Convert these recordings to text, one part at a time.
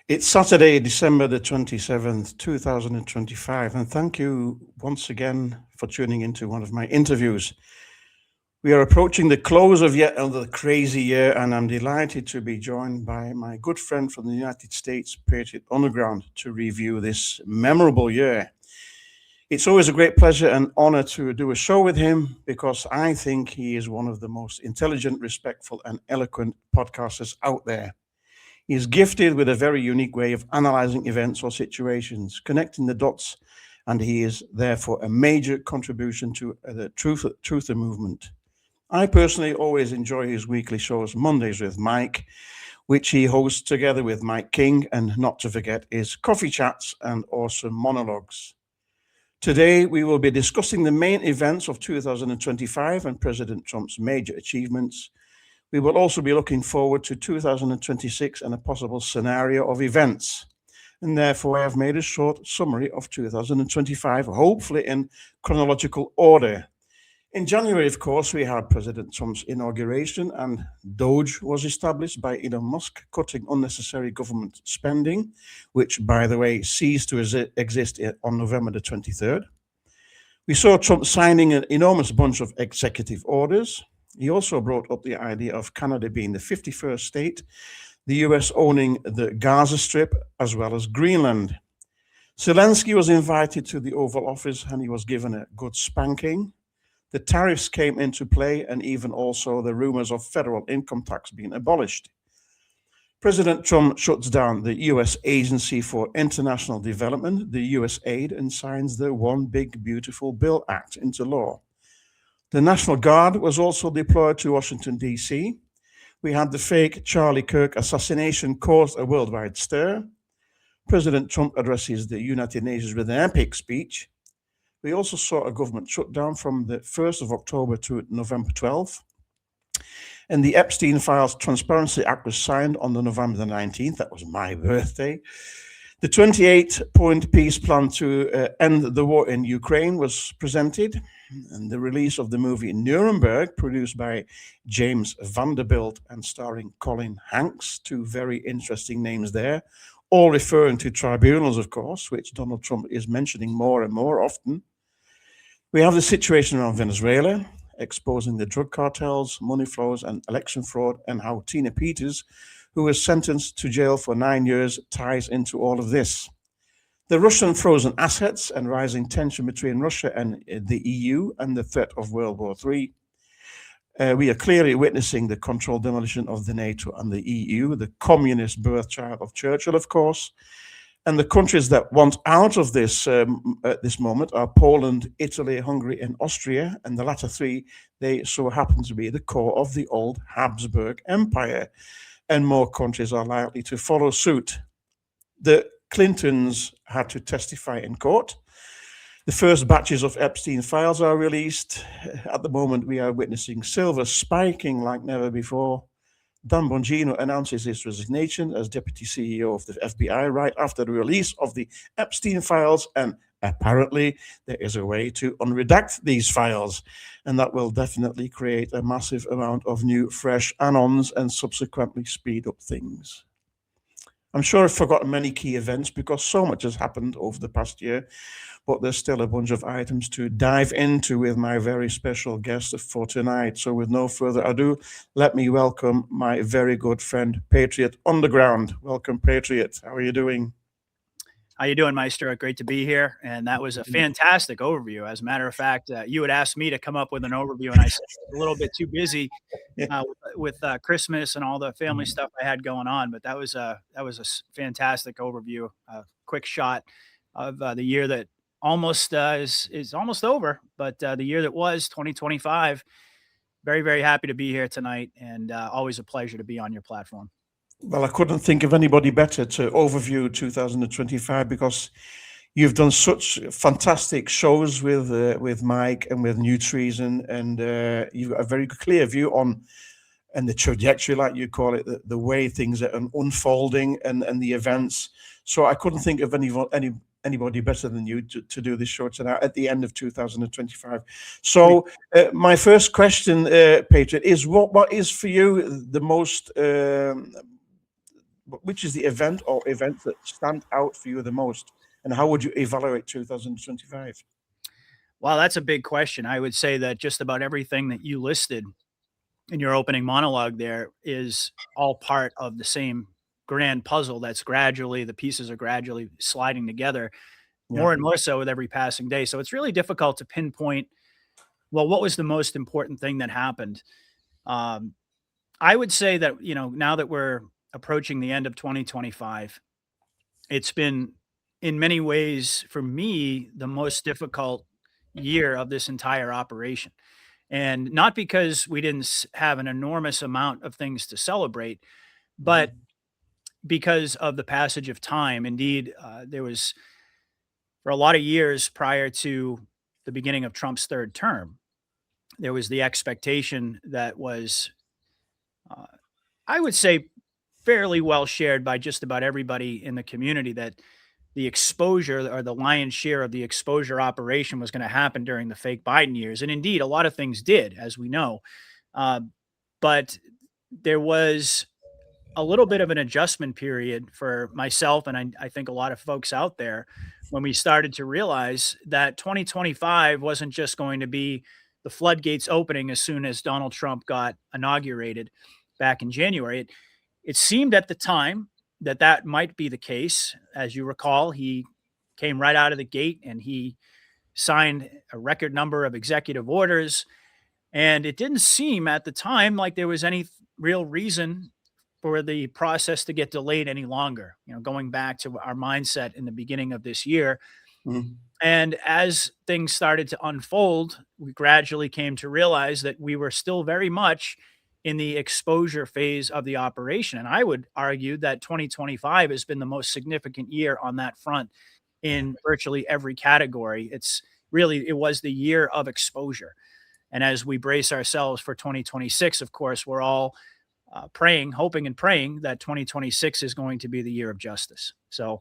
It's Saturday, December the 27th, 2025, and thank you once again for tuning into one of my interviews. We are approaching the close of yet another crazy year, and I'm delighted to be joined by my good friend from the United States, Patriot Underground, to review this memorable year. It's always a great pleasure and honor to do a show with him because I think he is one of the most intelligent, respectful, and eloquent podcasters out there. He is gifted with a very unique way of analyzing events or situations, connecting the dots, and he is therefore a major contribution to the truther movement. I personally always enjoy his weekly shows, Mondays with Mike, which he hosts together with Mike King, and not to forget his coffee chats and awesome monologues. Today, we will be discussing the main events of 2025 and President Trump's major achievements. We will also be looking forward to 2026 and a possible scenario of events. And therefore, I have made a short summary of 2025, hopefully in chronological order. In January, of course, we had President Trump's inauguration, and Doge was established by Elon Musk, cutting unnecessary government spending, which, by the way, ceased to exist on November the 23rd. We saw Trump signing an enormous bunch of executive orders. He also brought up the idea of Canada being the 51st state, the US owning the Gaza Strip, as well as Greenland. Zelensky was invited to the Oval Office and he was given a good spanking. The tariffs came into play, and even also the rumors of federal income tax being abolished. President Trump shuts down the US Agency for International Development, the USAID, and signs the One Big Beautiful Bill Act into law. The National Guard was also deployed to Washington, D.C. We had the fake Charlie Kirk assassination caused a worldwide stir. President Trump addresses the United Nations with an epic speech. We also saw a government shutdown from the 1st of October to November 12th. And the Epstein Files Transparency Act was signed on the November the 19th. That was my birthday. The 28-point peace plan to end the war in Ukraine was presented. And the release of the movie Nuremberg, produced by James Vanderbilt and starring Colin Hanks, two very interesting names there, all referring to tribunals, of course, which Donald Trump is mentioning more and more often. We have the situation around Venezuela, exposing the drug cartels, money flows, and election fraud, and how Tina Peters, who was sentenced to jail for 9 years, ties into all of this. The Russian frozen assets and rising tension between Russia and the EU and the threat of World War III. We are clearly witnessing the controlled demolition of the NATO and the EU, the communist birthchild of Churchill, of course. And the countries that want out of this at this moment are Poland, Italy, Hungary, and Austria. And the latter three, they so happen to be the core of the old Habsburg Empire. And more countries are likely to follow suit. The Clintons had to testify in court. The first batches of Epstein files are released. At the moment, we are witnessing silver spiking like never before. Dan Bongino announces his resignation as deputy CEO of the FBI right after the release of the Epstein files, and apparently there is a way to unredact these files, and that will definitely create a massive amount of new, fresh add-ons and subsequently speed up things. I'm sure I've forgotten many key events because so much has happened over the past year, but there's still a bunch of items to dive into with my very special guest for tonight. So with no further ado, let me welcome my very good friend, Patriot Underground. Welcome, Patriot. How are you doing? How you doing, Maestro? Great to be here. And that was a fantastic overview. As a matter of fact, you had asked me to come up with an overview, and I said I was a little bit too busy with Christmas and all the family stuff I had going on. But that was a fantastic overview, quick shot of the year that almost is almost over, but the year that was 2025. Very, very happy to be here tonight, and always a pleasure to be on your platform. Well, I couldn't think of anybody better to overview 2025 because you've done such fantastic shows with Mike and with New Treason, and you've got a very clear view on and the trajectory, like you call it, the way things are unfolding and the events. So I couldn't think of anybody better than you to do this show tonight at the end of 2025. So my first question, Patriot, is what is for you the most which is the event or events that stand out for you the most, and how would you evaluate 2025? Well, that's a big question. I would say that just about everything that you listed in your opening monologue there is all part of the same grand puzzle that's gradually the pieces are gradually sliding together Yeah. more and more so with every passing day. So it's really difficult to pinpoint, well, what was the most important thing that happened? Um, I would say that, now that we're approaching the end of 2025, it's been in many ways for me the most difficult year of this entire operation. And not because we didn't have an enormous amount of things to celebrate, but because of the passage of time. Indeed, there was for a lot of years prior to the beginning of Trump's third term, there was the expectation that was, uh, I would say, fairly well shared by just about everybody in the community that the exposure or the lion's share of the exposure operation was going to happen during the fake Biden years. And indeed, a lot of things did, as we know. Uh, but there was a little bit of an adjustment period for myself and I think a lot of folks out there when we started to realize that 2025 wasn't just going to be the floodgates opening as soon as Donald Trump got inaugurated back in January. It seemed at the time that that might be the case. As you recall, he came right out of the gate and he signed a record number of executive orders. And it didn't seem at the time like there was any real reason for the process to get delayed any longer, going back to our mindset in the beginning of this year. Mhm. And as things started to unfold, we gradually came to realize that we were still very much in the exposure phase of the operation. And I would argue that 2025 has been the most significant year on that front in virtually every category. It was the year of exposure. And as we brace ourselves for 2026, of course, we're all praying, hoping and praying that 2026 is going to be the year of justice. So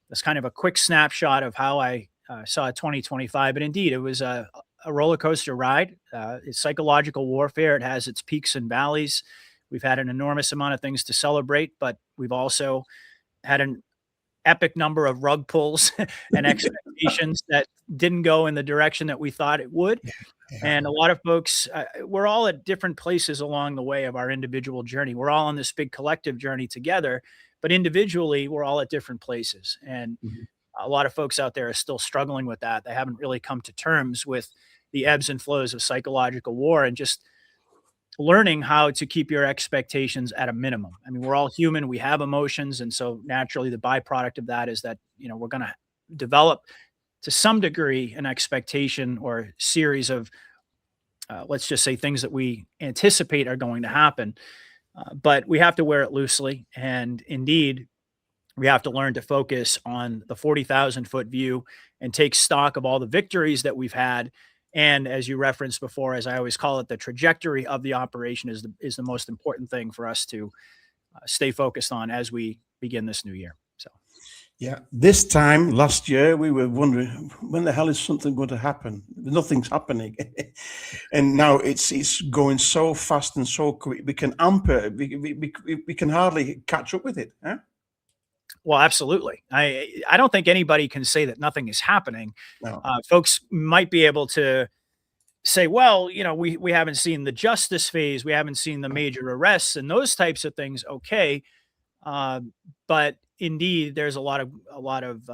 that's kind of a quick snapshot of how I saw 2025. But indeed, it was a roller coaster ride. It's psychological warfare. It has its peaks and valleys. We've had an enormous amount of things to celebrate, but we've also had an epic number of rug pulls and expectations that didn't go in the direction that we thought it would. And a lot of folks, we're all at different places along the way of our individual journey. We're all on this big collective journey together, but individually, we're all at different places. And Mhm. a lot of folks out there are still struggling with that. They haven't really come to terms with the ebbs and flows of psychological war and just learning how to keep your expectations at a minimum. I mean, we're all human, we have emotions. And so naturally, the byproduct of that is that, we're going to develop to some degree an expectation or series of let's just say things that we anticipate are going to happen. But we have to wear it loosely. And indeed, we have to learn to focus on the 40,000-foot view and take stock of all the victories that we've had. And as you referenced before, as I always call it, the trajectory of the operation is the most important thing for us to stay focused on as we begin this new year. So. Yeah, this time last year we were wondering when the hell is something going to happen? Nothing's happening, and now it's going so fast and so quick. We can we can hardly catch up with it. Huh? Well, absolutely. I don't think anybody can say that nothing is happening. No. Folks might be able to say, well, we haven't seen the justice phase, we haven't seen the major arrests and those types of things. Okay, but indeed, there's a lot of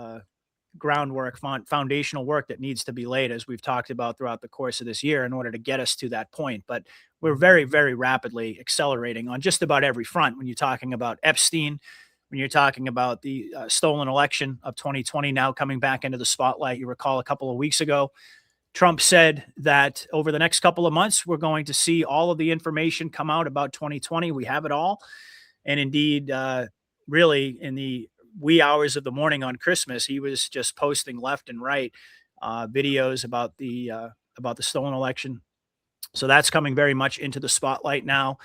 groundwork, foundational work that needs to be laid, as we've talked about throughout the course of this year, in order to get us to that point. But we're very, very rapidly accelerating on just about every front. When you're talking about Epstein, when you're talking about the stolen election of 2020 now coming back into the spotlight, you recall a couple of weeks ago, Trump said that over the next couple of months, we're going to see all of the information come out about 2020. We have it all. And indeed, really in the wee hours of the morning on Christmas, he was just posting left and right videos about the stolen election. So that's coming very much into the spotlight now.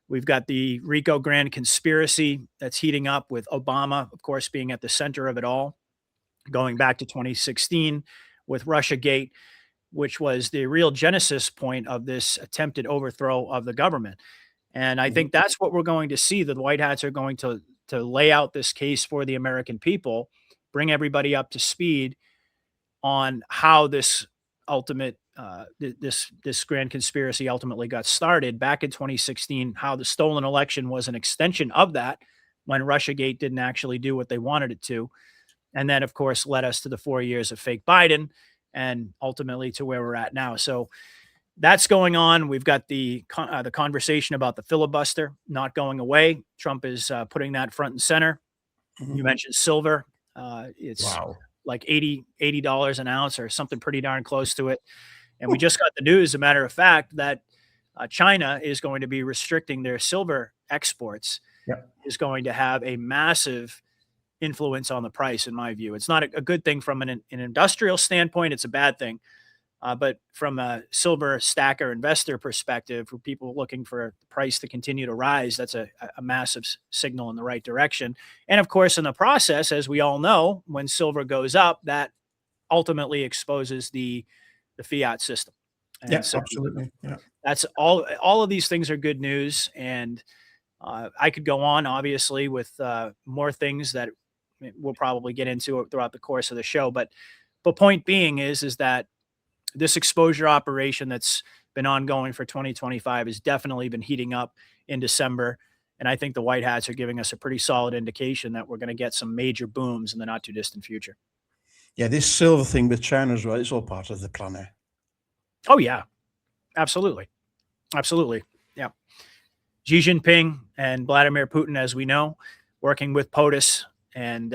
We've got the Rico Grand conspiracy that's heating up with Obama, of course, being at the center of it all, going back to 2016 with Russiagate, which was the real genesis point of this attempted overthrow of the government. And I think that's what we're going to see. The White Hats are going to lay out this case for the American people, bring everybody up to speed on how this ultimate this grand conspiracy ultimately got started back in 2016, how the stolen election was an extension of that when Russiagate didn't actually do what they wanted it to. And then, of course, led us to the 4 years of fake Biden and ultimately to where we're at now. So that's going on. We've got the conversation about the filibuster not going away. Trump is putting that front and center. You mentioned silver. It's like $80 an ounce or something pretty darn close to it. And we just got the news, as a matter of fact, that China is going to be restricting their silver exports, is going to have a massive influence on the price, in my view. It's not a good thing from an industrial standpoint. It's a bad thing. But from a silver stacker investor perspective, for people looking for the price to continue to rise, that's a massive signal in the right direction. And of course, in the process, as we all know, when silver goes up, that ultimately exposes the fiat system. And so absolutely. Yeah. That's all of these things are good news. And I could go on, obviously, with more things that we'll probably get into throughout the course of the show. But point being is that this exposure operation that's been ongoing for 2025 has definitely been heating up in December. And I think the White Hats are giving us a pretty solid indication that we're going to get some major booms in the not too distant future. Yeah, this silver thing with China as well, it's all part of the plan. Eh? Oh, yeah, absolutely. Absolutely. Yeah. Xi Jinping and Vladimir Putin, as we know, working with POTUS, and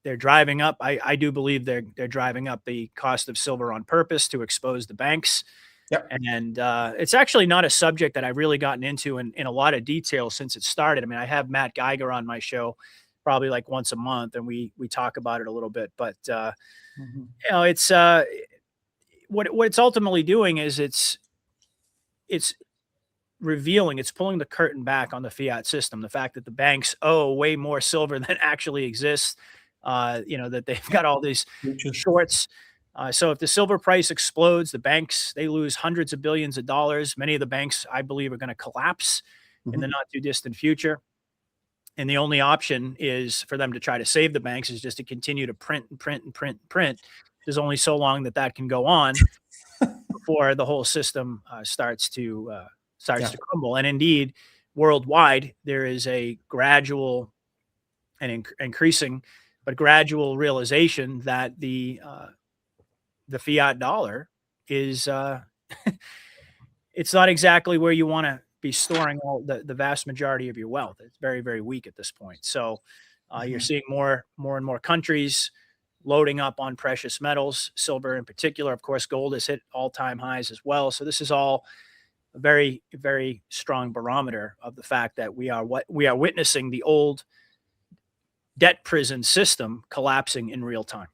they're driving up. I do believe they're driving up the cost of silver on purpose to expose the banks. Yep. And it's actually not a subject that I've really gotten into in a lot of detail since it started. I mean, I have Matt Geiger on my show probably like once a month, and we talk about it a little bit. But you know, it's what it's ultimately doing is it's revealing, it's pulling the curtain back on the fiat system. The fact that the banks owe way more silver than actually exists. You know, that they've got all these shorts. So if the silver price explodes, the banks, they lose hundreds of billions of dollars. Many of the banks, I believe, are going to collapse in the not too distant future. And the only option is for them to try to save the banks is just to continue to print and print and print and print. There's only so long that can go on before the whole system starts to crumble. And indeed, worldwide, there is a gradual and increasing, but gradual realization that the fiat dollar is it's not exactly where you want to be storing all the vast majority of your wealth. It's very, very weak at this point. So you're seeing more and more countries loading up on precious metals, silver in particular. Of course, gold has hit all-time highs as well. So this is all a very, very strong barometer of the fact that we are witnessing the old debt prison system collapsing in real time.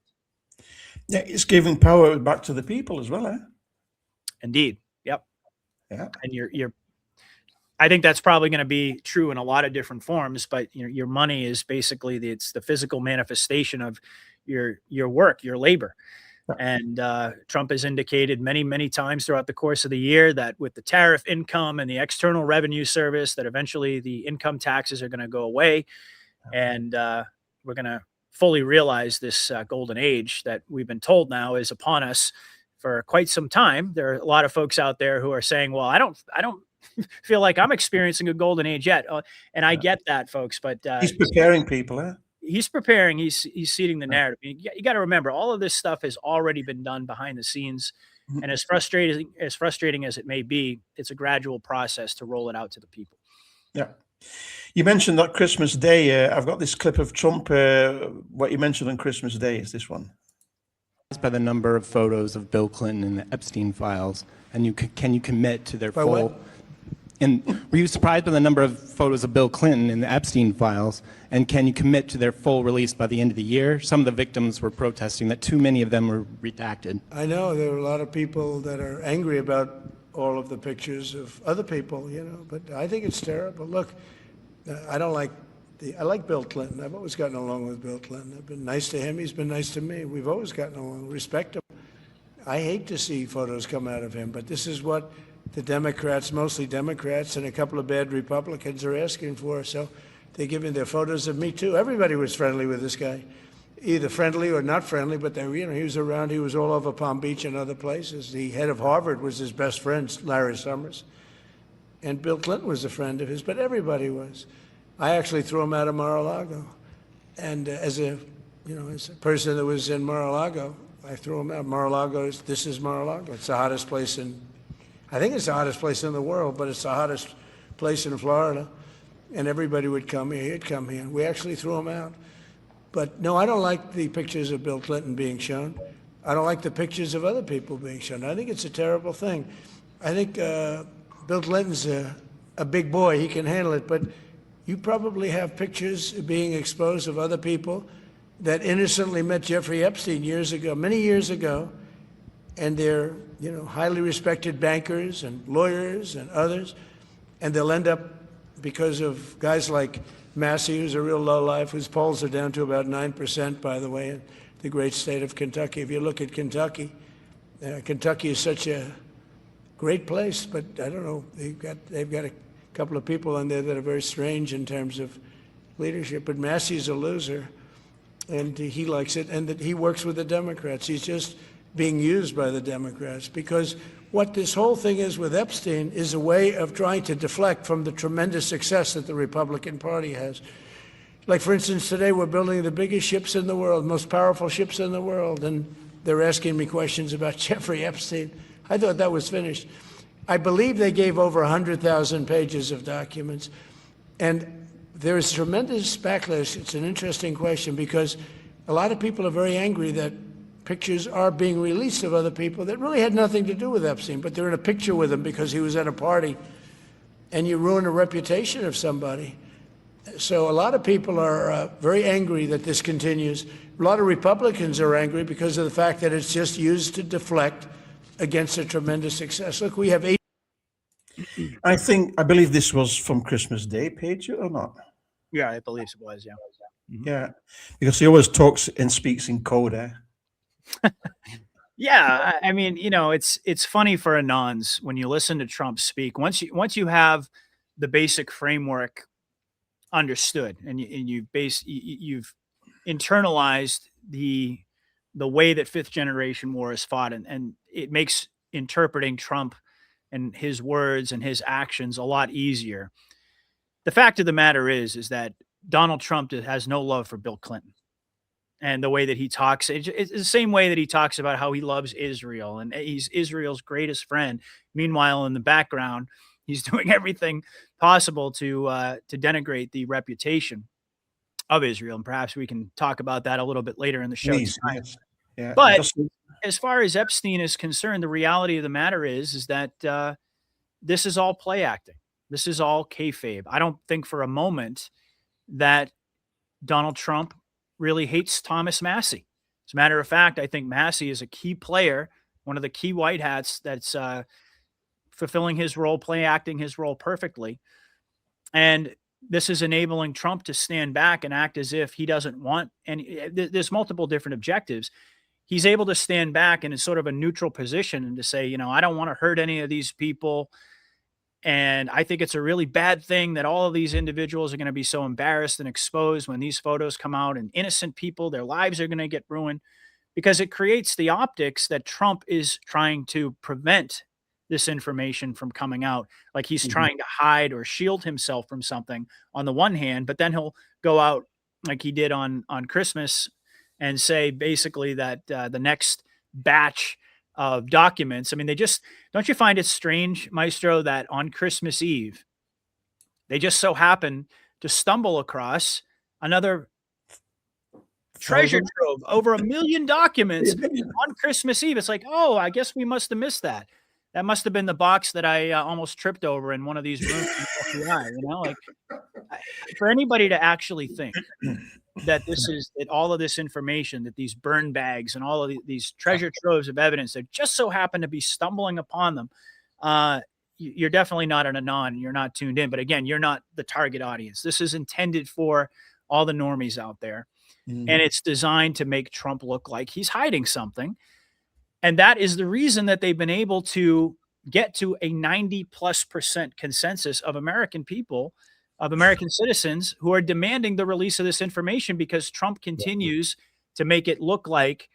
Yeah, it's giving power back to the people as well, eh? Indeed. Yep. Yeah. And I think that's probably going to be true in a lot of different forms, but your money is basically it's the physical manifestation of your work, your labor. And Trump has indicated many, many times throughout the course of the year that with the tariff income and the External Revenue Service, that eventually the income taxes are going to go away. And we're going to fully realize this golden age that we've been told now is upon us for quite some time. There are a lot of folks out there who are saying, well, I don't feel like I'm experiencing a golden age yet. And I get that, folks, but he's preparing people, eh? He's preparing. He's seeding the narrative. You got to remember, all of this stuff has already been done behind the scenes. And as frustrating as it may be, it's a gradual process to roll it out to the people. Yeah. You mentioned that Christmas Day. I've got this clip of Trump. What you mentioned on Christmas Day is this one. By the number of photos of Bill Clinton in the Epstein files, and can you commit to their full? What? And were you surprised by the number of photos of Bill Clinton in the Epstein files? And can you commit to their full release by the end of the year? Some of the victims were protesting that too many of them were redacted. I know there are a lot of people that are angry about all of the pictures of other people, but I think it's terrible. Look, I like Bill Clinton. I've always gotten along with Bill Clinton. I've been nice to him. He's been nice to me. We've always gotten along. Respect him. I hate to see photos come out of him, but this is what the Democrats, mostly Democrats, and a couple of bad Republicans are asking for. So They give me their photos of me too. Everybody was friendly with this guy, either friendly or not friendly, but they, you know, he was around. He was all over Palm Beach and other places. The head of Harvard was his best friend, Larry Summers, and Bill Clinton was a friend of his. But everybody was. I actually threw him out of Mar-a-Lago, and as a person that was in Mar-a-Lago, I threw him out. Mar-a-Lago this is Mar-a-Lago. It's the hottest place I think it's the hottest place in the world, but it's the hottest place in Florida. And everybody would come here. He'd come here. We actually threw him out. But no, I don't like the pictures of Bill Clinton being shown. I don't like the pictures of other people being shown. I think it's a terrible thing. I think Bill Clinton's a big boy. He can handle it. But you probably have pictures being exposed of other people that innocently met Jeffrey Epstein years ago, many years ago, and they're, highly respected bankers and lawyers and others, and they'll end up, because of guys like Massey, who's a real lowlife, whose polls are down to about 9%, by the way, in the great state of Kentucky. If you look at Kentucky, Kentucky is such a great place, but I don't know, they've got a couple of people in there that are very strange in terms of leadership, but Massey's a loser, and he likes it, and that he works with the Democrats. He's just being used by the Democrats, because what this whole thing is with Epstein is a way of trying to deflect from the tremendous success that the Republican Party has. Like, for instance, today we're building the biggest ships in the world, most powerful ships in the world, and they're asking me questions about Jeffrey Epstein. I thought that was finished. I believe they gave over 100,000 pages of documents, and there is tremendous backlash. It's an interesting question, because a lot of people are very angry that pictures are being released of other people that really had nothing to do with Epstein, but they're in a picture with him because he was at a party, and you ruin a reputation of somebody. So a lot of people are very angry that this continues. A lot of Republicans are angry because of the fact that it's just used to deflect against a tremendous success. Look, we have 8. I believe this was from Christmas Day, Patriot, or not? Yeah, I believe it was, yeah. Yeah, because he always talks and speaks in code. Yeah, I mean, it's funny for anons when you listen to Trump speak. Once you have the basic framework understood, and you've internalized the way that fifth generation war is fought, and it makes interpreting Trump and his words and his actions a lot easier. The fact of the matter is that Donald Trump has no love for Bill Clinton. And the way that he talks, it's the same way that he talks about how he loves Israel and he's Israel's greatest friend. Meanwhile, in the background, he's doing everything possible to denigrate the reputation of Israel. And perhaps we can talk about that a little bit later in the show. Please, yes. Yeah. But as far as Epstein is concerned, the reality of the matter is that this is all play acting. This is all kayfabe. I don't think for a moment that Donald Trump really hates Thomas Massey. As a matter of fact, I think Massey is a key player, one of the key white hats that's fulfilling his role, play acting his role perfectly. And this is enabling Trump to stand back and act as if he doesn't want any. There's multiple different objectives. He's able to stand back in a sort of a neutral position and to say, I don't want to hurt any of these people. And I think it's a really bad thing that all of these individuals are going to be so embarrassed and exposed when these photos come out, and innocent people, their lives are going to get ruined, because it creates the optics that Trump is trying to prevent this information from coming out. Like he's trying to hide or shield himself from something on the one hand, but then he'll go out like he did on Christmas and say basically that the next batch of documents. I mean, don't you find it strange, Maestro, that on Christmas Eve, they just so happen to stumble across another treasure trove, over 1 million documents on Christmas Eve. It's like, oh, I guess we must have missed that. That must have been the box that I almost tripped over in one of these rooms. Like for anybody to actually think that that all of this information, that these burn bags and all of these treasure troves of evidence that just so happen to be stumbling upon them, you're definitely not an anon. You're not tuned in. But again, you're not the target audience. This is intended for all the normies out there. And it's designed to make Trump look like he's hiding something. And that is the reason that they've been able to get to a 90+% consensus of American people of American citizens who are demanding the release of this information because Trump continues to make it look like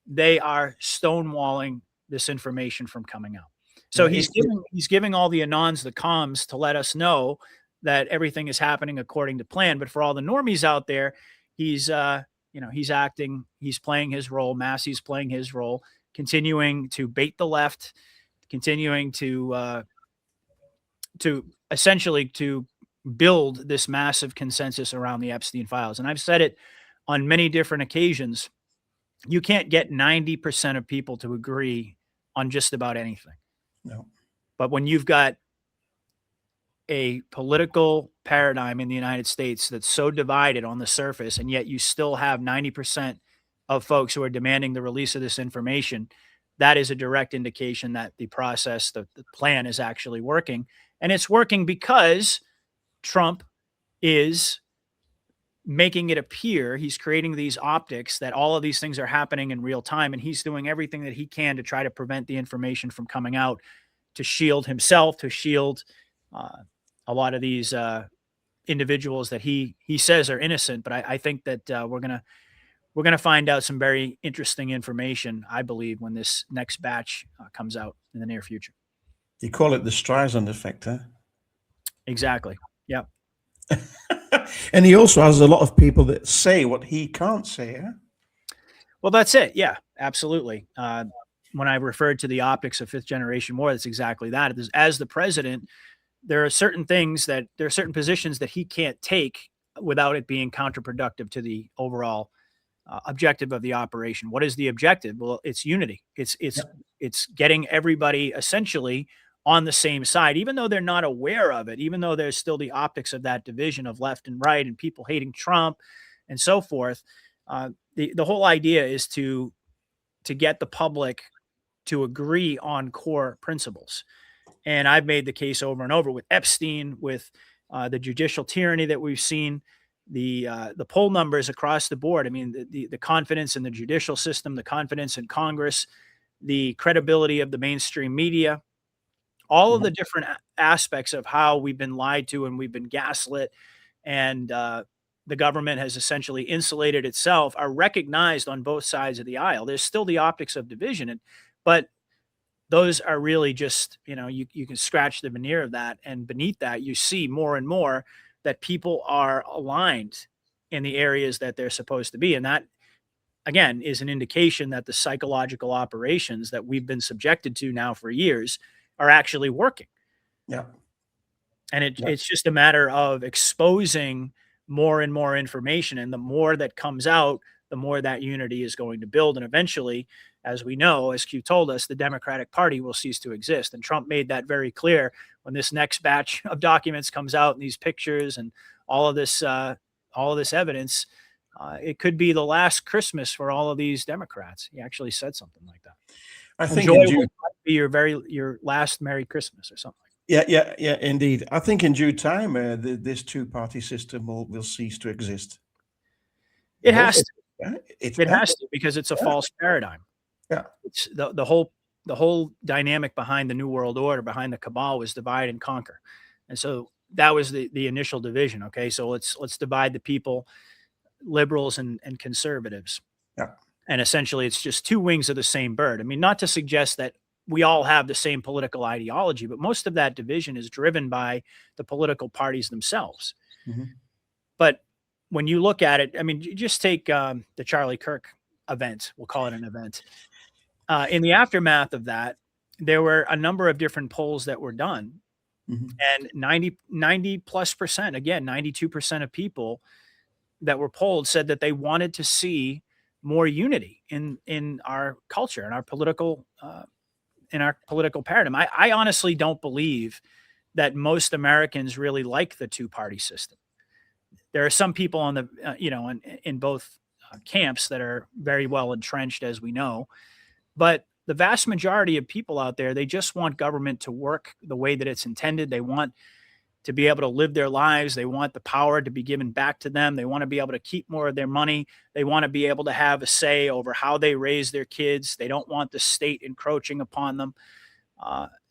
they are stonewalling this information from coming out. So Yeah, he's giving all the anons the comms to let us know that everything is happening according to plan. But for all the normies out there, he's he's playing his role. Massey's playing his role, continuing to bait the left, continuing to essentially to build this massive consensus around the Epstein files. And I've said it on many different occasions. You can't get 90% of people to agree on just about anything. No. But when you've got a political paradigm in the United States that's so divided on the surface, and yet you still have 90% of folks who are demanding the release of this information, that is a direct indication that the process, the plan is actually working. And it's working because Trump is making it appear, he's creating these optics that all of these things are happening in real time, and he's doing everything that he can to try to prevent the information from coming out, to shield himself, to shield a lot of these individuals that he says are innocent. But I think that we're gonna find out some very interesting information, I believe, when this next batch comes out in the near future. You call it the Streisand effect, huh? Exactly. Yeah. And he also has a lot of people that say what he can't say, huh? Well, that's it. Yeah, absolutely. When I referred to the optics of fifth generation war, that's exactly that. As the president, there are certain positions that he can't take without it being counterproductive to the overall objective of the operation. What is the objective? Well, it's unity. It's getting everybody essentially on the same side, even though they're not aware of it, even though there's still the optics of that division of left and right and people hating Trump and so forth. The whole idea is to get the public to agree on core principles. And I've made the case over and over with Epstein, with the judicial tyranny that we've seen, the poll numbers across the board. I mean, the confidence in the judicial system, the confidence in Congress, the credibility of the mainstream media, all of the different aspects of how we've been lied to and we've been gaslit, and the government has essentially insulated itself, are recognized on both sides of the aisle. There's still the optics of division, but those are really just, you can scratch the veneer of that. And beneath that, you see more and more that people are aligned in the areas that they're supposed to be. And that, again, is an indication that the psychological operations that we've been subjected to now for years are actually working. Yeah. And it's just a matter of exposing more and more information. And the more that comes out, the more that unity is going to build. And eventually, as we know, as Q told us, the Democratic Party will cease to exist. And Trump made that very clear when this next batch of documents comes out and these pictures and all of this evidence. It could be the last Christmas for all of these Democrats. He actually said something like that. I think be your last Merry Christmas or something. Yeah, indeed. I think in due time, this two-party system will cease to exist. It has to. It has to, because it's a false paradigm. Yeah. It's the whole dynamic behind the New World Order, behind the cabal, was divide and conquer. And so that was the initial division. Okay. So let's divide the people, liberals and conservatives. Yeah. And essentially it's just two wings of the same bird. I mean, not to suggest that we all have the same political ideology, but most of that division is driven by the political parties themselves. Mm-hmm. But when you look at it, I mean, you just take the Charlie Kirk event. We'll call it an event. In the aftermath of that, there were a number of different polls that were done. Mm-hmm. And 90+%, again, 92% of people that were polled said that they wanted to see more unity in our culture, in our political paradigm. I honestly don't believe that most Americans really like the two-party system. There are some people on the, in both camps that are very well entrenched, as we know, but the vast majority of people out there, they just want government to work the way that it's intended. They want to be able to live their lives. They want the power to be given back to them. They want to be able to keep more of their money. They want to be able to have a say over how they raise their kids. They don't want the state encroaching upon them.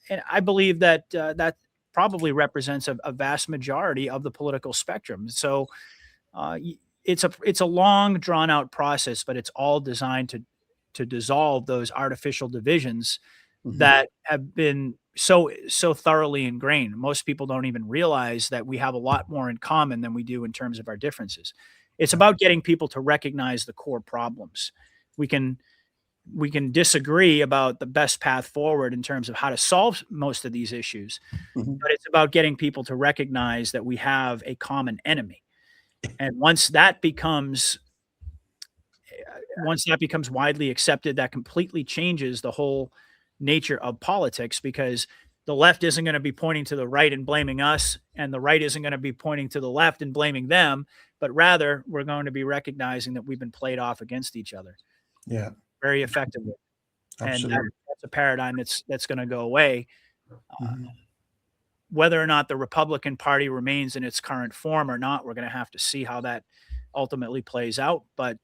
And I believe that probably represents a vast majority of the political spectrum. So it's a long, drawn out process, but it's all designed to dissolve those artificial divisions that have been so thoroughly ingrained. Most people don't even realize that we have a lot more in common than we do in terms of our differences. It's about getting people to recognize the core problems. We can disagree about the best path forward in terms of how to solve most of these issues, but it's about getting people to recognize that we have a common enemy. And once that becomes widely accepted, that completely changes the whole nature of politics, because the left isn't going to be pointing to the right and blaming us, and the right isn't going to be pointing to the left and blaming them, but rather we're going to be recognizing that we've been played off against each other. Yeah, very effectively. Absolutely. And that's a paradigm that's going to go away. Whether or not the Republican Party remains in its current form or not, we're going to have to see how that ultimately plays out. But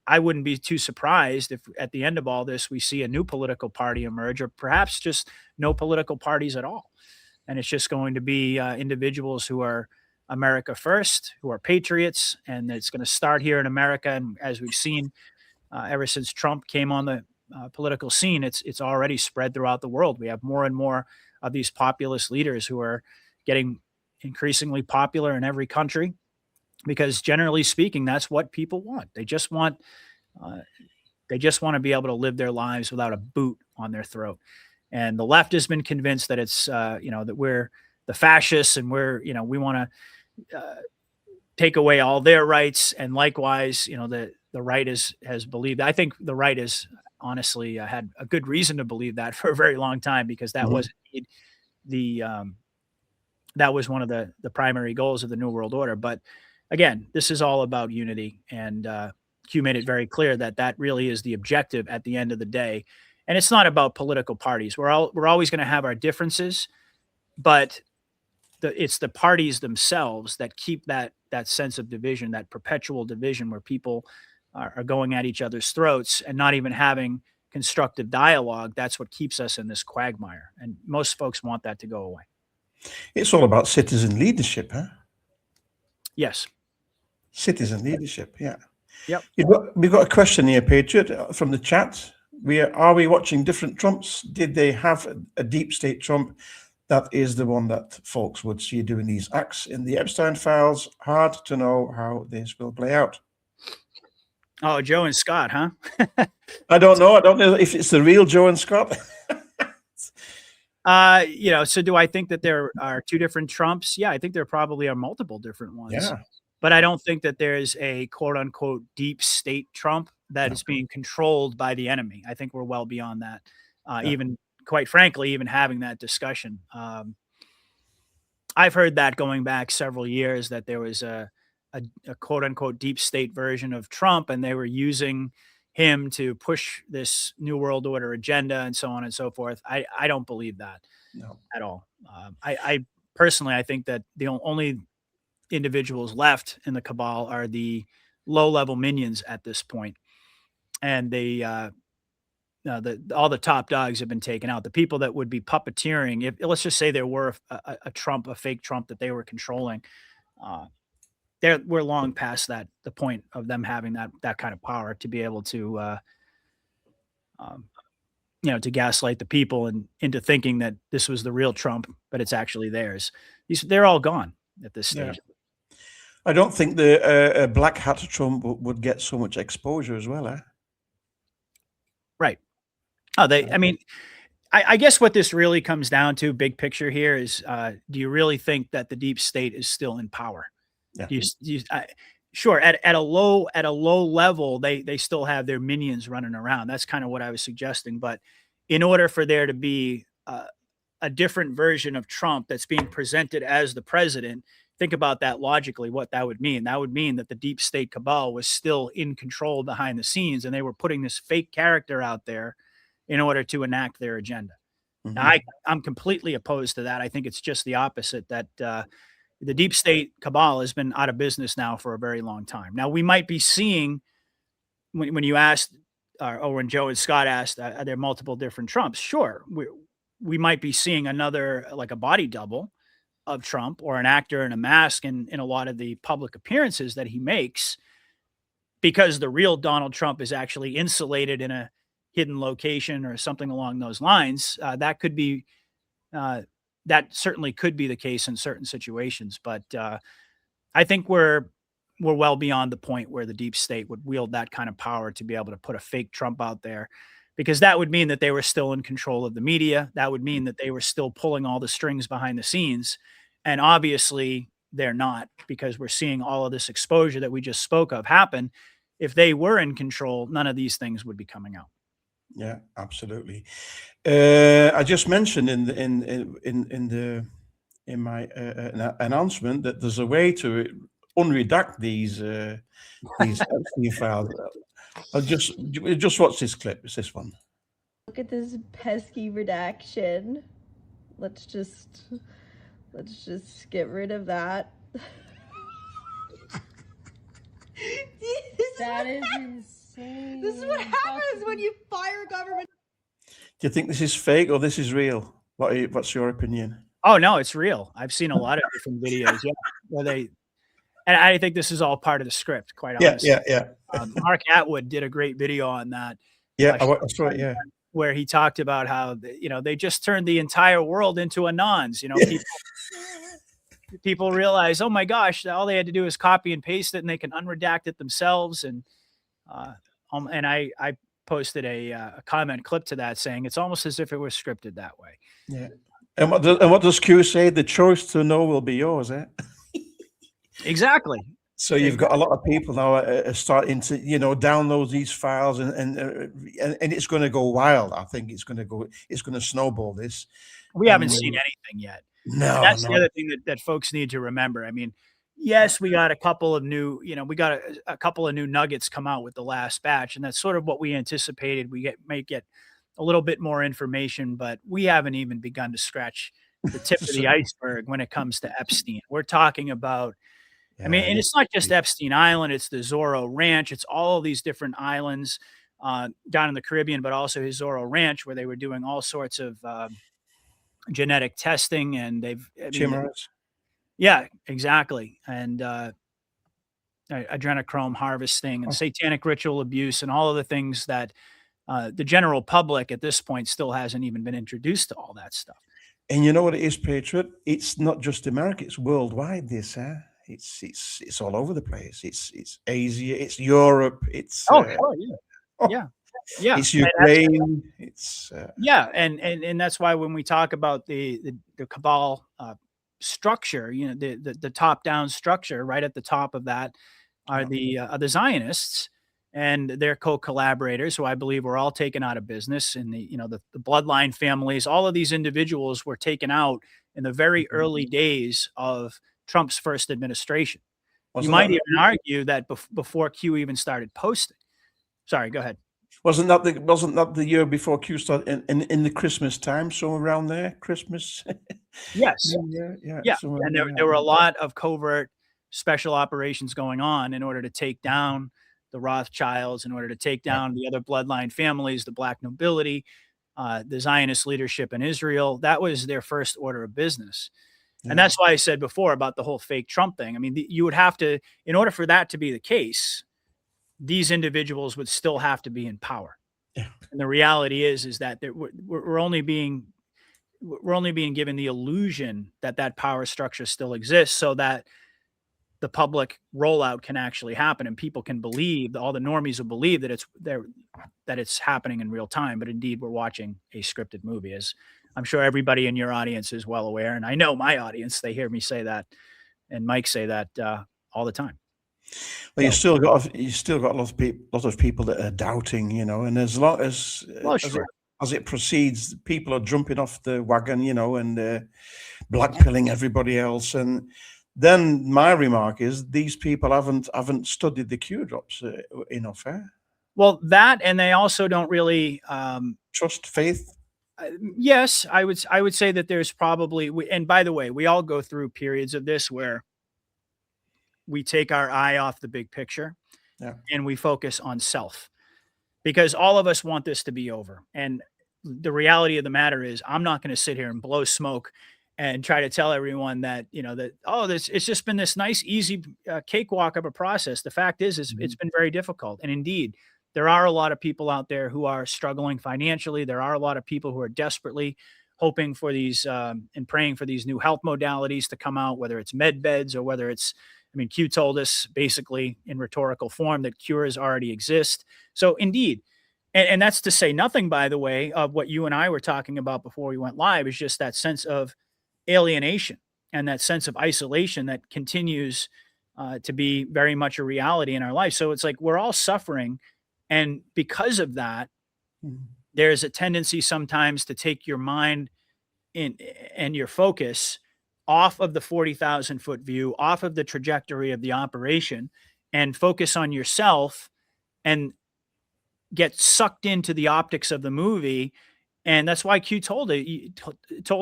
I wouldn't be too surprised if at the end of all this, we see a new political party emerge, or perhaps just no political parties at all. And it's just going to be individuals who are America first, who are patriots, and it's going to start here in America. And as we've seen ever since Trump came on the political scene, it's already spread throughout the world. We have more and more of these populist leaders who are getting increasingly popular in every country, because generally speaking, that's what people want. They just want to be able to live their lives without a boot on their throat. And the left has been convinced that it's that we're the fascists, and we want to take away all their rights. And likewise, the right has believed. I think the right has honestly had a good reason to believe that for a very long time, because that was indeed that was one of the primary goals of the New World Order. But again, this is all about unity, and Q made it very clear that really is the objective at the end of the day. And it's not about political parties. We're always going to have our differences, but it's the parties themselves that keep that sense of division, that perpetual division where people are going at each other's throats and not even having constructive dialogue. That's what keeps us in this quagmire. And most folks want that to go away. It's all about citizen leadership, huh? Yes. Citizen leadership, yeah. Yep. We've got a question here, Patriot, from the chat. Are we watching different Trumps? Did they have a deep state Trump? That is the one that folks would see doing these acts in the Epstein files. Hard to know how this will play out. Oh, Joe and Scott, huh? I don't know. I don't know if it's the real Joe and Scott. So do I think that there are two different Trumps? Yeah, I think there probably are multiple different ones. Yeah. But I don't think that there's a quote unquote deep state Trump that is being controlled by the enemy. I think we're well beyond that. Even quite frankly, even having that discussion. I've heard that going back several years, that there was a quote unquote deep state version of Trump, and they were using him to push this New World Order agenda and so on and so forth. I don't believe that at all. I personally, I think that the only individuals left in the cabal are the low-level minions at this point. And all the top dogs have been taken out. The people that would be puppeteering, let's just say there were a fake Trump that they were controlling, we're long past the point of them having that kind of power to be able to to gaslight the people and into thinking that this was the real Trump, but it's actually theirs. They're all gone at this stage. Yeah. I don't think the black hat Trump would get so much exposure as well, eh? Right. Oh, I guess what this really comes down to, big picture here, is do you really think that the deep state is still in power? Yeah. Sure, at a low level, they still have their minions running around. That's kind of what I was suggesting. But in order for there to be a different version of Trump that's being presented as the president, think about that logically, what that would mean. That would mean that the deep state cabal was still in control behind the scenes, and they were putting this fake character out there in order to enact their agenda. Now, I'm completely opposed to that. I think it's just the opposite, that the deep state cabal has been out of business now for a very long time. Now, we might be seeing, when you asked, or when Joe and Scott asked, are there multiple different Trumps? Sure. We might be seeing another, like a body double, of Trump or an actor in a mask in a lot of the public appearances that he makes, because the real Donald Trump is actually insulated in a hidden location or something along those lines. That could be, that certainly could be the case in certain situations. But I think we're well beyond the point where the deep state would wield that kind of power to be able to put a fake Trump out there, because that would mean that they were still in control of the media. That would mean that they were still pulling all the strings behind the scenes. And obviously they're not, because we're seeing all of this exposure that we just spoke of happen. If they were in control, none of these things would be coming out. Yeah, absolutely. I just mentioned in my announcement that there's a way to unredact these Epstein files. I'll just watch this clip. It's this one. Look at this pesky redaction. Let's just get rid of that. That is insane. This is what happens when you fire government. Do you think this is fake or this is real? What's your opinion? Oh no, it's real. I've seen a lot of different videos. Yeah, where and I think this is all part of the script. Quite honestly. Yeah. Mark Atwood did a great video on that. Yeah, that's right. Yeah, where he talked about how they just turned the entire world into Anons. People realize, oh my gosh, all they had to do is copy and paste it, and they can unredact it themselves. And I posted a comment clip to that saying it's almost as if it was scripted that way. Yeah. And what does Q say? The choice to know will be yours, eh? Exactly. So you've got a lot of people now starting to, download these files, and it's going to go wild. I think it's going to snowball this. We haven't seen anything yet. No, that's the other thing that folks need to remember. I mean, yes, we got a couple of new, a couple of new nuggets come out with the last batch, and that's sort of what we anticipated. We may get a little bit more information, but we haven't even begun to scratch the tip of the iceberg when it comes to Epstein. We're talking about, I mean, and it's not just Epstein Island, it's the Zorro Ranch. It's all of these different islands down in the Caribbean, but also his Zorro Ranch, where they were doing all sorts of genetic testing, and chimeras. Yeah, exactly. And adrenochrome harvesting and satanic ritual abuse and all of the things that the general public at this point still hasn't even been introduced to all that stuff. And you know what it is, Patriot? It's not just America, it's worldwide, this, huh? It's all over the place. It's Asia, it's Europe, it's yeah. It's Ukraine. It's and that's why when we talk about the cabal structure, the top down structure, right at the top of that are the Zionists and their co-collaborators, who I believe were all taken out of business. And the bloodline families, all of these individuals were taken out in the very early days of Trump's first administration. You might even argue that before Q even started posting. Sorry, go ahead. Wasn't that the year before Q started in the Christmas time, so around there, Christmas? Yes. Yeah. And there were a lot of covert special operations going on in order to take down the Rothschilds, in order to take down the other bloodline families, the black nobility, the Zionist leadership in Israel. That was their first order of business. And that's why I said before about the whole fake Trump thing. I mean, you would have to, in order for that to be the case, these individuals would still have to be in power. Yeah. And the reality is that we're only being given the illusion that power structure still exists, so that the public rollout can actually happen and people can believe, all the normies will believe that it's happening in real time. But indeed, we're watching a scripted movie, as I'm sure everybody in your audience is well aware. And I know my audience, they hear me say that, and Mike say that all the time. Well, you still got a lot of people that are doubting, and as long as as it proceeds, people are jumping off the wagon, and blackpilling everybody else. And then my remark is, these people haven't studied the Q drops enough. Well, that, and they also don't really trust faith. Yes, I would say that there's probably, and by the way, we all go through periods of this where we take our eye off the big picture and we focus on self, because all of us want this to be over. And the reality of the matter is, I'm not going to sit here and blow smoke and try to tell everyone that, that, oh, it's just been this nice, easy cakewalk of a process. The fact is, it's been very difficult. And indeed, there are a lot of people out there who are struggling financially. There are a lot of people who are desperately hoping for these and praying for these new health modalities to come out, whether it's med beds or whether it's, I mean, Q told us basically in rhetorical form that cures already exist. So indeed, and that's to say nothing, by the way, of what you and I were talking about before we went live, is just that sense of alienation and that sense of isolation that continues to be very much a reality in our life. So it's like we're all suffering. And because of that, there's a tendency sometimes to take your mind in and your focus off of the 40,000 foot view, off of the trajectory of the operation, and focus on yourself and get sucked into the optics of the movie. And that's why Q told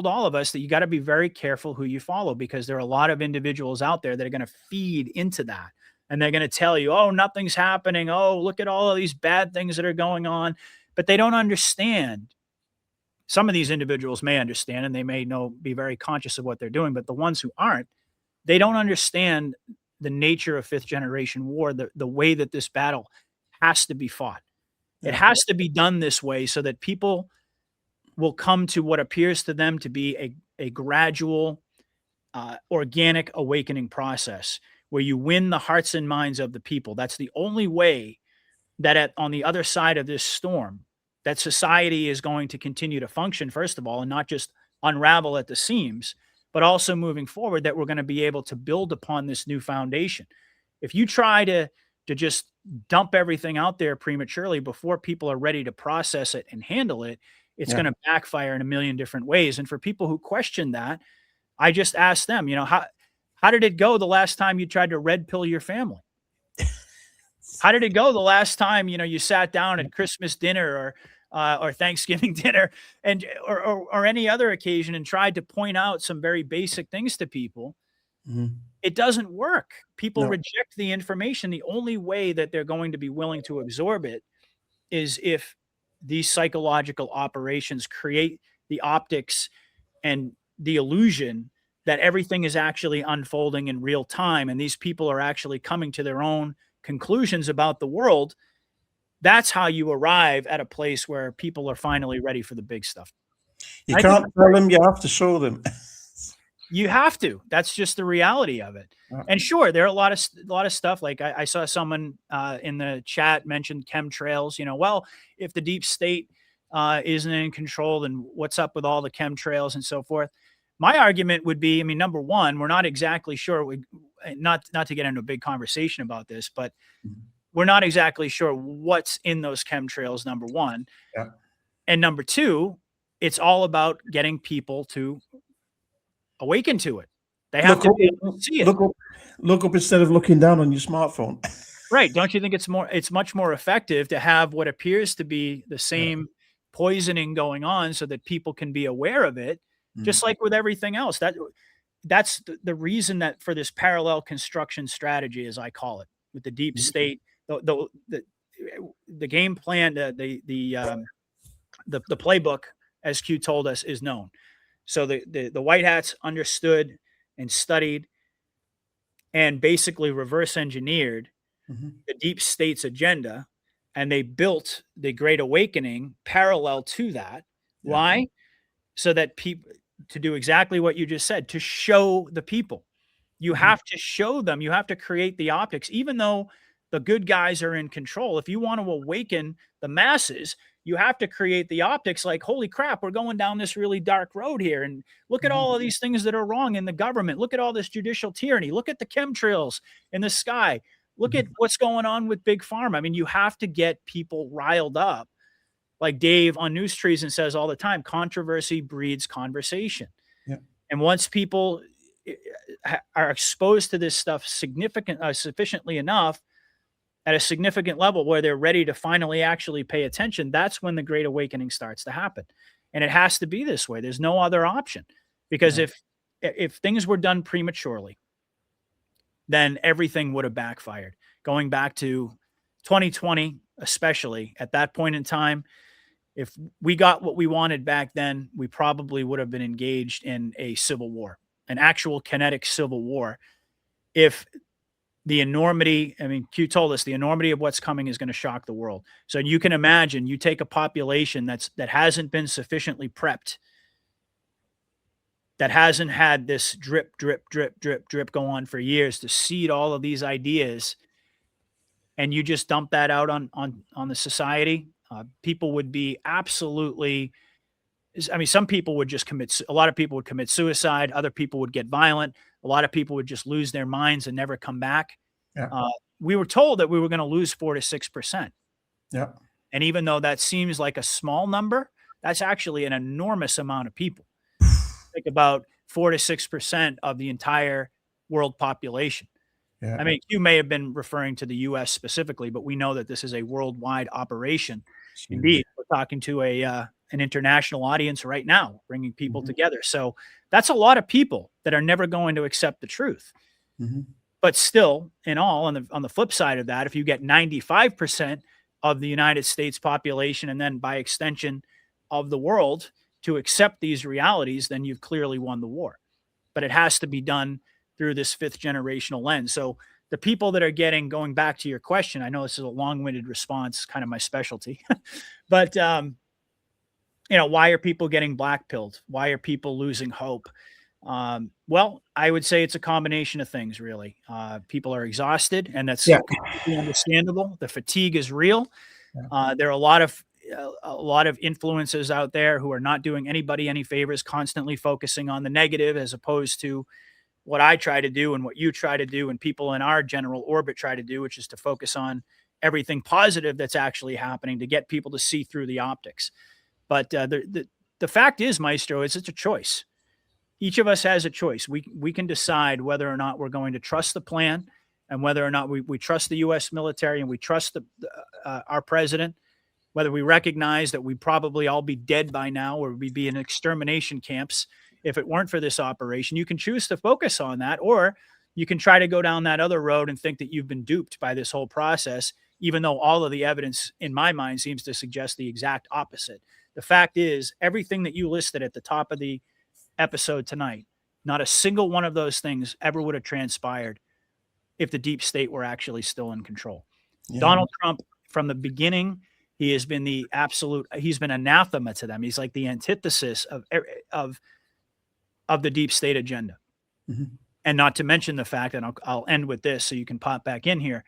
all of us that you got to be very careful who you follow, because there are a lot of individuals out there that are going to feed into that. And they're going to tell you, oh, nothing's happening. Oh, look at all of these bad things that are going on. But they don't understand. Some of these individuals may understand and they may be very conscious of what they're doing. But the ones who aren't, they don't understand the nature of fifth generation war, the way that this battle has to be fought. It has to be done this way so that people will come to what appears to them to be a gradual, organic awakening process where you win the hearts and minds of the people. That's the only way that on the other side of this storm, that society is going to continue to function, first of all, and not just unravel at the seams, but also moving forward, that we're going to be able to build upon this new foundation. If you try to just dump everything out there prematurely before people are ready to process it and handle it, it's going to backfire in a million different ways. And for people who question that, I just ask them, how did it go the last time you tried to red pill your family? How did it go the last time, you sat down at Christmas dinner or Thanksgiving dinner or any other occasion and tried to point out some very basic things to people? It doesn't work. People reject the information. The only way that they're going to be willing to absorb it is if these psychological operations create the optics and the illusion that everything is actually unfolding in real time and these people are actually coming to their own conclusions about the world. That's how you arrive at a place where people are finally ready for the big stuff. You can't tell them, you have to show them. You have to. That's just the reality of it. And sure, there are a lot of stuff. Like I saw someone in the chat mentioned chemtrails. Well, if the deep state isn't in control, then what's up with all the chemtrails and so forth? My argument would be, I mean, number one, we're not exactly sure. Not to get into a big conversation about this, but we're not exactly sure what's in those chemtrails. Number one, and number two, it's all about getting people to awaken to it. They have to be able to see it. Look up instead of looking down on your smartphone. Right. Don't you think it's much more effective to have what appears to be the same poisoning going on so that people can be aware of it, just like with everything else? That's the reason that for this parallel construction strategy, as I call it, with the deep state, the game plan, the playbook, as Q told us, is known. So the white hats understood and studied and basically reverse engineered the deep state's agenda, and they built the Great Awakening parallel to that. Why? So that people, to do exactly what you just said, to show the people. You have to show them, you have to create the optics, even though the good guys are in control. If you want to awaken the masses, you have to create the optics like, holy crap, we're going down this really dark road here. And look at all of these things that are wrong in the government. Look at all this judicial tyranny. Look at the chemtrails in the sky. Look at what's going on with Big Pharma. I mean, you have to get people riled up. Like Dave on News Treason says all the time, controversy breeds conversation. And once people are exposed to this stuff sufficiently enough, at a significant level where they're ready to finally actually pay attention, that's when the Great Awakening starts to happen. And it has to be this way. There's no other option, because if things were done prematurely, then everything would have backfired. Going back to 2020, especially at that point in time, If we got what we wanted back then, we probably would have been engaged in a civil war, an actual kinetic civil war. If the enormity, I mean, Q told us the enormity of what's coming is going to shock the world. So you can imagine, you take a population that hasn't been sufficiently prepped, that hasn't had this drip, drip, drip, drip, drip go on for years to seed all of these ideas, and you just dump that out on the society, people would be absolutely. I mean, some people would just a lot of people would commit suicide. Other people would get violent. A lot of people would just lose their minds and never come back. Yeah. We were told that we were going to lose 4 to 6%. Yeah. And even though that seems like a small number, that's actually an enormous amount of people. Think about 4 to 6% of the entire world population. Yeah. I mean, you may have been referring to the U.S. specifically, but we know that this is a worldwide operation. Indeed, we're talking to an international audience right now, bringing people together. So that's a lot of people that are never going to accept the truth. But still, in all, on the flip side of that, if you get 95% of the United States population, and then by extension of the world, to accept these realities, then you've clearly won the war. But it has to be done through this fifth generational lens. So the people that are going back to your question, I know this is a long-winded response, kind of my specialty, but why are people getting black-pilled? Why are people losing hope? Well, I would say it's a combination of things, really. People are exhausted, and that's completely understandable. The fatigue is real. There are a lot of influencers out there who are not doing anybody any favors, constantly focusing on the negative, as opposed to what I try to do and what you try to do and people in our general orbit try to do, which is to focus on everything positive that's actually happening to get people to see through the optics. But the fact is, Maestro, it's a choice. Each of us has a choice. We can decide whether or not we're going to trust the plan, and whether or not we trust the U.S. military and we trust our president, whether we recognize that we'd probably all be dead by now, or we'd be in extermination camps if it weren't for this operation. You can choose to focus on that, or you can try to go down that other road and think that you've been duped by this whole process, even though all of the evidence in my mind seems to suggest the exact opposite. The fact is, everything that you listed at the top of the episode tonight, not a single one of those things ever would have transpired if the deep state were actually still in control. Donald Trump, from the beginning, he's been anathema to them. He's like the antithesis of the deep state agenda. And not to mention the fact, and I'll end with this so you can pop back in here.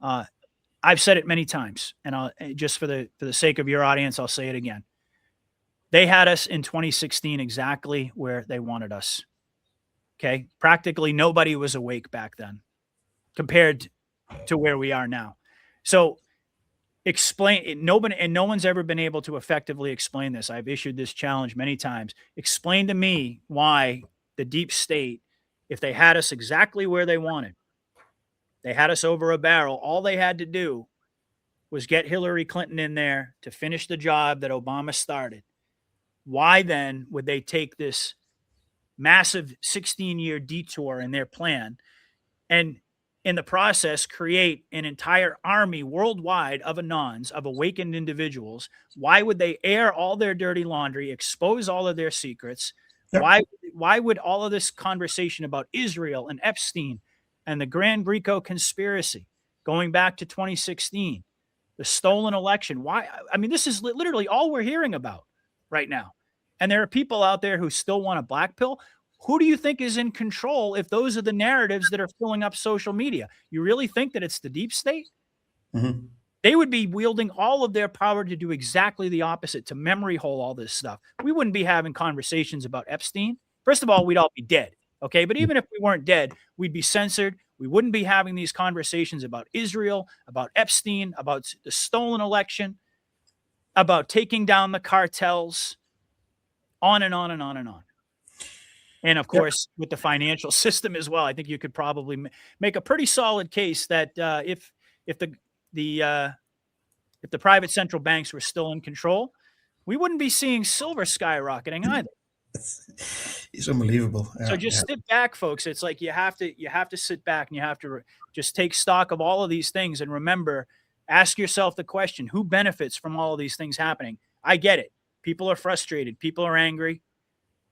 I've said it many times, and just for the sake of your audience, I'll say it again. They had us in 2016 exactly where they wanted us. Okay. Practically nobody was awake back then compared to where we are now. So explain it. No one's ever been able to effectively explain this. I've issued this challenge many times. Explain to me why the deep state, if they had us exactly where they wanted, they had us over a barrel, all they had to do was get Hillary Clinton in there to finish the job that Obama started. Why then would they take this massive 16-year detour in their plan and in the process create an entire army worldwide of anons, of awakened individuals? Why would they air all their dirty laundry, expose all of their secrets? Why would all of this conversation about Israel and Epstein and the Grand Greco conspiracy going back to 2016, the stolen election? Why? I mean, this is literally all we're hearing about right now. And there are people out there who still want a black pill. Who do you think is in control if those are the narratives that are filling up social media? You really think that it's the deep state? They would be wielding all of their power to do exactly the opposite, to memory hole all this stuff. We wouldn't be having conversations about Epstein. First of all, we'd all be dead. Okay. But even if we weren't dead, we'd be censored. We wouldn't be having these conversations about Israel, about Epstein, about the stolen election, about taking down the cartels, on and on and on and on. And of course, with the financial system as well, I think you could probably make a pretty solid case that if the private central banks were still in control, we wouldn't be seeing silver skyrocketing either. It's unbelievable. So just sit back, folks. It's like you have to sit back and you have to just take stock of all of these things and remember, ask yourself the question: who benefits from all of these things happening? I get it. People are frustrated. People are angry.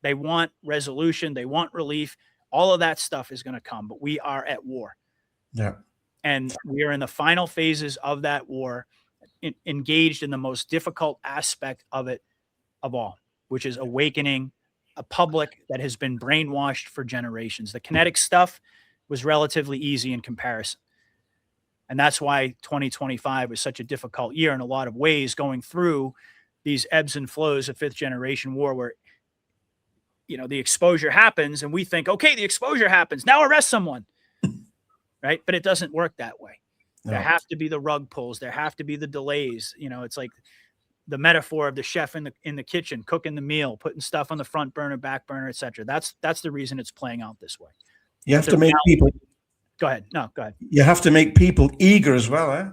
They want resolution. They want relief. All of that stuff is going to come, but we are at war. Yeah. And we are in the final phases of that war, engaged in the most difficult aspect of it of all, which is awakening a public that has been brainwashed for generations. The kinetic stuff was relatively easy in comparison. And that's why 2025 was such a difficult year in a lot of ways, going through these ebbs and flows of fifth generation war where, you know, the exposure happens and we think, okay, the exposure happens. Now arrest someone. Right. But it doesn't work that way. No. There have to be the rug pulls. There have to be the delays. You know, it's like the metaphor of the chef in the kitchen, cooking the meal, putting stuff on the front burner, back burner, etc. That's the reason it's playing out this way. You have to make people. Go ahead. No, go ahead. You have to make people eager as well, eh?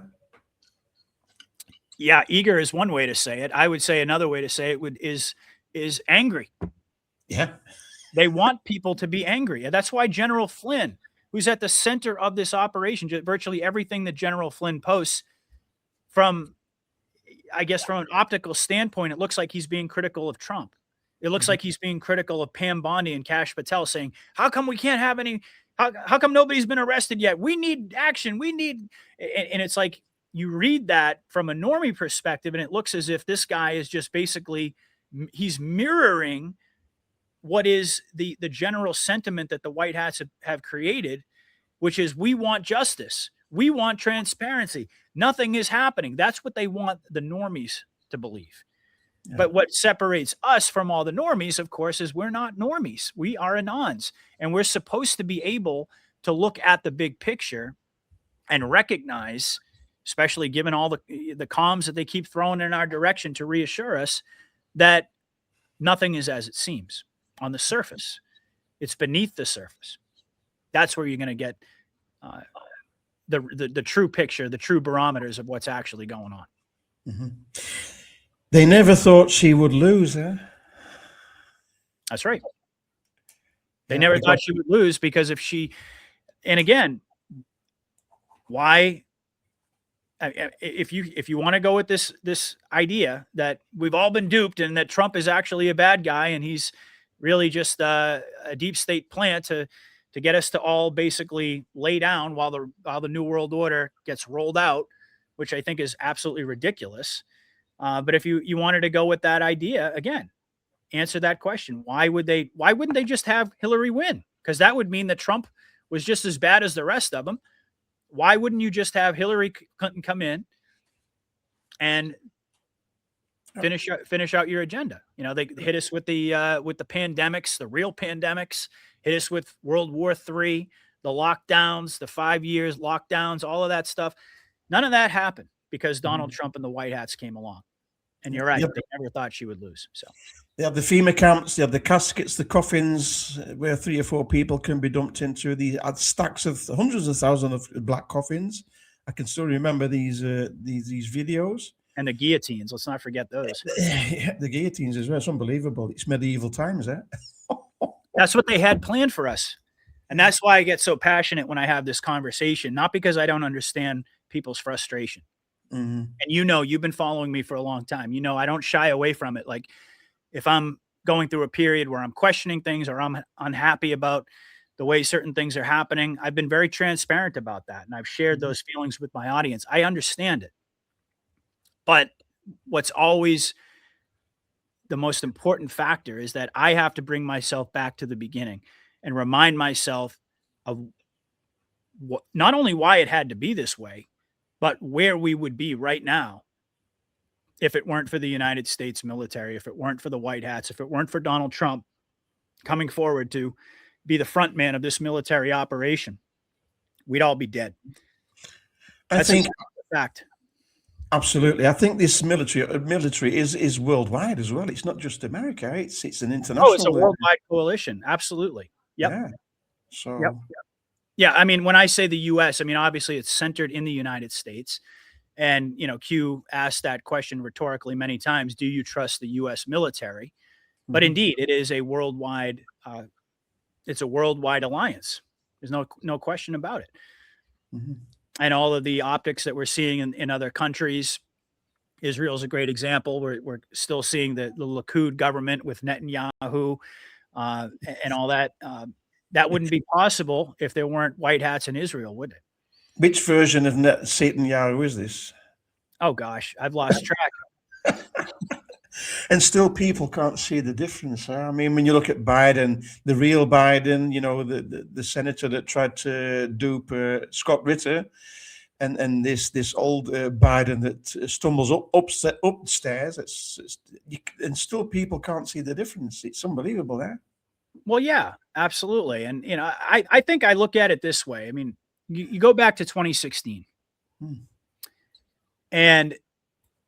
Yeah, eager is one way to say it. I would say another way to say it is angry. Yeah. They want people to be angry. And that's why General Flynn, who's at the center of this operation, virtually everything that General Flynn posts, from, I guess, from an optical standpoint, it looks like he's being critical of Trump. It looks like he's being critical of Pam Bondi and Kash Patel, saying, how come we can't have any, how come nobody's been arrested yet? We need action. We need, and it's like, you read that from a normie perspective, and it looks as if this guy is just basically, he's mirroring what is the general sentiment that the White Hats have created, which is, we want justice. We want transparency. Nothing is happening. That's what they want the normies to believe. Yeah. But what separates us from all the normies, of course, is we're not normies. We are anons, and we're supposed to be able to look at the big picture and recognize, especially given all the comms that they keep throwing in our direction to reassure us, that nothing is as it seems on the surface. It's beneath the surface. That's where you're going to get the true picture, the true barometers of what's actually going on. Mm-hmm. They never thought she would lose, eh? That's right. They never thought she would lose, because if she, and again, why, if you want to go with this idea that we've all been duped and that Trump is actually a bad guy and he's really just a deep state plant to get us to all basically lay down while the New World Order gets rolled out, which I think is absolutely ridiculous. But if you wanted to go with that idea, again, answer that question. Why wouldn't they just have Hillary win? Because that would mean that Trump was just as bad as the rest of them. Why wouldn't you just have Hillary Clinton come in and finish out your agenda? You know, they hit us with the pandemics, the real pandemics, hit us with World War III, the lockdowns, the 5 years lockdowns, all of that stuff. None of that happened because Donald Trump and the White Hats came along. And you're right. Yep. They never thought she would lose. So they have the FEMA camps, they have the caskets, the coffins where 3 or 4 people can be dumped into. The stacks of hundreds of thousands of black coffins. I can still remember these videos. And the guillotines. Let's not forget those. The guillotines as well. It's unbelievable. It's medieval times, eh? That's what they had planned for us. And that's why I get so passionate when I have this conversation, not because I don't understand people's frustration. Mm-hmm. And you've been following me for a long time. You know, I don't shy away from it. Like, if I'm going through a period where I'm questioning things or I'm unhappy about the way certain things are happening, I've been very transparent about that. And I've shared those feelings with my audience. I understand it. But what's always the most important factor is that I have to bring myself back to the beginning and remind myself of not only why it had to be this way, but where we would be right now if it weren't for the United States military, if it weren't for the White Hats, if it weren't for Donald Trump coming forward to be the front man of this military operation, we'd all be dead. That's a fact. Absolutely. I think this military is worldwide as well. It's not just America. It's an international. Oh, it's a worldwide coalition. Absolutely. Yep. Yeah. So. Yep. Yeah. I mean, when I say the U.S., I mean, obviously it's centered in the United States. And, you know, Q asked that question rhetorically many times. Do you trust the U.S. military? But indeed, it is a worldwide, it's a worldwide alliance. There's no question about it. Mm-hmm. And all of the optics that we're seeing in other countries, Israel's a great example. We're still seeing the Likud government with Netanyahu and all that. That wouldn't be possible if there weren't white hats in Israel, would it? Which version of Satan Yahoo is this? Oh gosh, I've lost track. And still people can't see the difference. I mean, when you look at Biden, the real Biden, you know, the senator that tried to dupe Scott Ritter, and this old Biden that stumbles upstairs, and still people can't see the difference. It's unbelievable, eh? Well, yeah, absolutely. And, you know, I think I look at it this way. I mean, you go back to 2016 and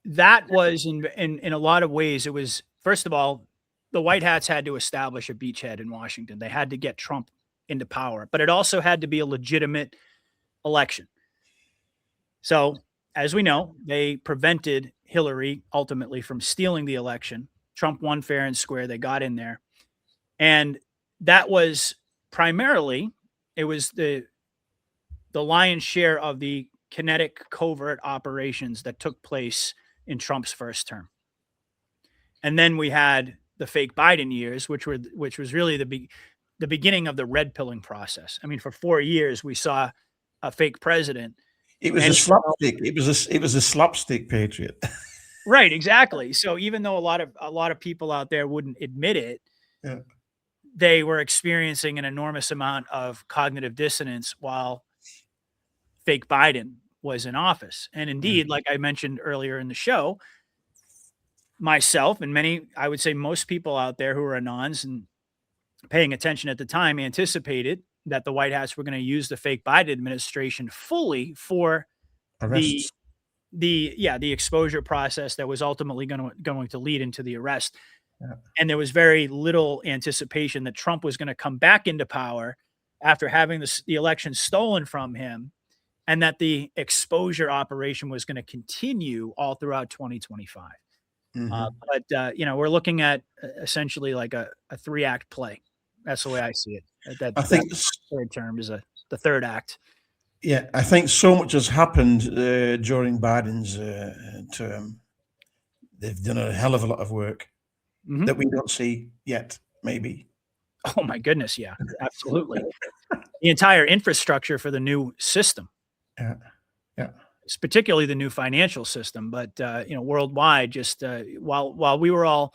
that was in a lot of ways, it was, first of all, the white hats had to establish a beachhead in Washington. They had to get Trump into power, but it also had to be a legitimate election. So as we know, they prevented Hillary ultimately from stealing the election. Trump won fair and square. They got in there. And that was primarily, it was the lion's share of the kinetic covert operations that took place in Trump's first term. And then we had the fake Biden years, which was really the beginning of the red pilling process. I mean, for 4 years, we saw a fake president. It was a slapstick. It was a slapstick patriot. Right, exactly. So even though a lot of people out there wouldn't admit it, Yeah. they were experiencing an enormous amount of cognitive dissonance while fake Biden was in office. And indeed, like I mentioned earlier in the show, myself and many, I would say most people out there who are anons and paying attention at the time anticipated that the White Hats were going to use the fake Biden administration fully for Arrests. the exposure process that was ultimately going to lead into the arrest. Yeah. And there was very little anticipation that Trump was going to come back into power after having the election stolen from him, and that the exposure operation was going to continue all throughout 2025. But you know, we're looking at essentially like a 3-act play. That's the way I see it. I think that third term is the third act. Yeah, I think so much has happened during Biden's term. They've done a hell of a lot of work that we don't see yet, maybe. Oh my goodness, yeah, absolutely. The entire infrastructure for the new system. Yeah, yeah. It's particularly the new financial system, but you know, worldwide, just while we were all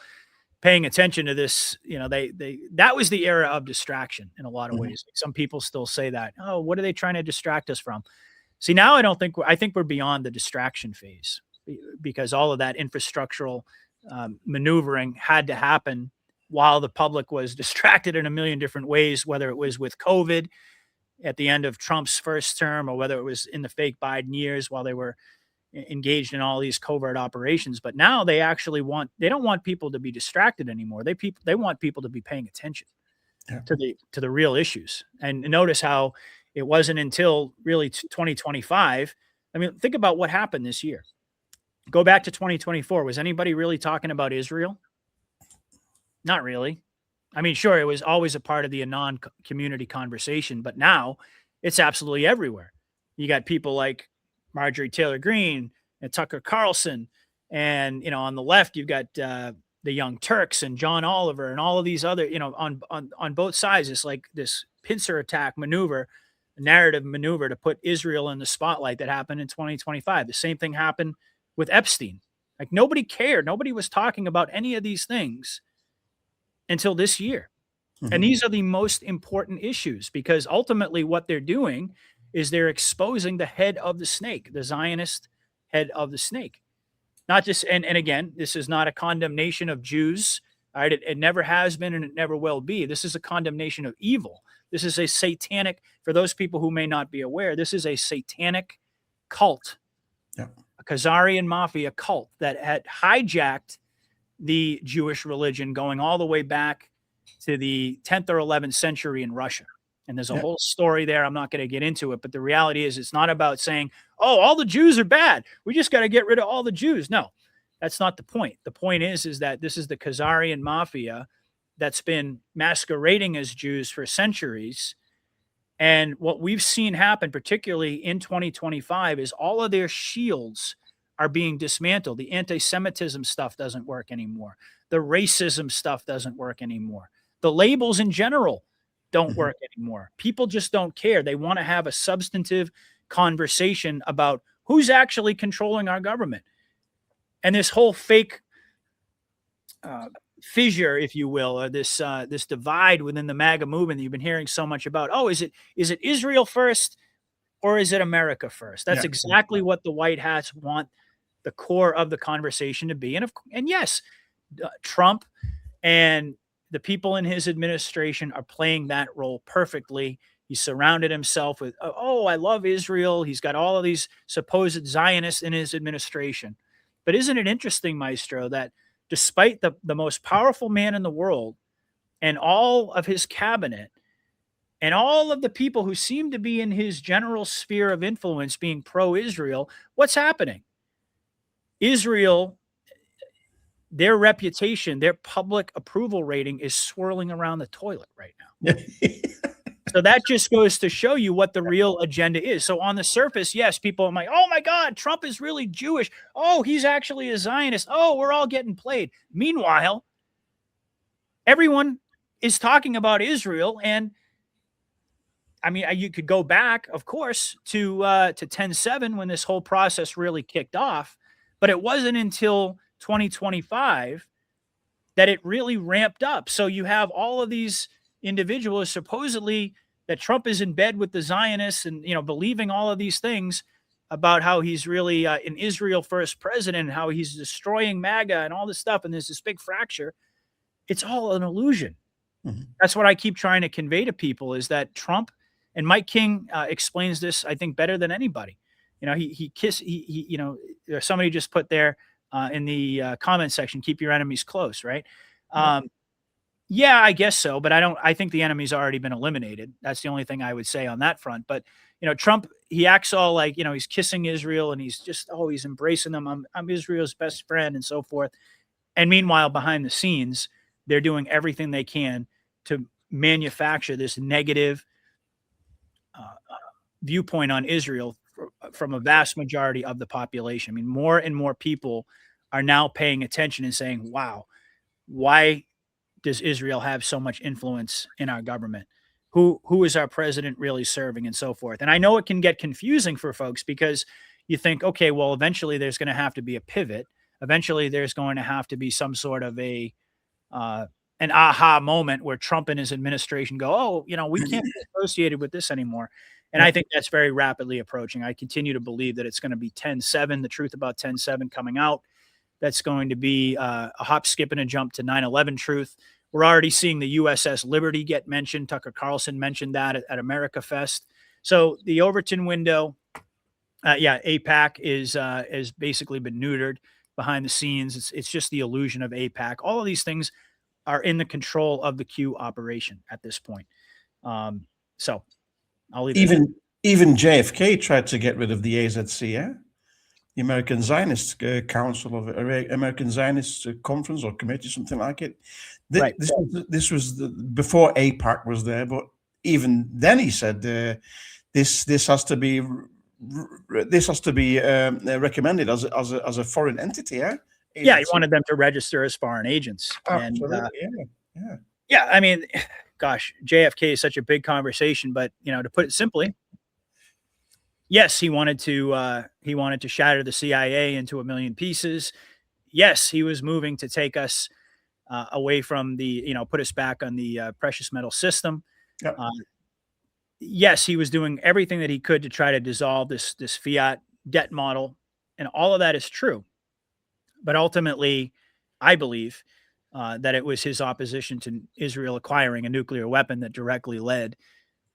paying attention to this, you know, that was the era of distraction in a lot of ways. Some people still say that, oh, what are they trying to distract us from? See, now I think we're beyond the distraction phase, because all of that infrastructural maneuvering had to happen while the public was distracted in a million different ways, whether it was with COVID at the end of Trump's first term, or whether it was in the fake Biden years while they were engaged in all these covert operations. But now they don't want people to be distracted anymore. They want people to be paying attention to the real issues. And notice how it wasn't until really 2025. I mean, think about what happened this year. Go back to 2024. Was anybody really talking about Israel? Not really. I mean, sure, it was always a part of the Anon community conversation, but now it's absolutely everywhere. You got people like Marjorie Taylor Greene and Tucker Carlson, and, you know, on the left, you've got the Young Turks and John Oliver and all of these other, you know, on both sides. It's like this pincer attack maneuver, narrative maneuver to put Israel in the spotlight that happened in 2025. The same thing happened with Epstein. Like, nobody cared. Nobody was talking about any of these things until this year. And these are the most important issues, because ultimately what they're doing is they're exposing the head of the snake, the Zionist head of the snake. Not just, and again, this is not a condemnation of Jews. All right, it never has been and it never will be. This is a condemnation of evil. This is a satanic, for those people who may not be aware, this is a satanic cult, a Khazarian mafia cult that had hijacked the Jewish religion going all the way back to the 10th or 11th century in Russia. And there's a whole story there. I'm not going to get into it, but the reality is it's not about saying, oh, all the Jews are bad, we just got to get rid of all the Jews. No, that's not the point. The point is that this is the Khazarian mafia that's been masquerading as Jews for centuries. And what we've seen happen, particularly in 2025, is all of their shields are being dismantled. The anti-Semitism stuff doesn't work anymore. The racism stuff doesn't work anymore. The labels in general don't work anymore. People just don't care. They want to have a substantive conversation about who's actually controlling our government. And this whole fake fissure, if you will, or this divide within the MAGA movement that you've been hearing so much about. Oh, is it Israel first or is it America first? That's exactly what the white hats want the core of the conversation to be. And yes, Trump and the people in his administration are playing that role perfectly. He surrounded himself with, oh, I love Israel. He's got all of these supposed Zionists in his administration. But isn't it interesting, Maestro, that despite the most powerful man in the world and all of his cabinet and all of the people who seem to be in his general sphere of influence being pro-Israel, what's happening? Israel, their reputation, their public approval rating is swirling around the toilet right now. So that just goes to show you what the real agenda is. So on the surface, yes, people are like, oh my God, Trump is really Jewish. Oh, he's actually a Zionist. Oh, we're all getting played. Meanwhile, everyone is talking about Israel. And I mean, you could go back, of course, to 10/7 when this whole process really kicked off. But it wasn't until 2025 that it really ramped up. So you have all of these individuals supposedly that Trump is in bed with the Zionists and, believing all of these things about how he's really an Israel first president, how he's destroying MAGA and all this stuff. And there's this big fracture. It's all an illusion. That's what I keep trying to convey to people is that Trump and Mike King explains this, I think, better than anybody. Somebody just put there in the comment section, keep your enemies close, right? Yeah, I guess so, but I think the enemy's already been eliminated. That's the only thing I would say on that front. But, Trump, he acts all like, he's kissing Israel and he's just, he's embracing them. I'm Israel's best friend and so forth. And meanwhile, behind the scenes, they're doing everything they can to manufacture this negative viewpoint on Israel from a vast majority of the population. I mean, more and more people are now paying attention and saying, wow, why does Israel have so much influence in our government? Who is our president really serving and so forth? And I know it can get confusing for folks because you think, okay, well, eventually there's going to have to be a pivot. Eventually there's going to have to be some sort of an aha moment where Trump and his administration go, oh, we can't be associated with this anymore. And I think that's very rapidly approaching. I continue to believe that it's going to be 10/7, the truth about 10/7 coming out. That's going to be a hop, skip, and a jump to 9/11 truth. We're already seeing the USS Liberty get mentioned. Tucker Carlson mentioned that at America Fest. So the Overton window, AIPAC is basically been neutered behind the scenes. It's just the illusion of AIPAC. All of these things are in the control of the Q operation at this point. So I'll leave it. Even JFK tried to get rid of the AZC, the American Zionist Council of American Zionist Conference or Committee, something like it. This was before AIPAC was there, but even then he said this has to be recommended as a foreign entity. Yeah, he wanted them to register as foreign agents. Absolutely, yeah. I mean, gosh, JFK is such a big conversation, but to put it simply, yes, he wanted to shatter the CIA into a million pieces. Yes, he was moving to take us away from put us back on the precious metal system. Yep. Yes, he was doing everything that he could to try to dissolve this fiat debt model, and all of that is true. But ultimately, I believe that it was his opposition to Israel acquiring a nuclear weapon that directly led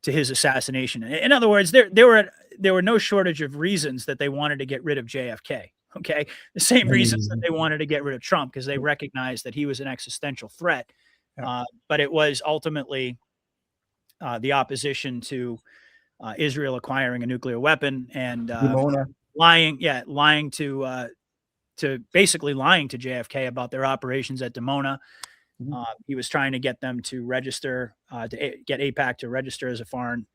to his assassination. In other words, there were no shortage of reasons that they wanted to get rid of JFK. Okay, the same reasons that they wanted to get rid of Trump, because they recognized that he was an existential threat. But it was ultimately the opposition to Israel acquiring a nuclear weapon and lying to JFK about their operations at Dimona. He was trying to get them to register, to get AIPAC to register as a foreign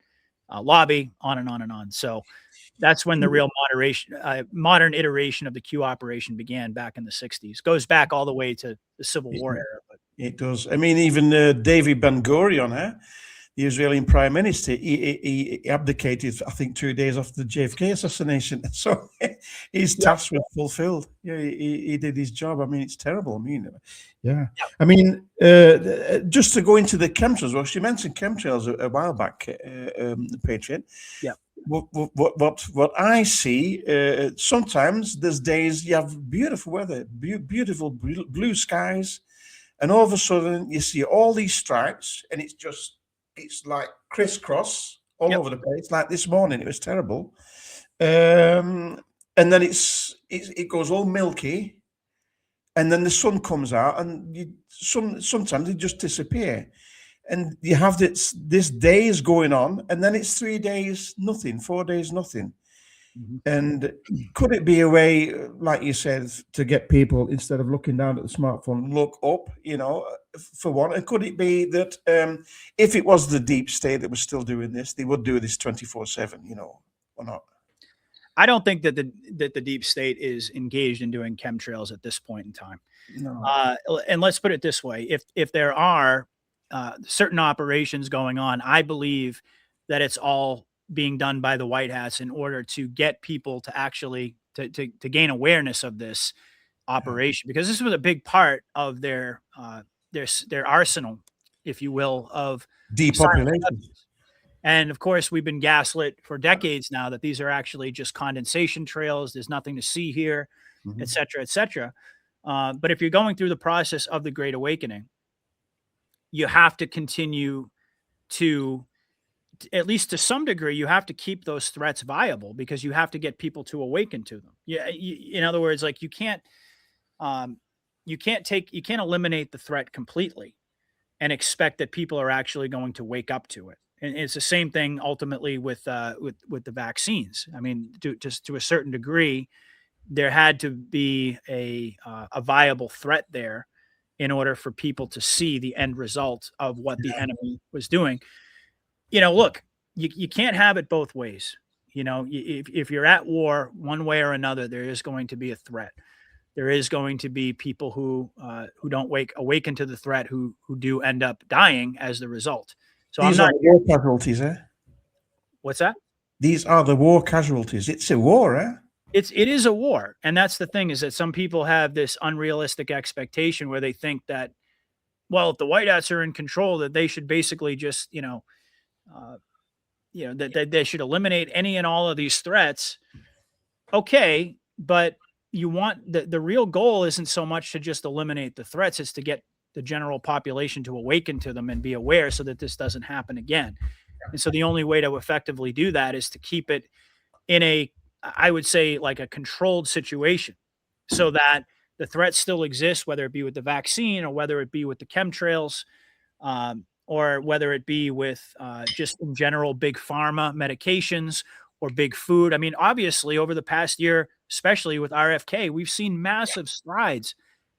lobby, on and on and on. So that's when the real modern iteration of the Q operation began back in the 60s. Goes back all the way to the Civil War era. But it does. I mean, even David Ben Gurion, the Israeli prime minister, he abdicated, I think, 2 days after the JFK assassination. So his tasks were fulfilled. Yeah, he did his job. I mean, it's terrible. I mean, yeah. I mean, just to go into the chemtrails, well, she mentioned chemtrails a while back, Patriot. Yeah. What I see, sometimes there's days you have beautiful weather, beautiful blue skies, and all of a sudden you see all these stripes, and it's like crisscross all over the place. Like this morning, it was terrible. And then it goes all milky, and then the sun comes out, and sometimes they just disappear. And you have this days going on, and then it's 3 days nothing, 4 days nothing. And could it be a way, like you said, to get people, instead of looking down at the smartphone, look up, for one? And could it be that if it was the deep state that was still doing this, they would do this 24/7, or not? I don't think that the deep state is engaged in doing chemtrails at this point in time. No. And let's put it this way: if there are certain operations going on, I believe that it's all being done by the White Hats in order to get people to actually to gain awareness of this operation, because this was a big part of their arsenal, if you will, of depopulation. And of course, we've been gaslit for decades now that these are actually just condensation trails. There's nothing to see here, et cetera, et cetera. But if you're going through the process of the Great Awakening, you have to continue to, at least to some degree, you have to keep those threats viable, because you have to get people to awaken to them. Yeah, in other words, like you can't eliminate the threat completely and expect that people are actually going to wake up to it. And it's the same thing ultimately with the vaccines. I mean, just to a certain degree, there had to be a viable threat there in order for people to see the end result of what the enemy was doing. Look, you can't have it both ways. If you're at war one way or another, there is going to be a threat. There is going to be people who don't awaken to the threat, who do end up dying as the result. So these are the war casualties, eh? What's that? These are the war casualties. It's a war, eh? It is a war. And that's the thing, is that some people have this unrealistic expectation where they think that, well, if the White Hats are in control, that they should basically just, that they should eliminate any and all of these threats. Okay, but you want the real goal isn't so much to just eliminate the threats, it's to get the general population to awaken to them and be aware, so that this doesn't happen again. And so the only way to effectively do that is to keep it in a, I would say, like a controlled situation, so that the threat still exists, whether it be with the vaccine, or whether it be with the chemtrails, or whether it be with just in general big pharma medications or big food. I mean, obviously, over the past year, especially with RFK, we've seen massive strides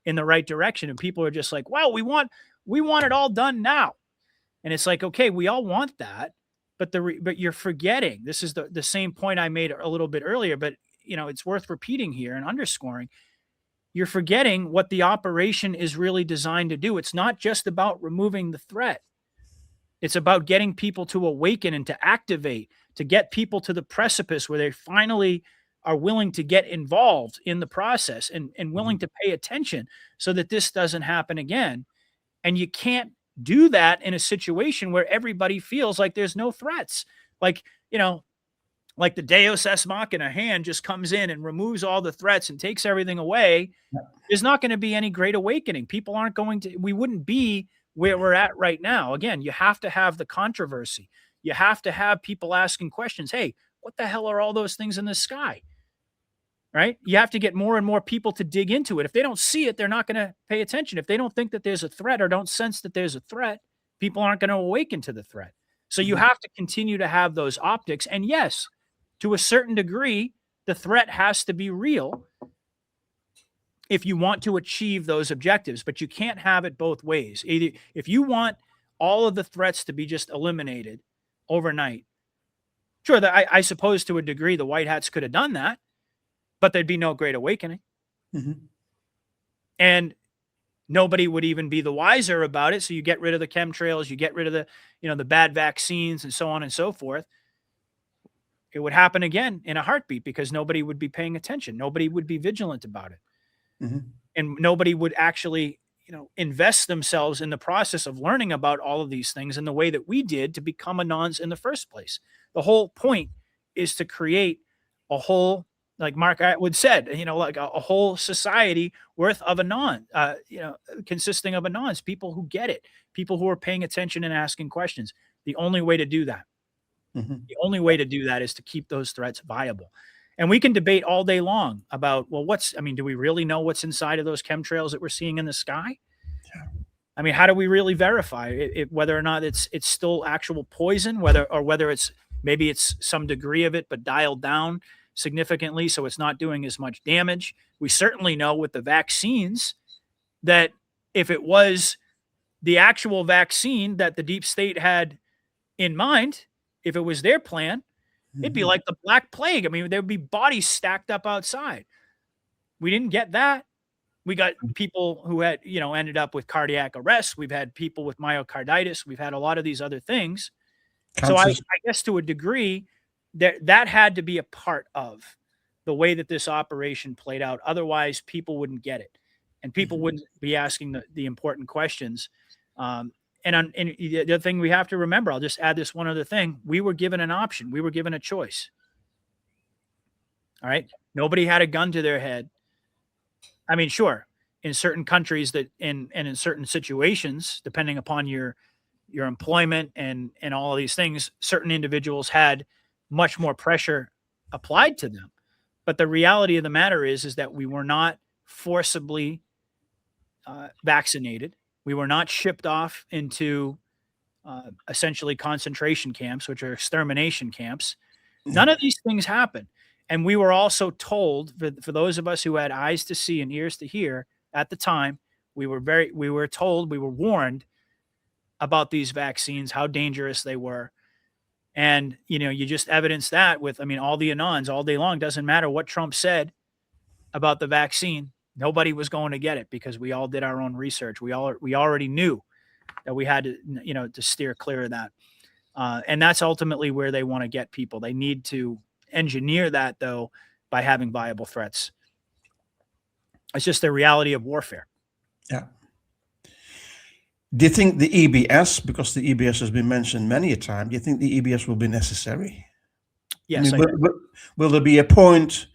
in the right direction, and people are just like, well, we want it all done now. And it's like, okay, we all want that, but you're forgetting, this is the same point I made a little bit earlier, but it's worth repeating here and underscoring. You're forgetting what the operation is really designed to do. It's not just about removing the threat. It's about getting people to awaken and to activate, to get people to the precipice where they finally are willing to get involved in the process and willing to pay attention, so that this doesn't happen again. And you can't do that in a situation where everybody feels like there's no threats. Like, like the Deus Ex Machina hand just comes in and removes all the threats and takes everything away. There's not going to be any great awakening. People aren't going to, we wouldn't be where we're at right now. Again, you have to have the controversy. You have to have people asking questions. Hey, what the hell are all those things in the sky? Right? You have to get more and more people to dig into it. If they don't see it, they're not going to pay attention. If they don't think that there's a threat or don't sense that there's a threat, people aren't going to awaken to the threat. So you have to continue to have those optics. And yes, to a certain degree, the threat has to be real if you want to achieve those objectives, but you can't have it both ways. Either if you want all of the threats to be just eliminated overnight, Sure, that I suppose to a degree the white hats could have done that, but there'd be no Great Awakening. Mhm. And nobody would even be the wiser about it. So you get rid of the chemtrails, you get rid of the, the bad vaccines and so on and so forth. It would happen again in a heartbeat because nobody would be paying attention. Nobody would be vigilant about it. Mhm. And nobody would actually, invest themselves in the process of learning about all of these things in the way that we did to become Anons in the first place. The whole point is to create a whole, like Mark Atwood said, like a whole society worth of Anon, consisting of Anons, people who get it, people who are paying attention and asking questions. The only way to do that, Mhm. the only way to do that is to keep those threats viable. And we can debate all day long about, well, do we really know what's inside of those chemtrails that we're seeing in the sky? I mean, how do we really verify whether or not it's still actual poison, whether it's maybe it's some degree of it, but dialed down significantly so it's not doing as much damage? We certainly know with the vaccines that if it was the actual vaccine that the deep state had in mind, if it was their plan, it'd be Mhm. like the Black Plague. I mean, there would be bodies stacked up outside. We didn't get that. We got people who had, ended up with cardiac arrest. We've had people with myocarditis. We've had a lot of these other things. So I Cancers. guess to a degree that had to be a part of the way that this operation played out. Otherwise, people wouldn't get it, and people Mhm. wouldn't be asking the important questions. And the other thing we have to remember, I'll just add this one other thing: we were given an option. We were given a choice. All right, nobody had a gun to their head. I mean, sure, in certain countries and in certain situations, depending upon your employment and all of these things, certain individuals had much more pressure applied to them. But the reality of the matter is that we were not forcibly vaccinated. We were not shipped off into essentially concentration camps, which are extermination camps. Yeah. None of these things happen. And we were also told, for those of us who had eyes to see and ears to hear at the time, we were told, we were warned about these vaccines, how dangerous they were. And, you just evidence that with, I mean, all the Anons all day long. Doesn't matter what Trump said about the vaccine. Nobody was going to get it because we all did our own research. We already knew that we had to, to steer clear of that. And that's ultimately where they want to get people. They need to engineer that, though, by having viable threats. It's just the reality of warfare. Yeah. Do you think the EBS, because the EBS has been mentioned many a time, do you think the EBS will be necessary? Yes, I mean, will there be a point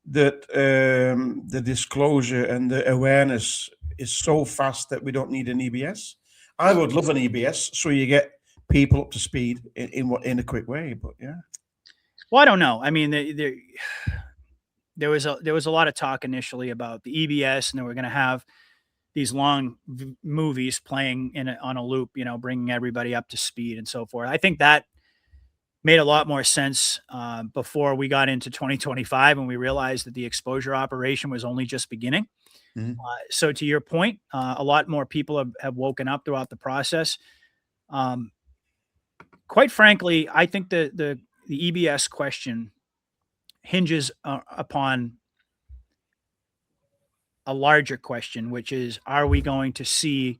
that the disclosure and the awareness is so fast that we don't need an EBS? I would love an EBS so you get people up to speed in a quick way, but yeah. Well, I don't know. I mean, there was a lot of talk initially about the EBS, and then we're going to have these long movies playing on a loop, bringing everybody up to speed and so forth. I think that made a lot more sense before we got into 2025 and we realized that the exposure operation was only just beginning. Mhm. So to your point, a lot more people have woken up throughout the process. Quite frankly, I think the EBS question hinges upon a larger question, which is, are we going to see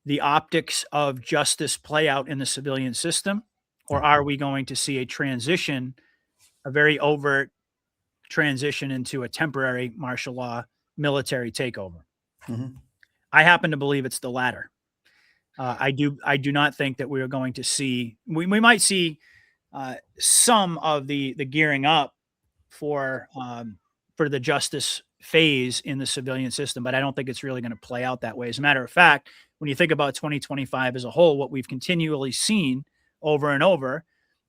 the optics of justice play out in the civilian system, or are we going to see a very overt transition into a temporary martial law military takeover? Mhm. I happen to believe it's the latter. I do not think that we are going to see. We might see some of the gearing up for the justice phase in the civilian system, but I don't think it's really going to play out that way. As a matter of fact, when you think about 2025 as a whole, what we've continually seen over and over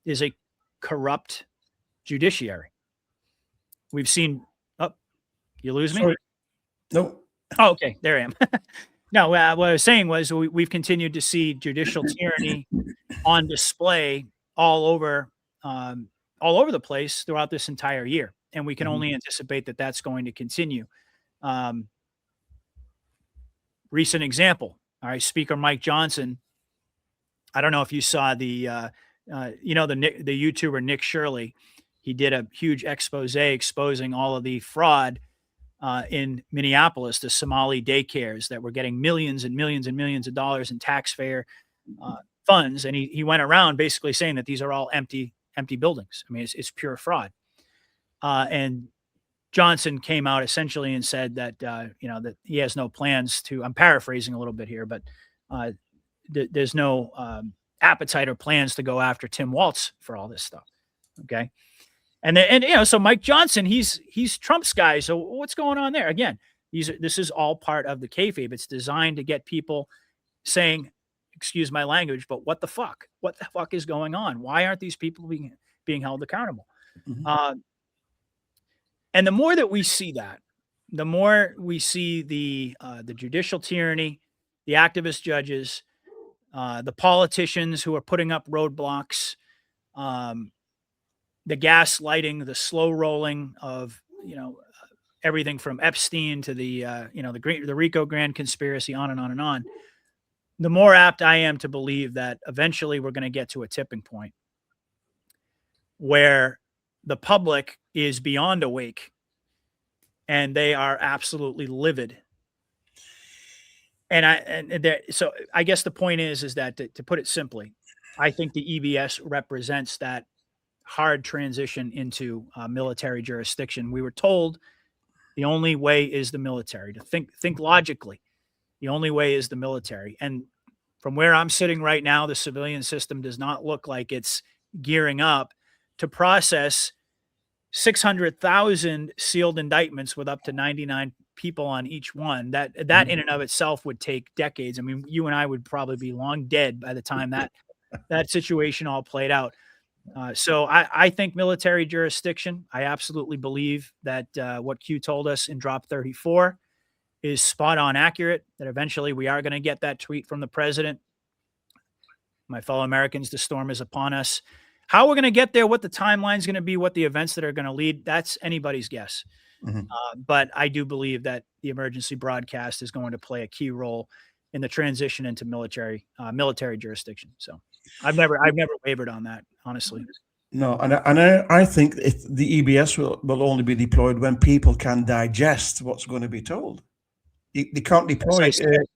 is a corrupt judiciary. We've seen. Oh, you lose me? Sorry. No. Oh, okay, there I am. No, what I was saying was we've continued to see judicial tyranny on display all over the place throughout this entire year, and we can Mhm. only anticipate that that's going to continue. Um, Recent example, all right, Speaker Mike Johnson. I don't know if you saw You know, the YouTuber Nick Shirley, he did a huge expose exposing all of the fraud in Minneapolis, the Somali daycares that were getting millions and millions and millions of dollars in taxpayer funds. And he went around basically saying that these are all empty buildings. I mean, it's pure fraud. And Johnson came out essentially and said that, you know, that he has no plans to, I'm paraphrasing a little bit here, but there's no appetite or plans to go after Tim Waltz for all this stuff. Okay. And then, you know, so Mike Johnson, he's Trump's guy. So what's going on there? Again, this is all part of the kayfabe. It's designed to get people saying, excuse my language, but what the fuck? What the fuck is going on? Why aren't these people being held accountable? Mm-hmm. And the more that we see that, the more we see the judicial tyranny, the activist judges, the politicians who are putting up roadblocks, the gaslighting, the slow rolling of, you know, everything from Epstein to the RICO Grand conspiracy, on and on and on. The more apt I am to believe that eventually we're going to get to a tipping point where the public is beyond awake and they are absolutely livid. So I guess the point is that to put it simply, I think the EBS represents that hard transition into military jurisdiction. We were told the only way is the military. To think logically, the only way is the military. And from where I'm sitting right now, the civilian system does not look like it's gearing up to process 600,000 sealed indictments with up to 99 people on each one. That in and of itself would take decades. I mean, you and I would probably be long dead by the time that situation all played out. So I think military jurisdiction. I absolutely believe that what Q told us in Drop 34 is spot on accurate, that eventually we are going to get that tweet from the president. My fellow Americans, the storm is upon us. How we're going to get there, what the timeline is going to be, what the events that are going to lead, that's anybody's guess. Mm-hmm. But I do believe that the emergency broadcast is going to play a key role in the transition into military jurisdiction. So I've never wavered on that, honestly. No, and I think the EBS will only be deployed when people can digest what's going to be told. They can't deploy it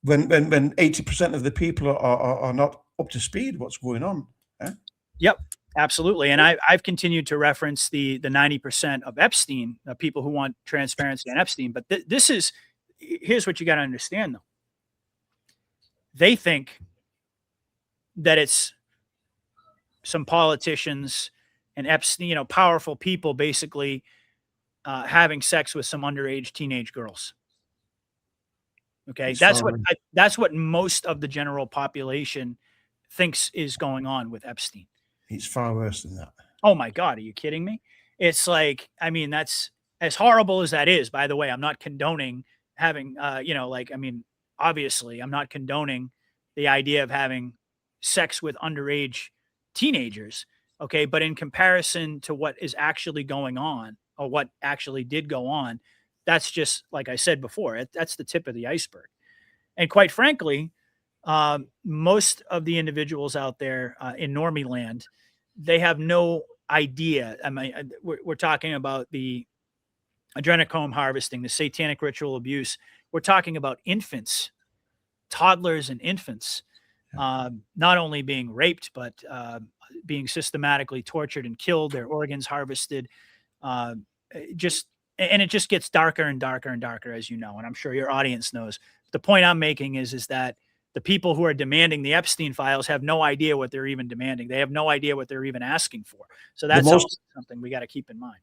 when 80% of the people are not up to speed. What's going on? Eh? Yep, absolutely. And I've continued to reference the 90% of Epstein, people who want transparency on Epstein. But here's what you got to understand, though. They think that it's some politicians and Epstein, powerful people basically having sex with some underage teenage girls. Okay, that's what most of the general population thinks is going on with Epstein. It's far worse than that. Oh my God, are you kidding me? It's like, I mean, that's as horrible as that is. By the way, I'm not condoning having, obviously, I'm not condoning the idea of having sex with underage teenagers. Okay, but in comparison to what is actually going on, or what actually did go on, that's just, like I said before, that's the tip of the iceberg. And quite frankly, most of the individuals out there in normie land, they have no idea. I mean, we're talking about the adrenochrome harvesting, the satanic ritual abuse. We're talking about infants, toddlers and infants, not only being raped, but being systematically tortured and killed, their organs harvested. And it just gets darker and darker and darker, as you know, and I'm sure your audience knows. The point I'm making is that the people who are demanding the Epstein files have no idea what they're even demanding. They have no idea what they're even asking for. So that's also something we got to keep in mind.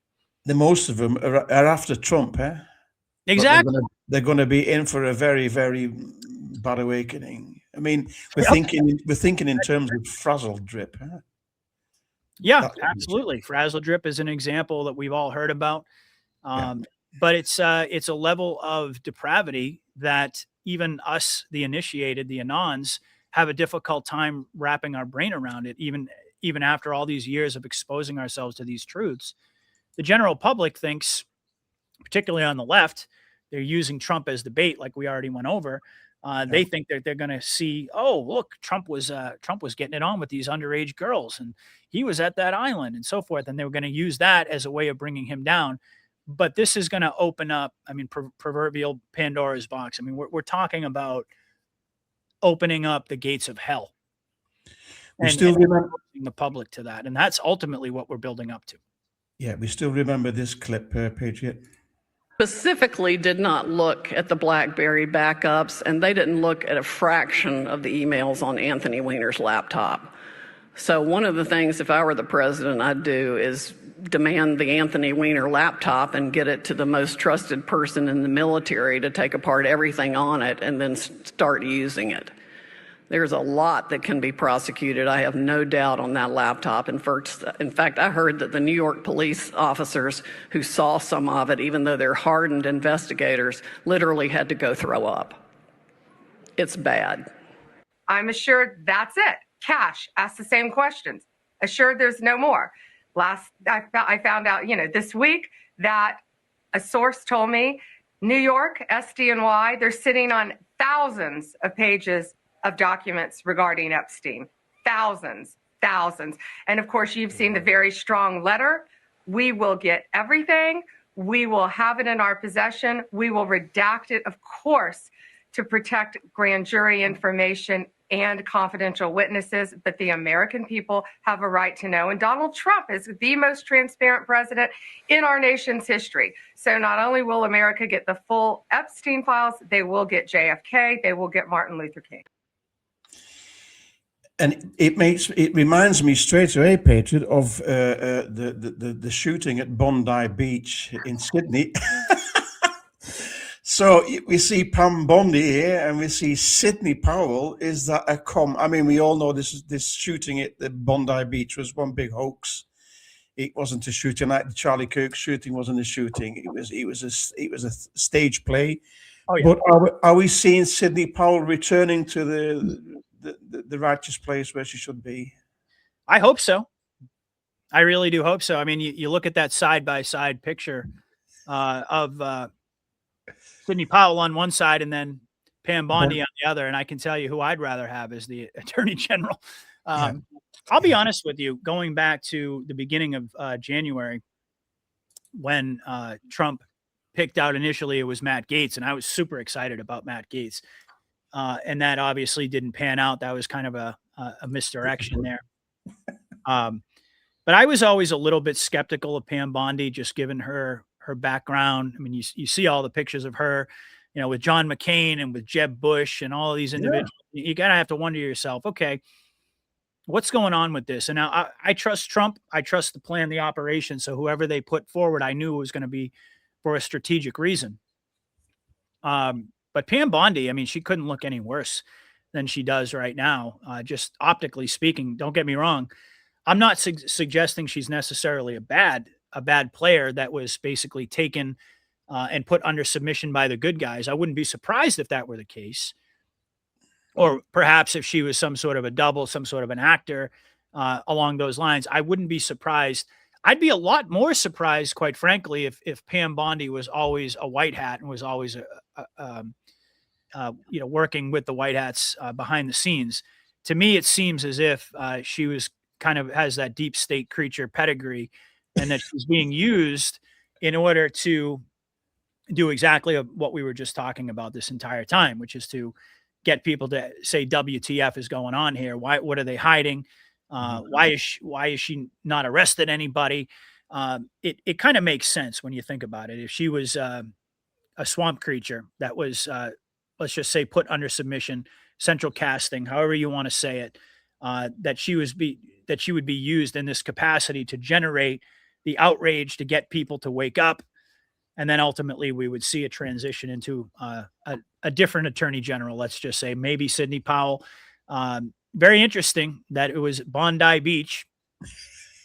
The most of them are after Trump, eh? Exactly. They're going to be in for a very, very bad awakening. I mean, we're thinking in terms of frazzle drip. Huh? Yeah, absolutely. Frazzle drip is an example that we've all heard about. But it's a level of depravity that even us, the initiated, the Anons, have a difficult time wrapping our brain around it, even after all these years of exposing ourselves to these truths. The general public thinks, particularly on the left, they're using Trump as the bait, like we already went over. They think that they're going to see, oh, look, Trump was getting it on with these underage girls, and he was at that island and so forth. And they were going to use that as a way of bringing him down. But this is going to open up, I mean, proverbial Pandora's box. I mean, we're talking about opening up the gates of hell. We still remember the public to that. And that's ultimately what we're building up to. Yeah, we still remember this clip, Patriot. Specifically did not look at the BlackBerry backups, and they didn't look at a fraction of the emails on Anthony Weiner's laptop. So one of the things, if I were the president, I'd do is demand the Anthony Weiner laptop and get it to the most trusted person in the military to take apart everything on it and then start using it. There's a lot that can be prosecuted, I have no doubt, on that laptop. In fact, I heard that the New York police officers who saw some of it, even though they're hardened investigators, literally had to go throw up. It's bad. I'm assured that's it. Cash asked the same questions. Assured there's no more. I found out, this week that a source told me New York, SDNY, they're sitting on thousands of pages of documents regarding Epstein. Thousands. And of course, you've seen the very strong letter. We will get everything. We will have it in our possession. We will redact it, of course, to protect grand jury information and confidential witnesses. But the American people have a right to know. And Donald Trump is the most transparent president in our nation's history. So not only will America get the full Epstein files, they will get JFK, they will get Martin Luther King. And it reminds me straight away, Patriot, of the shooting at Bondi Beach in Sydney. So we see Pam Bondi here, and we see Sidney Powell. Is that a I mean, we all know this shooting at the Bondi Beach was one big hoax. It wasn't a shooting like the Charlie Kirk shooting wasn't a shooting. It was a stage play. Oh, yeah. But are we seeing Sidney Powell returning to the righteous place where she should be? I hope so. I really do hope so. I mean, you look at that side-by-side picture of Sidney Powell on one side and then Pam Bondi on the other, and I can tell you who I'd rather have as the Attorney General. I'll be honest with you, going back to the beginning of January when Trump picked out initially, it was Matt Gaetz, and I was super excited about Matt Gaetz. And that obviously didn't pan out. That was kind of a misdirection there. But I was always a little bit skeptical of Pam Bondi, just given her background. I mean, you see all the pictures of her, with John McCain and with Jeb Bush and all of these individuals. Yeah. You gotta have to wonder yourself, okay, what's going on with this? And now I trust Trump. I trust the plan, the operation. So whoever they put forward, I knew it was going to be for a strategic reason. But Pam Bondi, I mean, she couldn't look any worse than she does right now. Just optically speaking, don't get me wrong. I'm not suggesting she's necessarily a bad player that was basically taken and put under submission by the good guys. I wouldn't be surprised if that were the case. Or perhaps if she was some sort of a double, some sort of an actor along those lines, I wouldn't be surprised. I'd be a lot more surprised, quite frankly, if Pam Bondi was always a white hat and was always working with the white hats behind the scenes. To me, it seems as if she was kind of has that deep state creature pedigree, and that she's being used in order to do exactly what we were just talking about this entire time, which is to get people to say WTF is going on here. What are they hiding? Why is she not arrested anybody? It kind of makes sense when you think about it. If she was a swamp creature that was, let's just say, put under submission, central casting, however you want to say it, that she would be used in this capacity to generate the outrage, to get people to wake up. And then ultimately we would see a transition into a different attorney general. Let's just say maybe Sidney Powell. Very interesting that it was Bondi Beach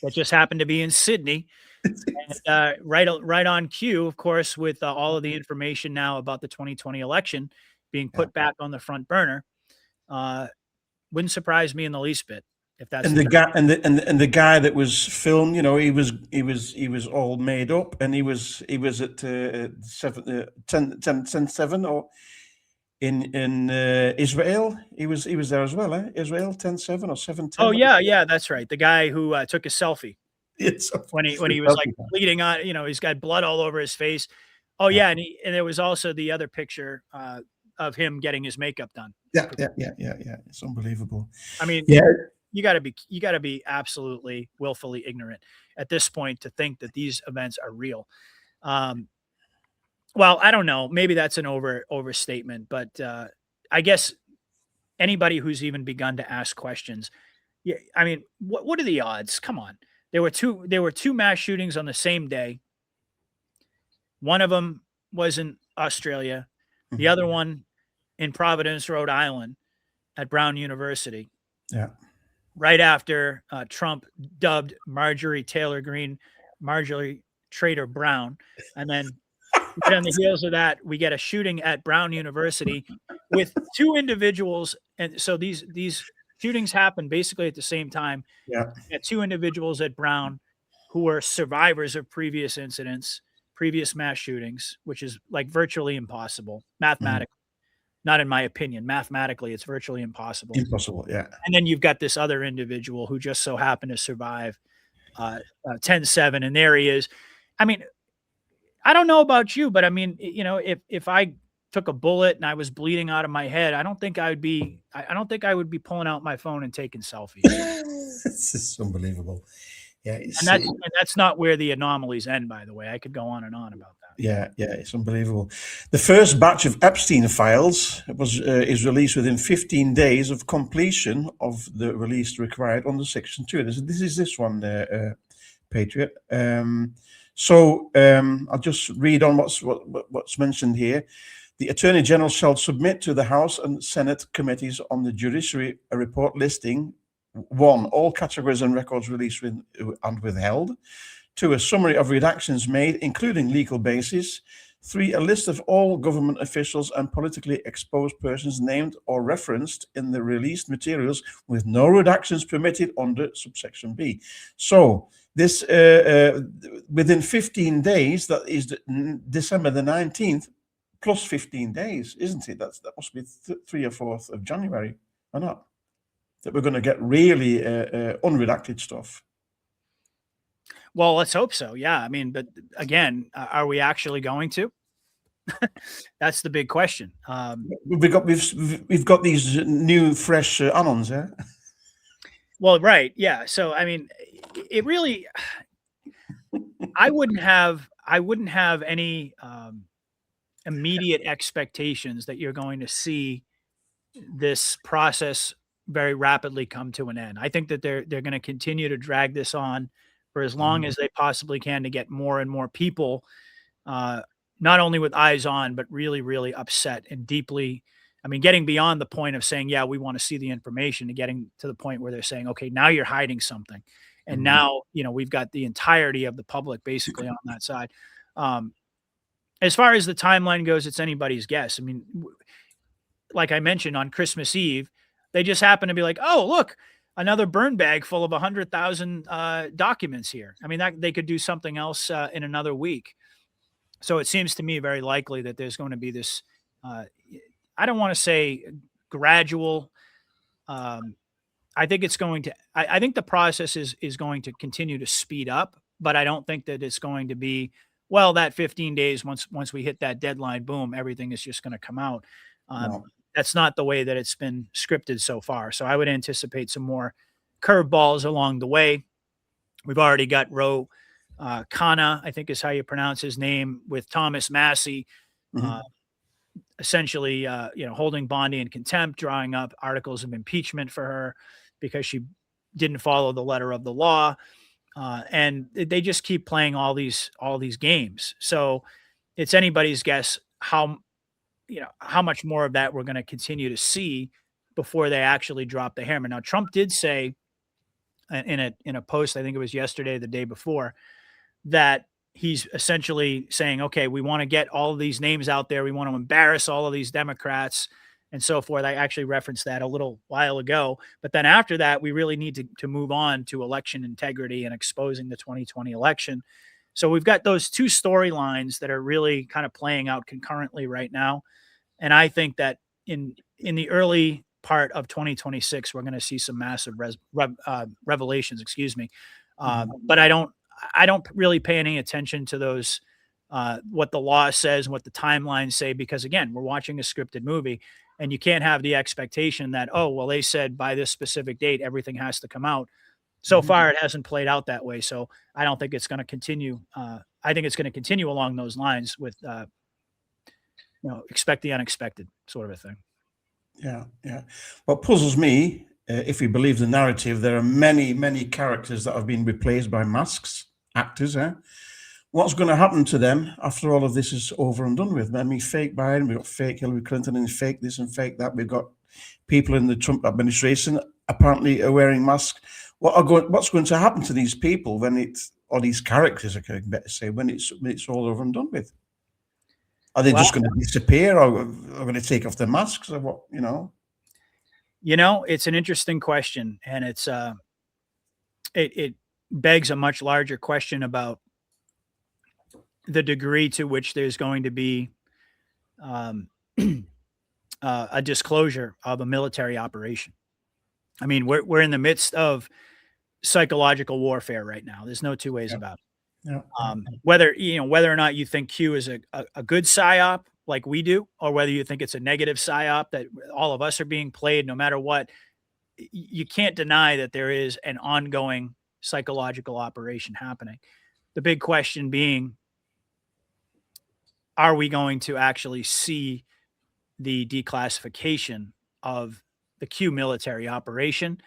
that just happened to be in Sydney. And, right on cue, of course, with all of the information now about the 2020 election being put back on the front burner. Wouldn't surprise me in the least bit. If that's and the guy that was filmed, he was all made up, and he was at 7, 10, 7, or in Israel. He was there as well, eh? Israel 10/7 or 7/10. Oh yeah, that's right. The guy who took a selfie It's when he was like bleeding on, he's got blood all over his face. Oh yeah, and there was also the other picture of him getting his makeup done. Yeah. It's unbelievable. I mean, yeah, you got to be absolutely willfully ignorant at this point to think that these events are real. Well, I don't know. Maybe that's an overstatement, but I guess anybody who's even begun to ask questions. Yeah, I mean, what are the odds? Come on. There were two mass shootings on the same day. One of them was in Australia, the other one in Providence, Rhode Island, at Brown University. Yeah. Right after Trump dubbed Marjorie Taylor Greene Marjorie Trader Brown, and then right on the heels of that, we get a shooting at Brown University with two individuals, and so these shootings happen basically at the same time. Yeah. At two individuals at Brown who were survivors of previous incidents, previous mass shootings, which is like virtually impossible mathematically. Not in my opinion. Mathematically, it's virtually impossible. Impossible, yeah. And then you've got this other individual who just so happened to survive 10/7, and there he is. I mean, I don't know about you, but I mean, if I took a bullet and I was bleeding out of my head, I don't think I would be pulling out my phone and taking selfies. It's just unbelievable. Yeah, and that's not where the anomalies end, by the way. I could go on and on about that. Yeah, it's unbelievable. The first batch of Epstein files is released within 15 days of completion of the release required under Section 2. This is this one, Patriot. I'll just read on what's mentioned here. The Attorney General shall submit to the House and Senate committees on the judiciary a report listing 1, all categories and records released and withheld. 2, a summary of redactions made, including legal basis. 3, a list of all government officials and politically exposed persons named or referenced in the released materials with no redactions permitted under subsection B. So this within 15 days, that is December the 19th, plus 15 days, isn't it? That must be 3 or 4th of January, or not? That we're going to get really unredacted stuff. Well, let's hope so. Yeah. I mean, but again, are we actually going to? That's the big question. We've got these new, fresh anons, yeah? Well, right. Yeah. So, I mean, it really, I wouldn't have any immediate expectations that you're going to see this process very rapidly come to an end. I think that they're going to continue to drag this on for as long as they possibly can to get more and more people, not only with eyes on, but really, really upset and deeply. I mean, getting beyond the point of saying, yeah, we want to see the information, to getting to the point where they're saying, okay, now you're hiding something. And now, we've got the entirety of the public basically on that side. As far as the timeline goes, it's anybody's guess. I mean, like I mentioned, on Christmas Eve, they just happen to be like, oh, look, another burn bag full of 100,000 documents here. I mean, that they could do something else in another week. So it seems to me very likely that there's going to be this, I don't want to say gradual. I think it's going to, I think the process is going to continue to speed up, but I don't think that it's going to be, well, that 15 days, once we hit that deadline, boom, everything is just going to come out. No. That's not the way that it's been scripted so far. So I would anticipate some more curveballs along the way. We've already got Ro Khanna, I think is how you pronounce his name, with Thomas Massey, essentially, holding Bondi in contempt, drawing up articles of impeachment for her because she didn't follow the letter of the law. And they just keep playing all these games. So it's anybody's guess how much more of that we're going to continue to see before they actually drop the hammer. Now, Trump did say in a post, I think it was yesterday, the day before, that he's essentially saying, okay, we want to get all of these names out there. We want to embarrass all of these Democrats and so forth. I actually referenced that a little while ago. But then after that, we really need to move on to election integrity and exposing the 2020 election. So we've got those two storylines that are really kind of playing out concurrently right now. And I think that in the early part of 2026, we're going to see some massive revelations, excuse me. But I don't really pay any attention to those, what the law says and what the timelines say, because again, we're watching a scripted movie and you can't have the expectation that, oh, well, they said by this specific date, everything has to come out. So far, it hasn't played out that way. So I don't think it's going to continue. I think it's going to continue along those lines with, expect the unexpected sort of a thing. Yeah, yeah. What puzzles me, if we believe the narrative, there are many, many characters that have been replaced by masks, actors. What's going to happen to them after all of this is over and done with? I mean, fake Biden, we've got fake Hillary Clinton, and fake this and fake that. We've got people in the Trump administration apparently are wearing masks. What's going to happen to these people or these characters, I can better say, when it's all over and done with? Are they just going to disappear, or are going to take off their masks, or what? It's an interesting question, and it's it begs a much larger question about the degree to which there's going to be a disclosure of a military operation. I mean, we're in the midst of psychological warfare right now. There's no two ways about it. Yeah. Whether or not you think Q is a good psyop like we do, or whether you think it's a negative psyop that all of us are being played, no matter what, you can't deny that there is an ongoing psychological operation happening. The big question being, are we going to actually see the declassification of the Q military operation?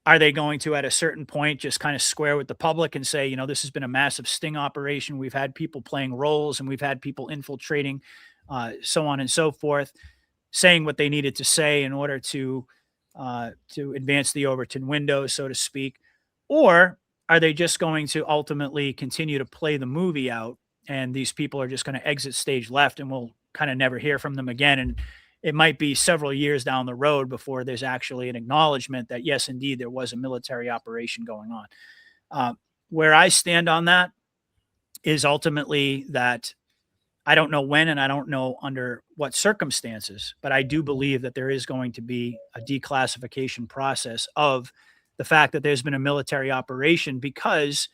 Are they going to, at a certain point, just kind of square with the public and say, this has been a massive sting operation. We've had people playing roles and we've had people infiltrating, so on and so forth, saying what they needed to say in order to advance the Overton window, so to speak? Or are they just going to ultimately continue to play the movie out, and these people are just going to exit stage left and we'll kind of never hear from them again? And it might be several years down the road before there's actually an acknowledgement that, yes, indeed, there was a military operation going on. Where I stand on that is ultimately that I don't know when and I don't know under what circumstances, but I do believe that there is going to be a declassification process of the fact that there's been a military operation, because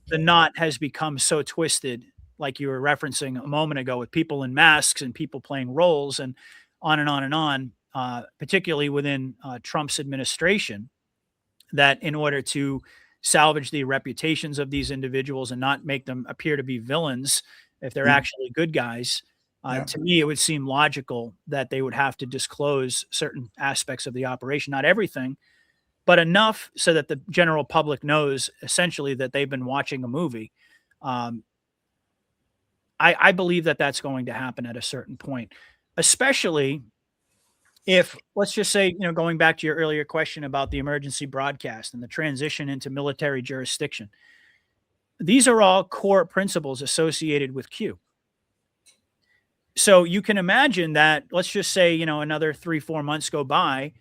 the knot has become so twisted, like you were referencing a moment ago, with people in masks and people playing roles and on and on and on, particularly within Trump's administration, that in order to salvage the reputations of these individuals and not make them appear to be villains if they're actually good guys, to me, it would seem logical that they would have to disclose certain aspects of the operation, not everything, but enough so that the general public knows essentially that they've been watching a movie. I believe that that's going to happen at a certain point, especially if, let's just say, going back to your earlier question about the emergency broadcast and the transition into military jurisdiction, these are all core principles associated with Q. So you can imagine that, let's just say, another 3-4 months go by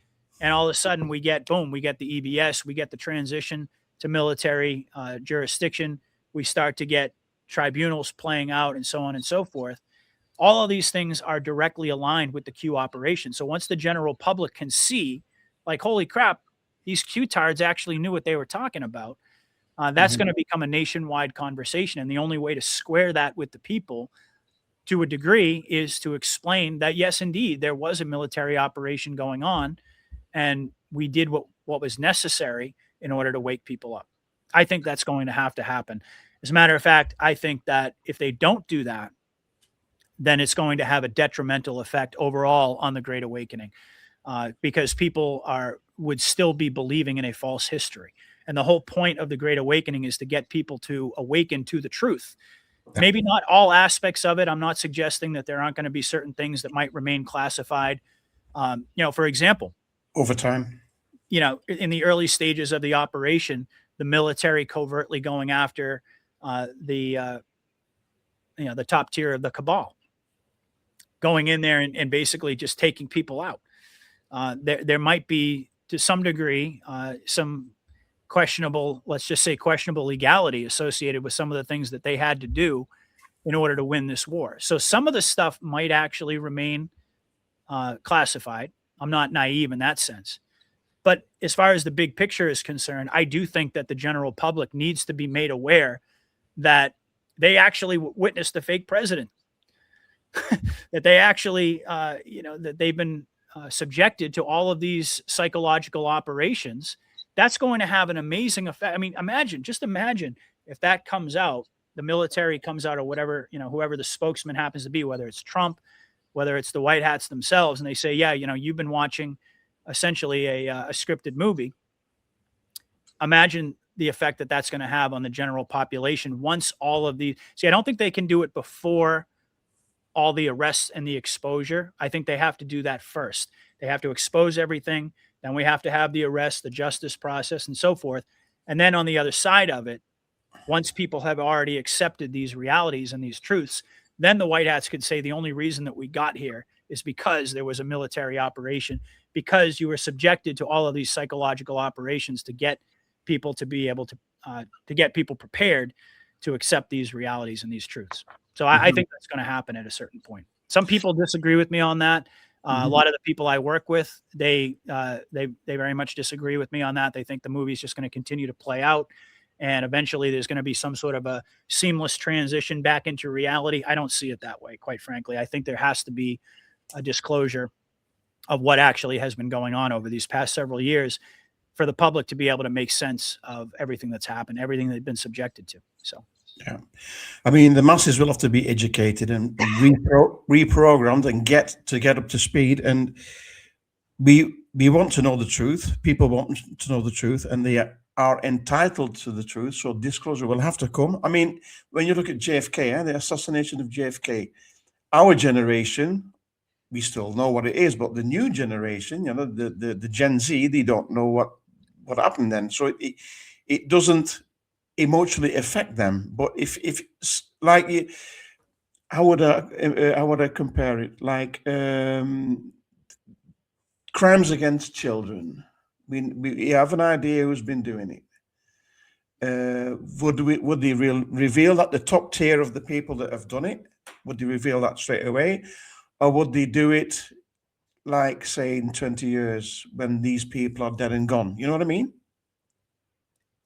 and all of a sudden we get the EBS, we get the transition to military jurisdiction. We start to get tribunals playing out and so on and so forth. All of these things are directly aligned with the Q operation. So once the general public can see, like, holy crap, these Q-tards actually knew what they were talking about, that's going to become a nationwide conversation. And the only way to square that with the people to a degree is to explain that, yes, indeed, there was a military operation going on, and we did what was necessary in order to wake people up. I think that's going to happen. As a matter of fact, I think that if they don't do that, then it's going to have a detrimental effect overall on the Great Awakening, because people would still be believing in a false history. And the whole point of the Great Awakening is to get people to awaken to the truth. Maybe not all aspects of it. I'm not suggesting that there aren't going to be certain things that might remain classified. For example, over time, in the early stages of the operation, the military covertly going after the top tier of the cabal, going in there and basically just taking people out. There might be, to some degree, some questionable legality associated with some of the things that they had to do in order to win this war. So some of the stuff might actually remain classified. I'm not naive in that sense. But as far as the big picture is concerned, I do think that the general public needs to be made aware that they actually witnessed a fake president, that they actually, that they've been subjected to all of these psychological operations. That's going to have an amazing effect. I mean, just imagine if that comes out, the military comes out, or whatever, whoever the spokesman happens to be, whether it's Trump, whether it's the white hats themselves, and they say, yeah, you've been watching essentially a scripted movie. Imagine the effect that that's going to have on the general population once all of these. See, I don't think they can do it before all the arrests and the exposure. I think they have to do that first. They have to expose everything. Then we have to have the arrest, the justice process, and so forth. And then on the other side of it, once people have already accepted these realities and these truths, then the white hats could say the only reason that we got here is because there was a military operation, because you were subjected to all of these psychological operations to get people to be able to get people prepared to accept these realities and these truths. So I think that's going to happen at a certain point. Some people disagree with me on that. A lot of the people I work with, they very much disagree with me on that. They think the movie's just going to continue to play out, and eventually there's going to be some sort of a seamless transition back into reality. I don't see it that way, quite frankly. I think there has to be a disclosure of what actually has been going on over these past several years for the public to be able to make sense of everything that's happened, everything they've been subjected to. So, yeah, I mean, the masses will have to be educated and reprogrammed and get up to speed. And we want to know the truth. People want to know the truth, and they are entitled to the truth. So disclosure will have to come. I mean, when you look at JFK, the assassination of JFK, our generation, we still know what it is, but the new generation, the Gen Z, they don't know what happened then. So it doesn't emotionally affect them. But if like, how would I compare it? Like crimes against children. We have an idea who's been doing it. Would they reveal that the top tier of the people that have done it? Would they reveal that straight away? Or would they do it, like, say, in 20 years when these people are dead and gone? You know what I mean?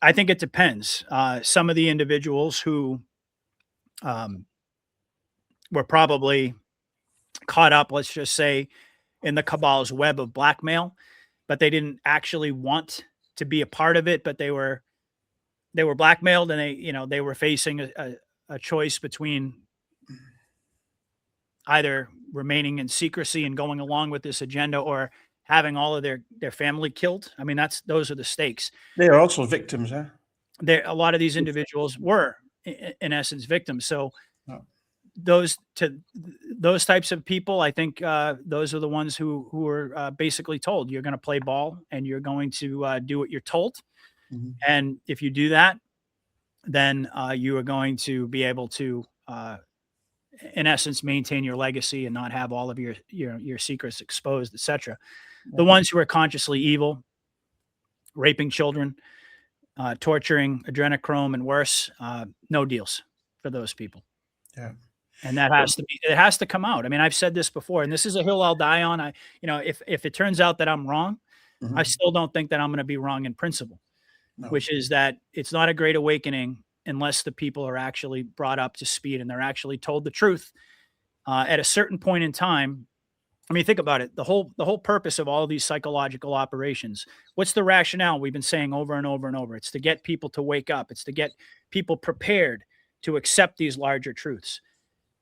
I think it depends. Some of the individuals who were probably caught up, let's just say, in the cabal's web of blackmail, but they didn't actually want to be a part of it, but they were blackmailed, and they were facing a choice between either remaining in secrecy and going along with this agenda, or having all of their family killed. I mean, those are the stakes. They are also victims, huh? A lot of these individuals were, in essence, victims. So those types of people, I think those are the ones who were basically told, you're going to play ball and you're going to do what you're told. And if you do that, then you are going to be able to in essence, maintain your legacy and not have all of your secrets exposed, etc. The ones who are consciously evil, raping children, torturing adrenochrome and worse, no deals for those people. Yeah. And that has to come out. I mean, I've said this before, and this is a hill I'll die on. If it turns out that I'm wrong, I still don't think that I'm going to be wrong in principle, which is that it's not a great awakening unless the people are actually brought up to speed and they're actually told the truth at a certain point in time. I mean, think about it. The whole purpose of all of these psychological operations, what's the rationale we've been saying over and over and over? It's to get people to wake up. It's to get people prepared to accept these larger truths.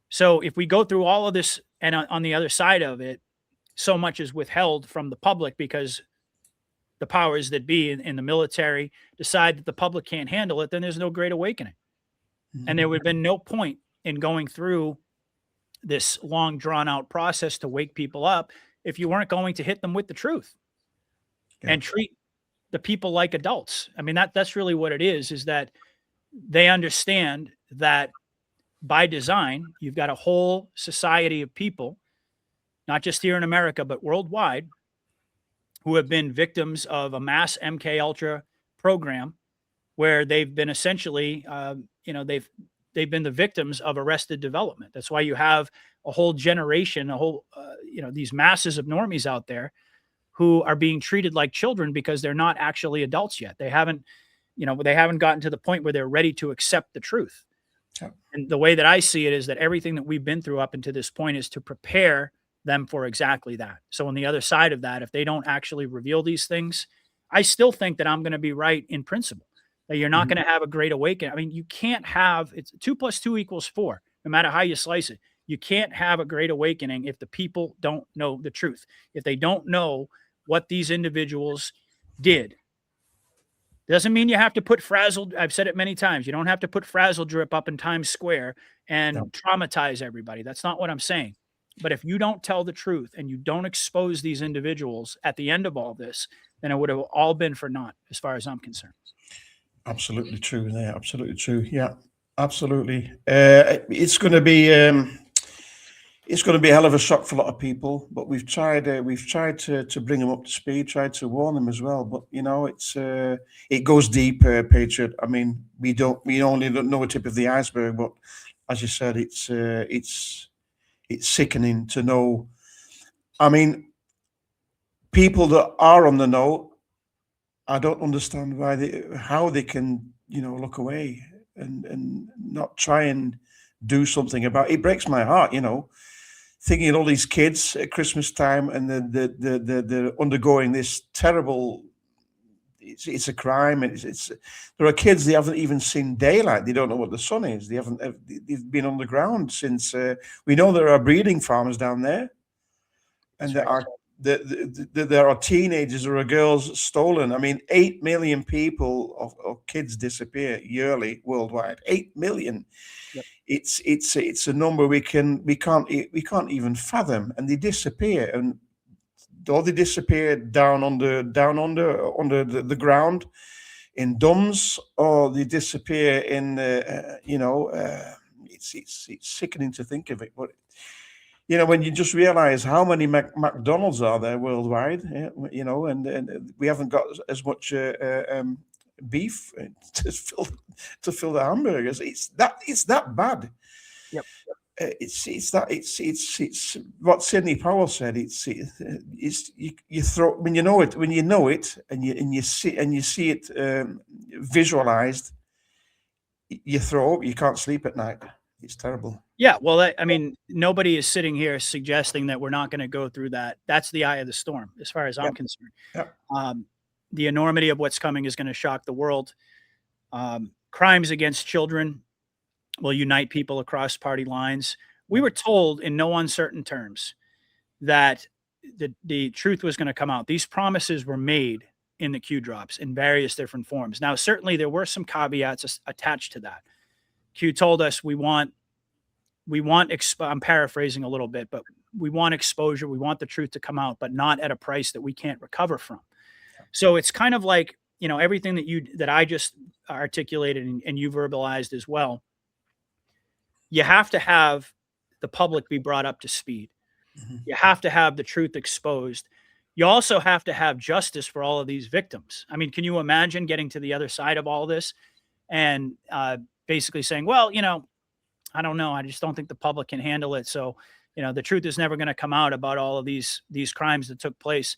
So if we go through all of this, and on the other side of it, so much is withheld from the public because the powers that be in the military decide that the public can't handle it, then there's no great awakening. And there would have been no point in going through this long drawn out process to wake people up if you weren't going to hit them with the truth and treat the people like adults. I mean, that's really what it is that they understand that by design, you've got a whole society of people, not just here in America, but worldwide, who have been victims of a mass MK Ultra program where they've been essentially, they've been the victims of arrested development. That's why you have a whole generation, these masses of normies out there who are being treated like children because they're not actually adults yet. They haven't gotten to the point where they're ready to accept the truth. Yeah. And the way that I see it is that everything that we've been through up until this point is to prepare them for exactly that. So on the other side of that, if they don't actually reveal these things, I still think that I'm going to be right in principle, that you're not going to have a great awakening. I mean, you can't have, it's 2 + 2 = 4, no matter how you slice it. You can't have a great awakening if the people don't know the truth, if they don't know what these individuals did. Doesn't mean you have to put I've said it many times, you don't have to put Frazzle Drip up in Times Square and traumatize everybody. That's not what I'm saying. But if you don't tell the truth and you don't expose these individuals at the end of all this, then it would have all been for naught, as far as I'm concerned. Absolutely true. Yeah, absolutely true. Yeah, absolutely. It's going to be a hell of a shock for a lot of people. But we've tried to bring them up to speed, tried to warn them as well. But it goes deep, Patriot. I mean, we only don't know a tip of the iceberg. But as you said, it's sickening to know. I mean, people that are on the know, I don't understand how they can, look away and not try and do something about it. It breaks my heart, thinking of all these kids at Christmas time and they're undergoing this terrible. It's a crime. There are kids, they haven't even seen daylight. They don't know what the sun is. They've been underground since. We know there are breeding farms down there, and there are teenagers or girls stolen. I mean, 8 million people or kids disappear yearly worldwide. 8 million. Yep. It's a number we can't even fathom, and they disappear, and or they disappear down under the ground in dumbs, or they disappear in it's sickening to think of it, but. When you just realize how many McDonald's are there worldwide, and we haven't got as much beef to fill the hamburgers. It's that bad. Yep. It's what Sidney Powell said. You throw when you know it, and you see it visualized. You throw up. You can't sleep at night. It's terrible. Yeah, well, I mean, nobody is sitting here suggesting that we're not going to go through that. That's the eye of the storm, as far as I'm concerned. Yep. The enormity of what's coming is going to shock the world. Crimes against children will unite people across party lines. We were told in no uncertain terms that the truth was going to come out. These promises were made in the Q drops in various different forms. Now, certainly there were some caveats attached to that. Q told us we want I'm paraphrasing a little bit, but we want exposure. We want the truth to come out, but not at a price that we can't recover from. So it's kind of like, everything that I just articulated and you verbalized as well. You have to have the public be brought up to speed. Mm-hmm. You have to have the truth exposed. You also have to have justice for all of these victims. I mean, can you imagine getting to the other side of all this and basically saying, well, I don't know. I just don't think the public can handle it. So, the truth is never going to come out about all of these crimes that took place.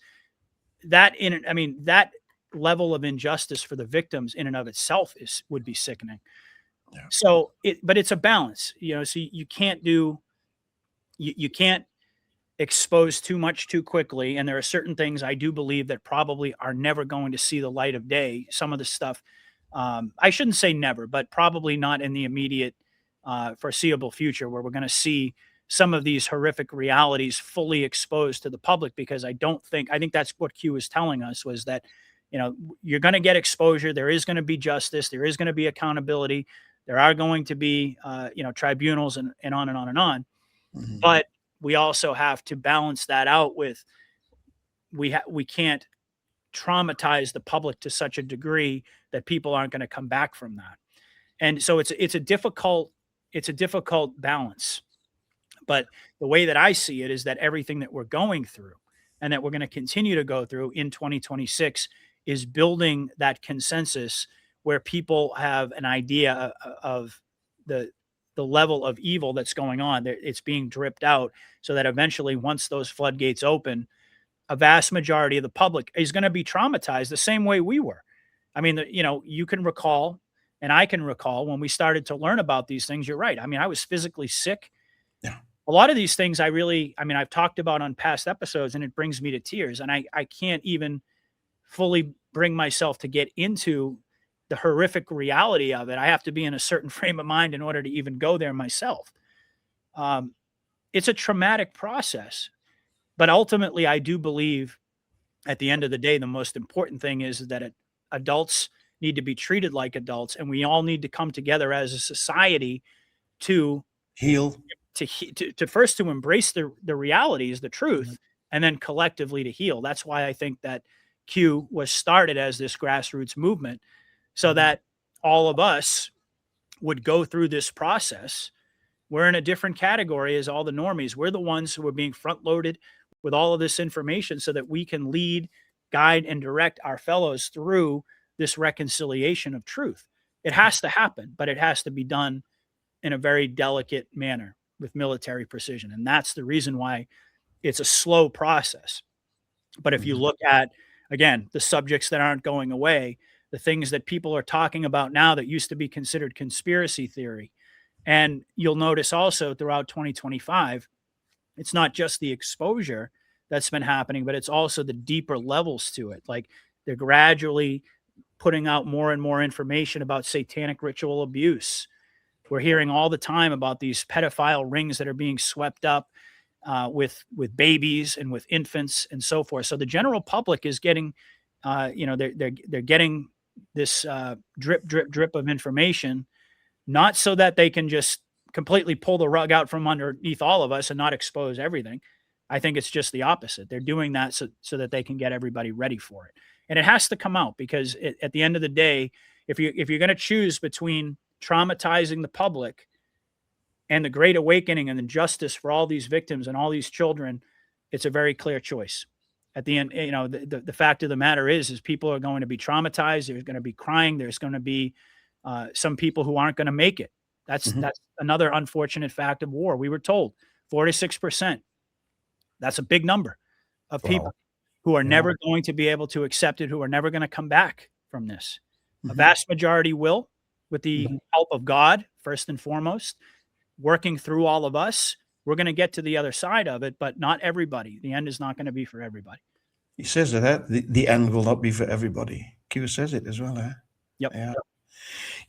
That level of injustice for the victims in and of itself would be sickening. Yeah. So but it's a balance, so you can't you can't expose too much too quickly. And there are certain things I do believe that probably are never going to see the light of day. Some of the stuff, I shouldn't say never, but probably not in the immediate foreseeable future, where we're going to see some of these horrific realities fully exposed to the public, because I think that's what Q is telling us, was that, you're going to get exposure. There is going to be justice. There is going to be accountability. There are going to be, tribunals and on and on and on. Mm-hmm. But we also have to balance that out with, we can't traumatize the public to such a degree that people aren't going to come back from that. And so it's a difficult balance. But the way that I see it is that everything that we're going through and that we're going to continue to go through in 2026 is building that consensus where people have an idea of the the level of evil that's going on. It's being dripped out so that eventually, once those floodgates open, a vast majority of the public is going to be traumatized the same way we were. I mean, you can recall, and I can recall when we started to learn about these things. You're right. I mean, I was physically sick. Yeah. A lot of these things I've talked about on past episodes, and it brings me to tears. And I can't even fully bring myself to get into the horrific reality of it. I have to be in a certain frame of mind in order to even go there myself. It's a traumatic process, but ultimately I do believe at the end of the day, the most important thing is that adults need to be treated like adults, and we all need to come together as a society to Heal. To first to embrace the realities, the truth, and then collectively to heal. That's why I think that Q was started as this grassroots movement, so that all of us would go through this process. We're in a different category as all the normies. We're the ones who are being front loaded with all of this information so that we can lead, guide, and direct our fellows through this reconciliation of truth. It has to happen, but it has to be done in a very delicate manner with military precision. And that's the reason why it's a slow process. But if you look at, again, the subjects that aren't going away, the things that people are talking about now that used to be considered conspiracy theory. And you'll notice also throughout 2025, it's not just the exposure that's been happening, but it's also the deeper levels to it. Like they're gradually putting out more and more information about satanic ritual abuse. We're hearing all the time about these pedophile rings that are being swept up with babies and with infants and so forth. So the general public is getting, they're getting this drip of information, not so that they can just completely pull the rug out from underneath all of us and not expose everything. I think it's just the opposite. They're doing that so that they can get everybody ready for it. And it has to come out because at the end of the day, if you're going to choose between traumatizing the public and the great awakening and the justice for all these victims and all these children, it's a very clear choice. At the end, the fact of the matter is people are going to be traumatized. There's going to be crying. There's going to be some people who aren't going to make it. That's another unfortunate fact of war. We were told 46%. That's a big number of people who are never going to be able to accept it, who are never going to come back from this. A vast majority will, with the help of God, first and foremost, working through all of us. We're going to get to the other side of it, but not everybody. The end is not going to be for everybody. He says that the end will not be for everybody. Q says it as well. Yep.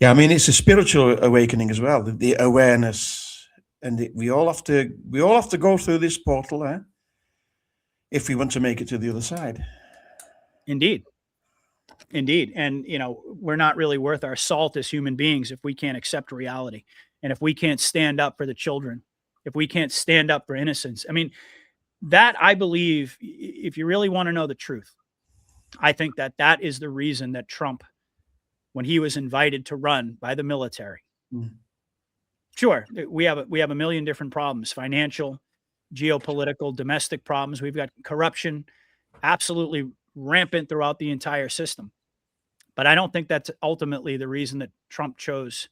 Yeah. I mean, it's a spiritual awakening as well. The awareness, and we all have to go through this portal, if we want to make it to the other side. Indeed. And, we're not really worth our salt as human beings if we can't accept reality. And if we can't stand up for the children, if we can't stand up for innocence. I mean, that I believe, if you really want to know the truth, I think that is the reason that Trump, when he was invited to run by the military, sure, we have a million different problems, financial, geopolitical, domestic problems. We've got corruption absolutely rampant throughout the entire system. But I don't think that's ultimately the reason that Trump chose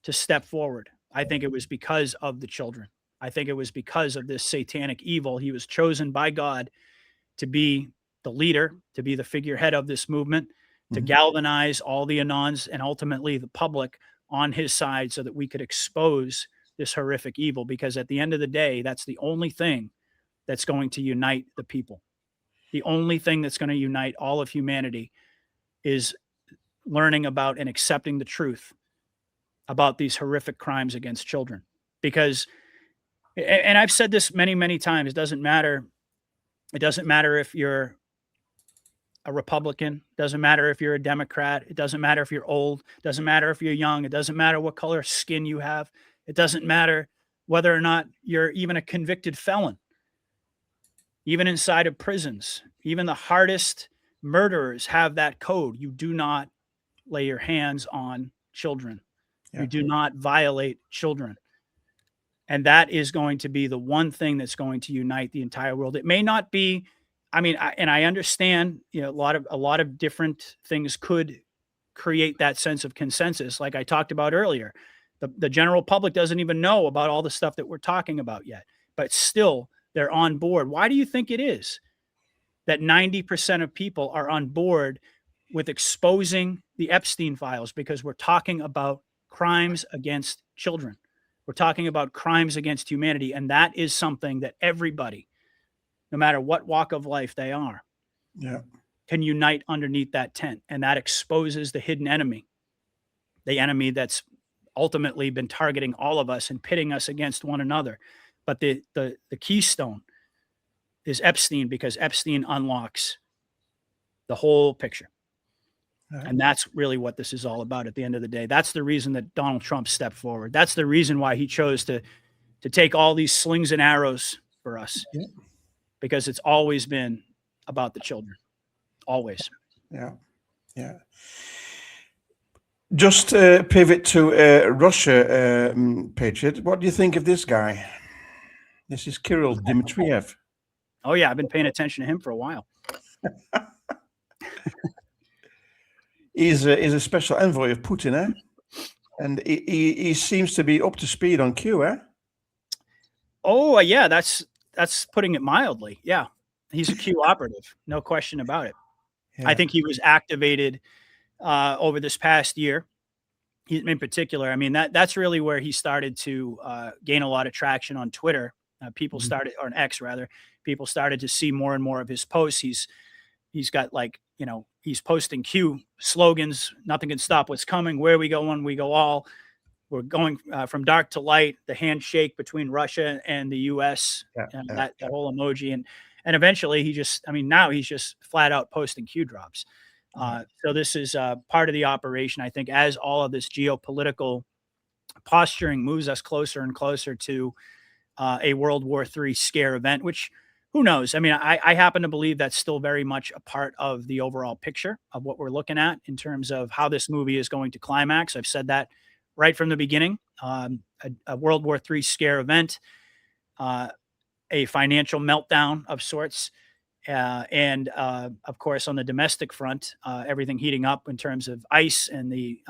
to step forward. I think it was because of the children. I think it was because of this satanic evil. He was chosen by God to be the leader, to be the figurehead of this movement, to galvanize all the Anons and ultimately the public on his side so that we could expose this horrific evil. Because at the end of the day, that's the only thing that's going to unite the people. The only thing that's going to unite all of humanity is learning about and accepting the truth about these horrific crimes against children. Because, and I've said this many, many times, it doesn't matter if you're a Republican, it doesn't matter if you're a Democrat, it doesn't matter if you're old, it doesn't matter if you're young, it doesn't matter what color skin you have, it doesn't matter whether or not you're even a convicted felon. Even inside of prisons, even the hardest murderers have that code. You do not lay your hands on children. You do not violate children. And that is going to be the one thing that's going to unite the entire world. It may not be, I understand, a lot of different things could create that sense of consensus. Like I talked about earlier, The general public doesn't even know about all the stuff that we're talking about yet, but still they're on board. Why do you think it is that 90% of people are on board with exposing the Epstein files? Because we're talking about crimes against children. We're talking about crimes against humanity. And that is something that everybody, no matter what walk of life they are, can unite underneath that tent. And that exposes the hidden enemy, the enemy that's ultimately been targeting all of us and pitting us against one another. But the keystone is Epstein, because Epstein unlocks the whole picture. And that's really what this is all about at the end of the day. That's the reason that Donald Trump stepped forward. That's the reason why he chose to take all these slings and arrows for us, because it's always been about the children. Always. Yeah. Yeah. Just pivot to Russia, Patriot. What do you think of this guy? This is Kirill Dmitriev. Oh, yeah. I've been paying attention to him for a while. He's a special envoy of Putin, eh? And he seems to be up to speed on Q, eh? Oh, yeah. That's putting it mildly. Yeah. He's a Q operative. No question about it. Yeah. I think he was activated over this past year in particular. I mean, that's really where he started to gain a lot of traction on Twitter. People started, or on X rather, people started to see more and more of his posts. He's got, like, you know, he's posting Q slogans. Nothing can stop what's coming. Where we go, when we go all. We're going from dark to light. The handshake between Russia and the U.S. That whole emoji, and eventually now he's just flat out posting Q drops. So this is part of the operation. I think as all of this geopolitical posturing moves us closer and closer to a World War III scare event, which, who knows? I mean, I happen to believe that's still very much a part of the overall picture of what we're looking at in terms of how this movie is going to climax. I've said that right from the beginning. A World War III scare event, a financial meltdown of sorts, and of course on the domestic front, everything heating up in terms of ICE and the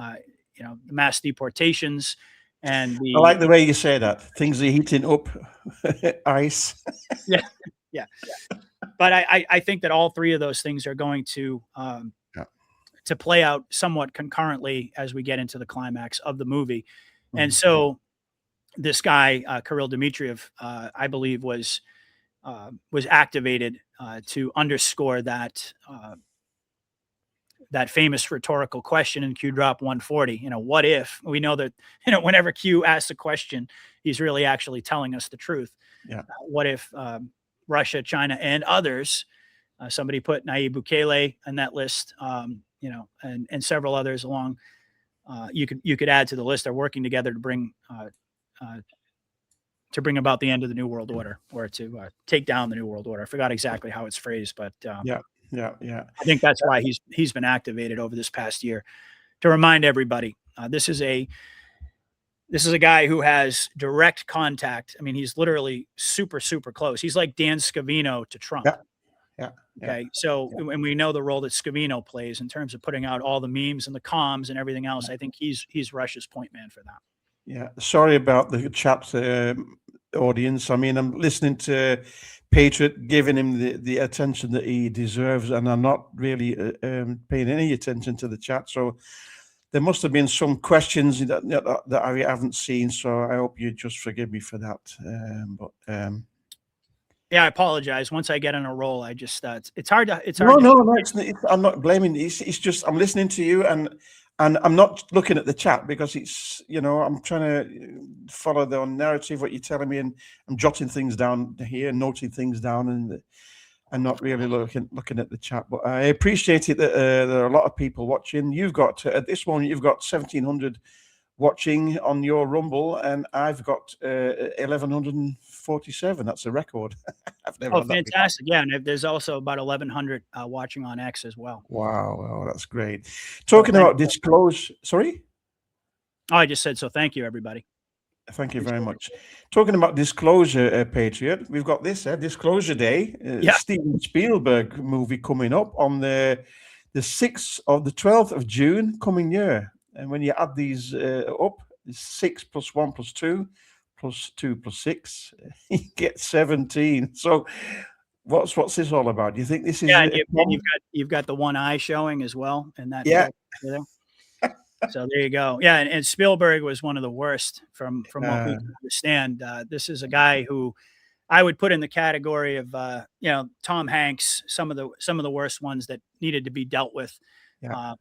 mass deportations. And I like the way you say that. Things are heating up. ICE. Yeah. But I think that all three of those things are going to play out somewhat concurrently as we get into the climax of the movie. And so this guy, Kirill Dmitriev, I believe was activated to underscore that famous rhetorical question in Q Drop 140. What if? We know that whenever Q asks a question, he's really actually telling us the truth. What if Russia, China, and others? Somebody put Nayib Bukele on that list, and several others along. You could add to the list. Are working together to bring about the end of the New World Order, or to take down the New World Order. I forgot exactly how it's phrased, but yeah. I think that's why he's been activated over this past year, to remind everybody this is a guy who has direct contact. I mean, he's literally super, super close. He's like Dan Scavino to Trump. Okay. So, and we know the role that Scavino plays in terms of putting out all the memes and the comms and everything else. I think he's Russia's point man for that. Yeah. Sorry about the chat audience. I mean, I'm listening to Patriot, giving him the attention that he deserves, and I'm not really paying any attention to the chat. So there must have been some questions that I haven't seen. So I hope you just forgive me for that. Yeah, I apologize. Once I get on a roll, I just it's hard to. No. I'm not blaming. It's just I'm listening to you, and I'm not looking at the chat because it's I'm trying to follow the narrative, what you're telling me, and I'm jotting things down here, noting things down, and I'm not really looking at the chat. But I appreciate it that there are a lot of people watching. You've got at this moment you've got 1,700 watching on your Rumble, and I've got 1,147. That's a record. I've never had that fantastic! Yeah, and there's also about 1,100 watching on X as well. Wow, that's great. Talking about disclosure, sorry? Oh, I just said so. Thank you, everybody. Thank you very much. Talking about disclosure, Patriot, we've got this Disclosure Day. Steven Spielberg movie coming up on the 6th of the 12th of June coming year. And when you add these up, 6 plus 1 plus 2 plus 2 plus 6. You get 17. So what's this all about? Do you think this is Yeah, a and bomb? you've got the one eye showing as well in that Yeah. photo there. So there you go. Yeah, and Spielberg was one of the worst from what we can understand. This is a guy who I would put in the category of Tom Hanks, some of the worst ones that needed to be dealt with.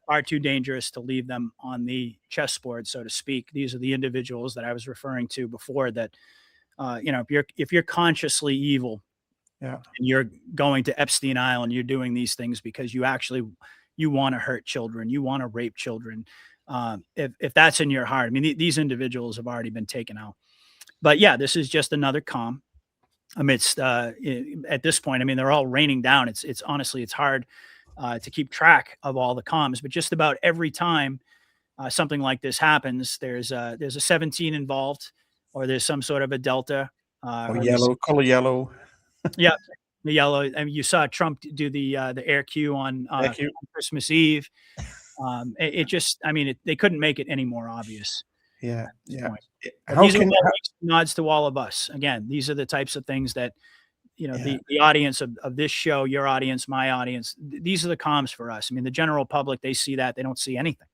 Are too dangerous to leave them on the chessboard, so to speak. These are the individuals that I was referring to before that, if you're consciously evil, and you're going to Epstein Island, you're doing these things because you want to hurt children, you want to rape children. If that's in your heart, I mean, these individuals have already been taken out. But yeah, this is just another calm amidst, at this point, I mean, they're all raining down. It's honestly, it's hard to keep track of all the comms, but just about every time something like this happens, there's a 17 involved, or there's some sort of a delta. Or yellow, color yellow. Yeah, the yellow. I mean, you saw Trump do the air cue on Christmas Eve. It just, I mean, they couldn't make it any more obvious. Yeah. These are nods to all of us. Again, these are the types of things that, the audience of this show, your audience, my audience, these are the comms for us. I mean, the general public, they see that, they don't see anything.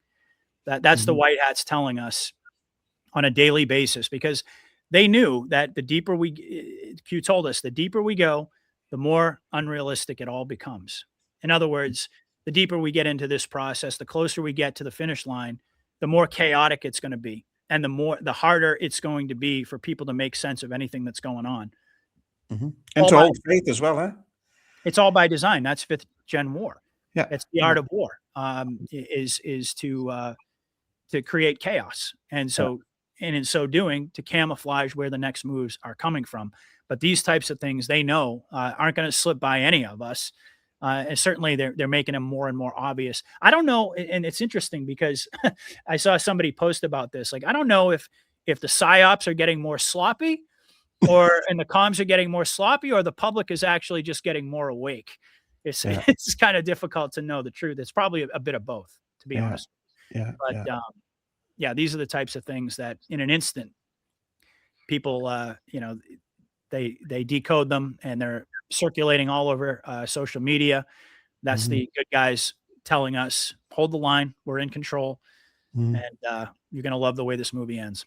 That's the white hats telling us on a daily basis, because they knew that the deeper Q told us, the deeper we go, the more unrealistic it all becomes. In other words, the deeper we get into this process, the closer we get to the finish line, the more chaotic it's going to be. And the harder it's going to be for people to make sense of anything that's going on. And to hold faith as well, huh? It's all by design. That's fifth gen war. Yeah. It's the art of war, is to create chaos. And so, and in so doing, to camouflage where the next moves are coming from. But these types of things, they know, aren't going to slip by any of us. And certainly they're making them more and more obvious. I don't know. And it's interesting because I saw somebody post about this. Like, I don't know if the psyops are getting more sloppy and the comms are getting more sloppy, or the public is actually just getting more awake. It's kind of difficult to know the truth. It's probably a bit of both, to be honest. But these are the types of things that in an instant, people, they decode them and they're circulating all over social media. That's the good guys telling us, hold the line, we're in control, and you're going to love the way this movie ends.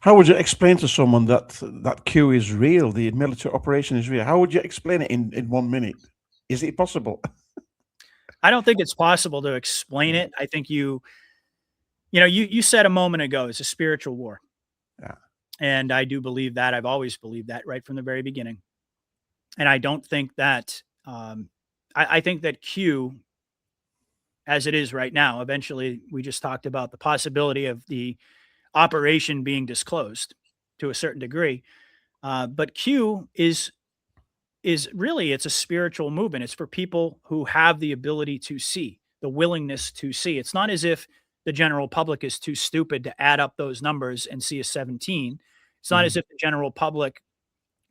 How would you explain to someone that Q is real, the military operation is real? How would you explain it in 1 minute? Is it possible? I don't think it's possible to explain it. I think you said a moment ago, it's a spiritual war. Yeah. And I do believe that. I've always believed that right from the very beginning. And I don't think that, I think that Q, as it is right now, eventually we just talked about the possibility of the operation being disclosed to a certain degree. But Q is really, it's a spiritual movement. It's for people who have the ability to see, the willingness to see. It's not as if the general public is too stupid to add up those numbers and see a 17. It's not as if the general public,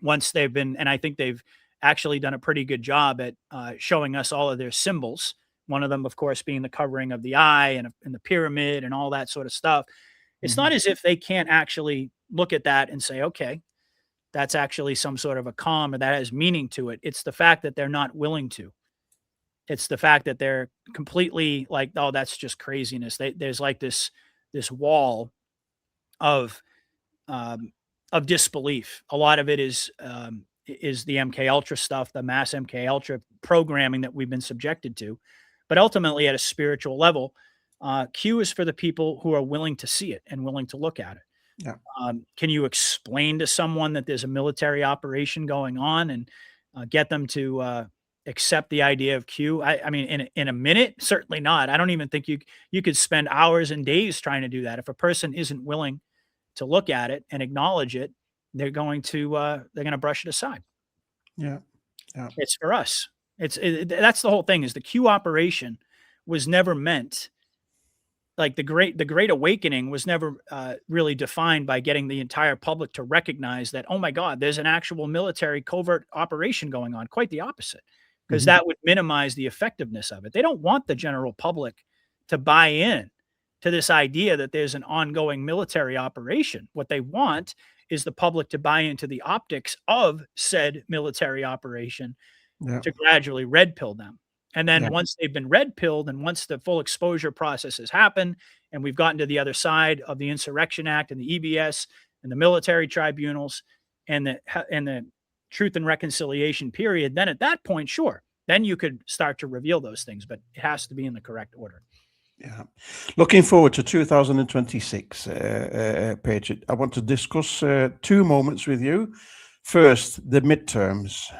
once they've been, and I think they've actually done a pretty good job at showing us all of their symbols. One of them, of course, being the covering of the eye and the pyramid and all that sort of stuff. It's not as if they can't actually look at that and say, okay, that's actually some sort of a comm, or that has meaning to it. It's the fact that they're not willing to. It's the fact that they're completely like, oh, that's just craziness. There's like this wall of disbelief. A lot of it is the MK Ultra stuff, the mass MK Ultra programming that we've been subjected to. But ultimately, at a spiritual level, Q is for the people who are willing to see it and willing to look at it. Yeah. Can you explain to someone that there's a military operation going on and get them to accept the idea of Q? I mean, in a minute, certainly not. I don't even think you could spend hours and days trying to do that. If a person isn't willing to look at it and acknowledge it, they're going to brush it aside. Yeah. It's for us. That's the whole thing. Is the Q operation was never meant. Like the Great Awakening was never really defined by getting the entire public to recognize that, oh my God, there's an actual military covert operation going on. Quite the opposite, because that would minimize the effectiveness of it. They don't want the general public to buy in to this idea that there's an ongoing military operation. What they want is the public to buy into the optics of said military operation Yeah. to gradually red pill them. And then Yeah. once they've been red pilled and once the full exposure process has happened and we've gotten to the other side of the Insurrection Act and the EBS and the military tribunals and the Truth and Reconciliation period, then at that point, sure, then you could start to reveal those things, but it has to be in the correct order. Yeah. Looking forward to 2026, Patriot. I want to discuss two moments with you. First, the midterms.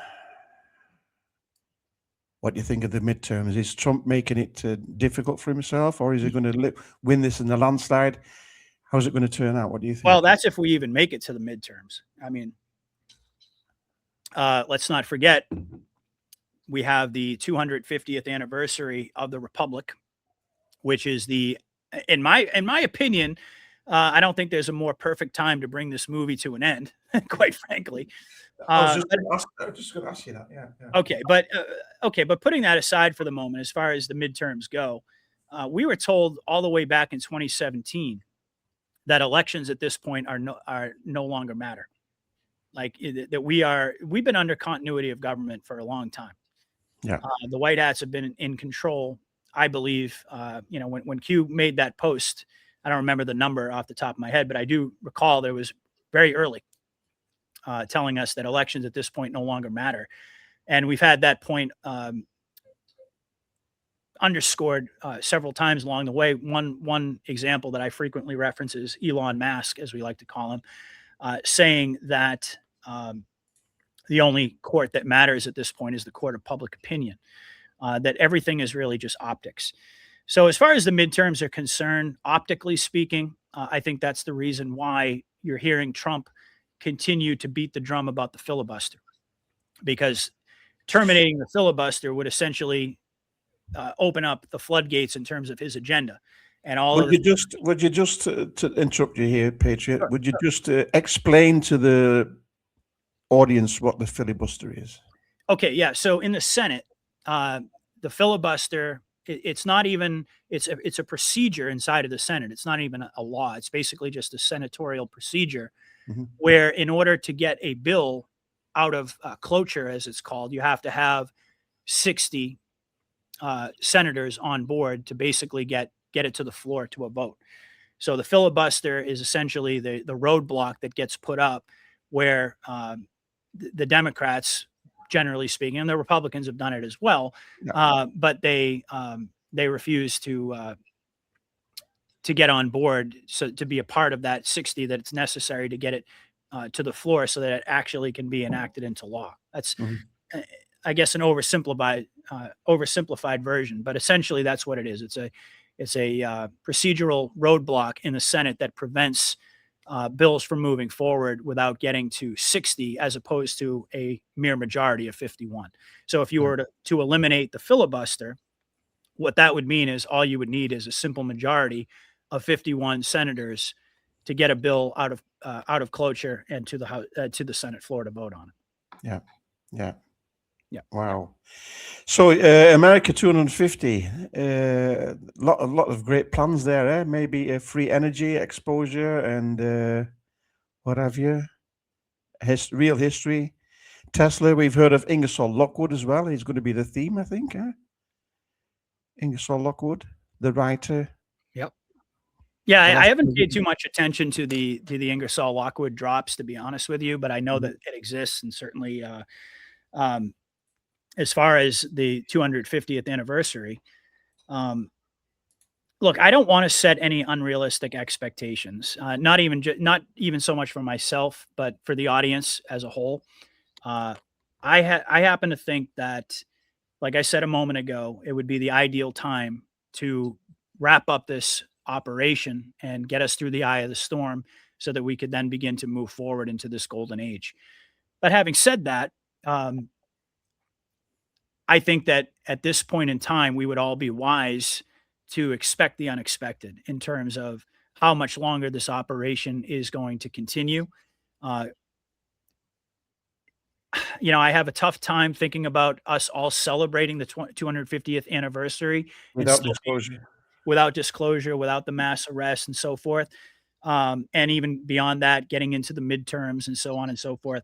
What do you think of the midterms? Is Trump making it difficult for himself, or is he going to win this in the landslide? How's it going to turn out? What do you think? Well, that's if we even make it to the midterms. I mean, let's not forget, we have the 250th anniversary of the Republic, which is in my opinion, I don't think there's a more perfect time to bring this movie to an end, quite frankly. I was just going to ask you that. Yeah. Okay, but putting that aside for the moment, as far as the midterms go, we were told all the way back in 2017 that elections at this point are no longer matter. Like that we've been under continuity of government for a long time. Yeah. The White Hats have been in control, I believe. When Q made that post, I don't remember the number off the top of my head, but I do recall there was very early telling us that elections at this point no longer matter. And we've had that point underscored several times along the way. One example that I frequently reference is Elon Musk, as we like to call him, saying that the only court that matters at this point is the court of public opinion, that everything is really just optics. So as far as the midterms are concerned, optically speaking, I think that's the reason why you're hearing Trump continue to beat the drum about the filibuster, because terminating the filibuster would essentially open up the floodgates in terms of his agenda. And would you just to interrupt you here, Patriot? Sure, would you just explain to the audience what the filibuster is? Okay, yeah. So in the Senate, the filibuster, it's not even it's a procedure inside of the Senate. It's not even a law. It's basically just a senatorial procedure where, in order to get a bill out of cloture, as it's called, you have to have 60 senators on board to basically get it to the floor to a vote. So the filibuster is essentially the roadblock that gets put up where the Democrats, generally speaking, and the Republicans have done it as well, but they refuse to get on board, so to be a part of that 60 that it's necessary to get it to the floor so that it actually can be enacted into law. That's, I guess, an oversimplified version, but essentially that's what it is. It's a procedural roadblock in the Senate that prevents bills from moving forward without getting to 60, as opposed to a mere majority of 51. So if you were to eliminate the filibuster, what that would mean is all you would need is a simple majority of 51 senators to get a bill out of cloture and to the Senate floor to vote on it. Yeah. Wow. So America 250, a lot of great plans there. Eh? Maybe free energy exposure and what have you. Real history. Tesla. We've heard of Ingersoll Lockwood as well. He's going to be the theme, I think. Eh? Ingersoll Lockwood, the writer. Yep. Yeah, I haven't paid too much attention to the Ingersoll Lockwood drops, to be honest with you, but I know that it exists, and certainly as far as the 250th anniversary, look, I don't want to set any unrealistic expectations. Not even so much for myself, but for the audience as a whole. I happen to think that, like I said a moment ago, it would be the ideal time to wrap up this operation and get us through the eye of the storm so that we could then begin to move forward into this golden age. But having said that, I think that at this point in time, we would all be wise to expect the unexpected in terms of how much longer this operation is going to continue. I have a tough time thinking about us all celebrating the 250th anniversary without disclosure. without disclosure, without the mass arrest and so forth. And even beyond that, getting into the midterms and so on and so forth.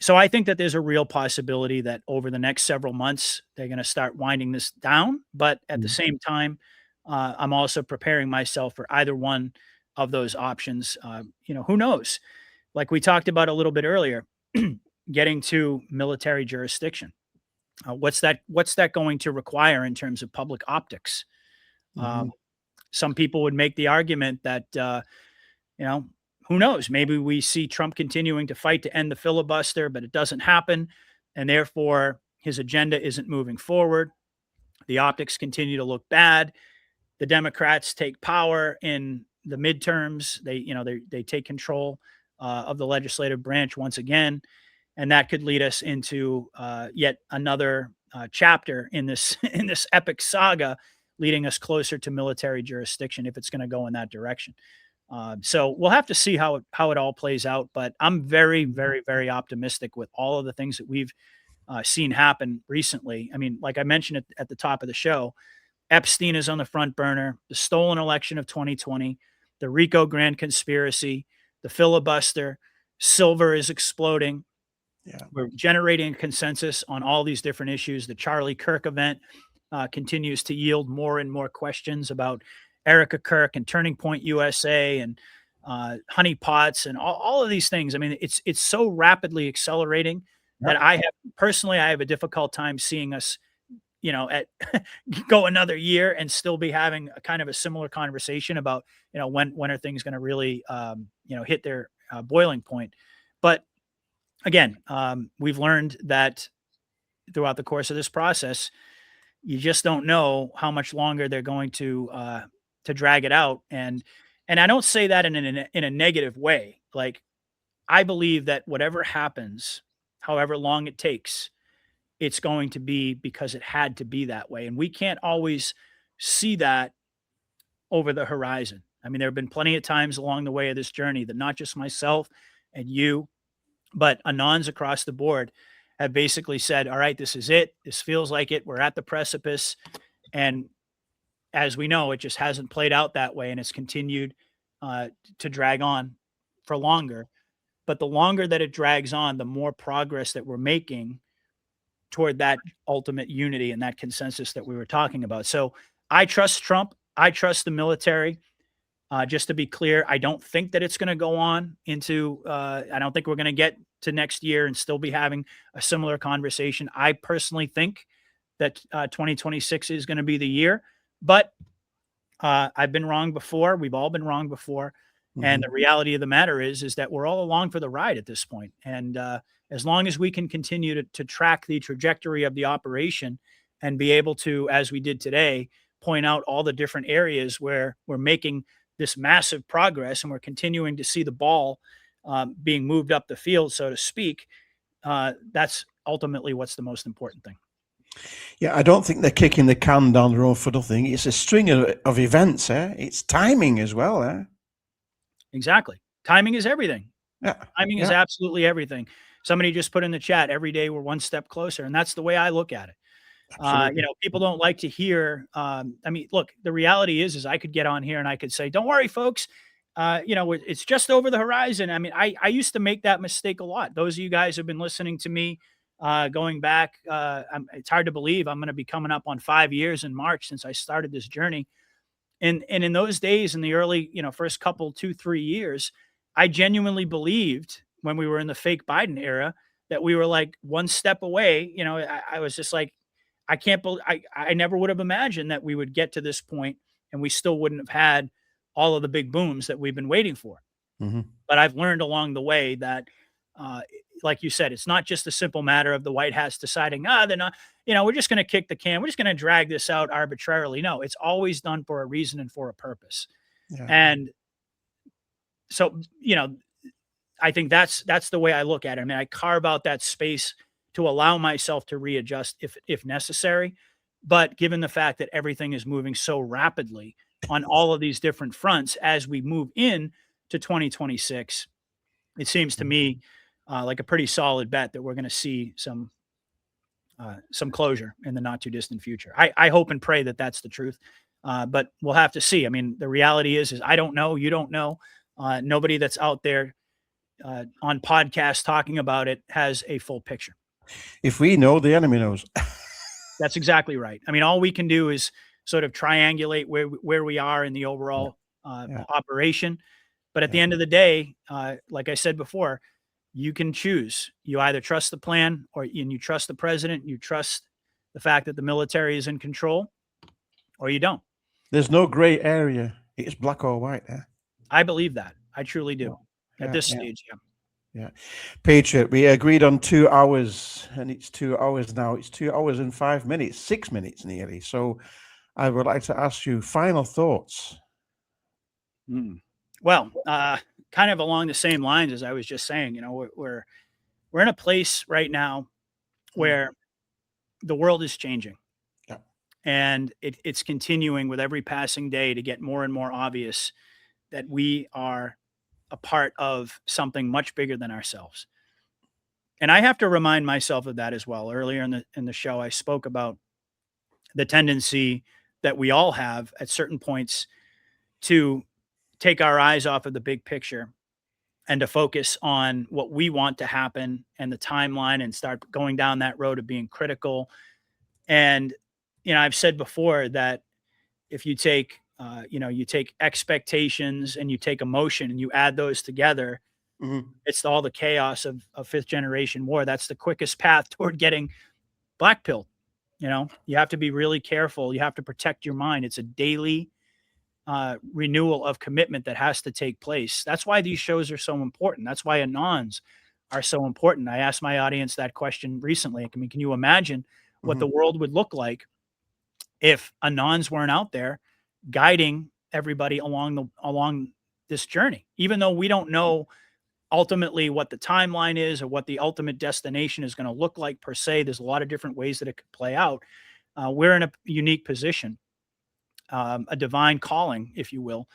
So I think that there's a real possibility that over the next several months, they're going to start winding this down. But at the same time, I'm also preparing myself for either one of those options. Who knows? Like we talked about a little bit earlier, getting to military jurisdiction. What's that going to require in terms of public optics? Some people would make the argument that, who knows? Maybe we see Trump continuing to fight to end the filibuster, but it doesn't happen. And therefore, his agenda isn't moving forward. The optics continue to look bad. The Democrats take power in the midterms. They take control of the legislative branch once again. And that could lead us into yet another chapter in this in this epic saga, leading us closer to military jurisdiction if it's going to go in that direction. So we'll have to see how it all plays out. But I'm very, very, very optimistic with all of the things that we've seen happen recently. I mean, like I mentioned at the top of the show, Epstein is on the front burner, the stolen election of 2020, the Rico Grand conspiracy, the filibuster, silver is exploding. Yeah. We're generating a consensus on all these different issues. The Charlie Kirk event continues to yield more and more questions about Erica Kirk and Turning Point USA and honey pots and all of these things. I mean, it's so rapidly accelerating that I have a difficult time seeing us, go another year and still be having a kind of a similar conversation about, when are things going to really, hit their boiling point. But again, we've learned that throughout the course of this process, you just don't know how much longer they're going to drag it out. And I don't say that in a negative way. Like, I believe that whatever happens, however long it takes, it's going to be because it had to be that way. And we can't always see that over the horizon. I mean, there have been plenty of times along the way of this journey that not just myself and you, but Anons across the board have basically said, all right, this is it. This feels like it. We're at the precipice. And as we know, it just hasn't played out that way. And it's continued to drag on for longer. But the longer that it drags on, the more progress that we're making toward that ultimate unity and that consensus that we were talking about. So I trust Trump. I trust the military. Just to be clear, I don't think that it's going to go on into, I don't think we're going to get to next year and still be having a similar conversation. I personally think that 2026 is going to be the year, but I've been wrong before. We've all been wrong before. And the reality of the matter is that we're all along for the ride at this point. And as long as we can continue to track the trajectory of the operation and be able to, as we did today, point out all the different areas where we're making this massive progress and we're continuing to see the ball being moved up the field, so to speak, that's ultimately what's the most important thing. Yeah, I don't think they're kicking the can down the road for nothing. It's a string of events, eh? It's timing as well, eh? Exactly. Timing is everything. Yeah. Timing is absolutely everything. Somebody just put in the chat, every day we're one step closer. And that's the way I look at it. People don't like to hear, look, the reality is I could get on here and I could say, don't worry, folks. It's just over the horizon. I mean, I used to make that mistake a lot. Those of you guys who have been listening to me going back, it's hard to believe I'm going to be coming up on 5 years in March since I started this journey. And in those days, in the early, first couple, 2-3 years, I genuinely believed when we were in the fake Biden era that we were like one step away. I was just like, I can't believe, I never would have imagined that we would get to this point and we still wouldn't have had all of the big booms that we've been waiting for. But I've learned along the way that, like you said, it's not just a simple matter of the White House deciding, they're not, we're just going to kick the can. We're just going to drag this out arbitrarily. No, it's always done for a reason and for a purpose. Yeah. And so, I think that's the way I look at it. I mean, I carve out that space to allow myself to readjust if necessary. But given the fact that everything is moving so rapidly on all of these different fronts as we move in to 2026, it seems to me like a pretty solid bet that we're going to see some some closure in the not too distant future. I hope and pray that that's the truth, but we'll have to see. I mean, the reality is I don't know, you don't know. Nobody that's out there on podcasts talking about it has a full picture. If we know, the enemy knows. That's exactly right. I mean, all we can do is sort of triangulate where we are in the overall operation. But at the end of the day, like I said before, you can choose. You either trust the plan and you trust the president, you trust the fact that the military is in control, or you don't. There's no gray area. It's black or white. I believe that. I truly do. At this stage, Yeah. Patriot, we agreed on 2 hours, and it's 2 hours now. It's 2 hours and 5 minutes, 6 minutes nearly. So I would like to ask you final thoughts. Well, kind of along the same lines as I was just saying, you know, we're in a place right now where the world is changing. Yeah. And it's continuing with every passing day to get more and more obvious that we are a part of something much bigger than ourselves. And I have to remind myself of that as well. Earlier in the show, I spoke about the tendency that we all have at certain points to take our eyes off of the big picture and to focus on what we want to happen and the timeline and start going down that road of being critical. And, you know, I've said before that if you take, you take expectations and you take emotion and you add those together, it's all the chaos of fifth generation war. That's the quickest path toward getting blackpilled. You know, you have to be really careful. You have to protect your mind. It's a daily renewal of commitment that has to take place. That's why these shows are so important. That's why Anons are so important. I asked my audience that question recently. I mean, can you imagine what the world would look like if Anons weren't out there guiding everybody along this journey? Even though we don't know ultimately what the timeline is or what the ultimate destination is going to look like per se, there's a lot of different ways that it could play out. We're in a unique position, a divine calling, if you will,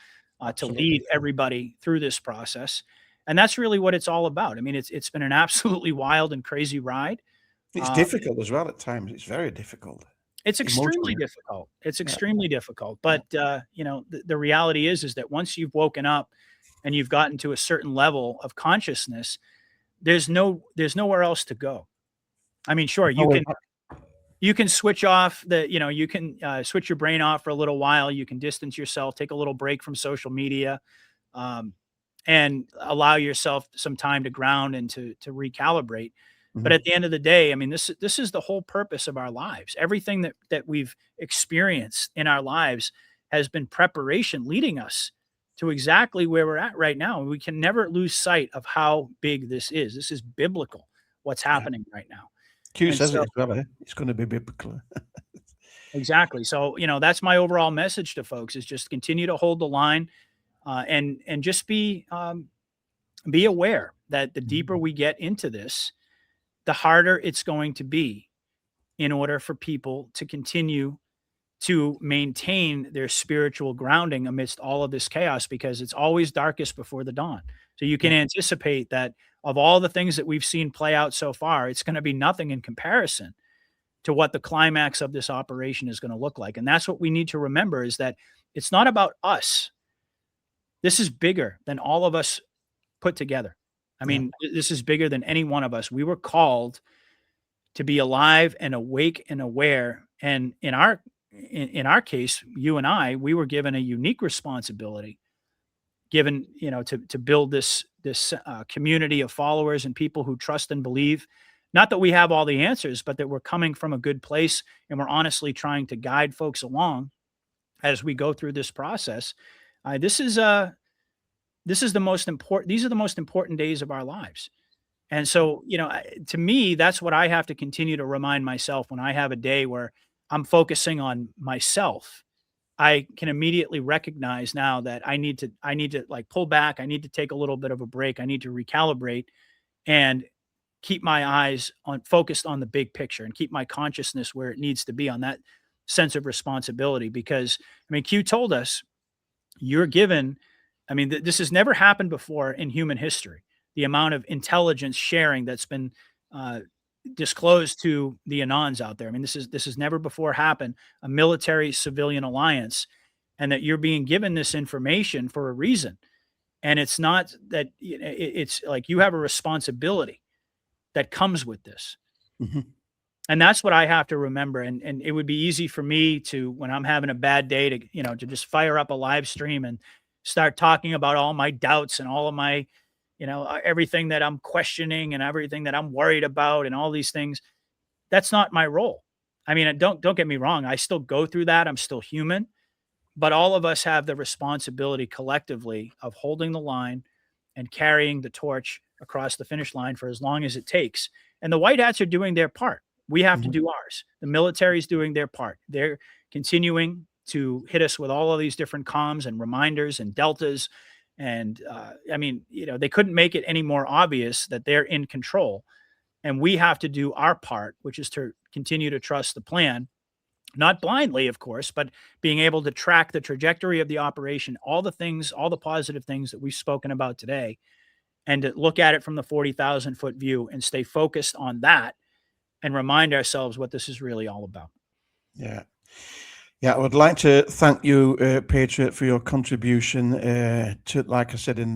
to lead everybody through this process. And that's really what it's all about. I mean, it's been an absolutely wild and crazy ride. It's difficult as well at times. It's very difficult. It's extremely difficult. It's extremely difficult. But, you know, the reality is that once you've woken up and you've gotten to a certain level of consciousness, there's nowhere else to go. I mean, sure, you can switch off you can switch your brain off for a little while. You can distance yourself, take a little break from social media, and allow yourself some time to ground and to recalibrate. But at the end of the day, I mean, this is the whole purpose of our lives. Everything that we've experienced in our lives has been preparation leading us to exactly where we're at right now. And we can never lose sight of how big this is. This is biblical, what's happening right now. Q says it as well, it's going to be biblical. Exactly. So, you know, that's my overall message to folks is just continue to hold the line and just be aware that the deeper we get into this, the harder it's going to be in order for people to continue to maintain their spiritual grounding amidst all of this chaos, because it's always darkest before the dawn. So you can anticipate that of all the things that we've seen play out so far, it's going to be nothing in comparison to what the climax of this operation is going to look like. And that's what we need to remember, is that it's not about us. This is bigger than all of us put together. I mean, this is bigger than any one of us. We were called to be alive and awake and aware. And in our case, you and I, we were given a unique responsibility, given, you know, to build this community of followers and people who trust and believe. Not that we have all the answers, but that we're coming from a good place and we're honestly trying to guide folks along as we go through this process. These are the most important days of our lives. And so, you know, to me, that's what I have to continue to remind myself when I have a day where I'm focusing on myself. I can immediately recognize now that I need to like pull back. I need to take a little bit of a break. I need to recalibrate and keep my eyes focused on the big picture and keep my consciousness where it needs to be, on that sense of responsibility. Because I mean, Q told us you're given, I mean, this has never happened before in human history. The amount of intelligence sharing that's been disclosed to the Anons out there. I mean, this has never before happened, a military civilian alliance, and that you're being given this information for a reason. And it's not that it's like you have a responsibility that comes with this. Mm-hmm. And that's what I have to remember. And it would be easy for me to, when I'm having a bad day, to, to just fire up a live stream and start talking about all my doubts and all of my, everything that I'm questioning and everything that I'm worried about and all these things. That's not my role. I mean, don't get me wrong. I still go through that. I'm still human, but all of us have the responsibility collectively of holding the line and carrying the torch across the finish line for as long as it takes. And the white hats are doing their part. We have to do ours. The military is doing their part. They're continuing to hit us with all of these different comms and reminders and deltas. And I mean, they couldn't make it any more obvious that they're in control. And we have to do our part, which is to continue to trust the plan, not blindly, of course, but being able to track the trajectory of the operation, all the things, all the positive things that we've spoken about today, and to look at it from the 40,000 foot view and stay focused on that and remind ourselves what this is really all about. Yeah. Yeah, I would like to thank you, Patriot, for your contribution to, like I said at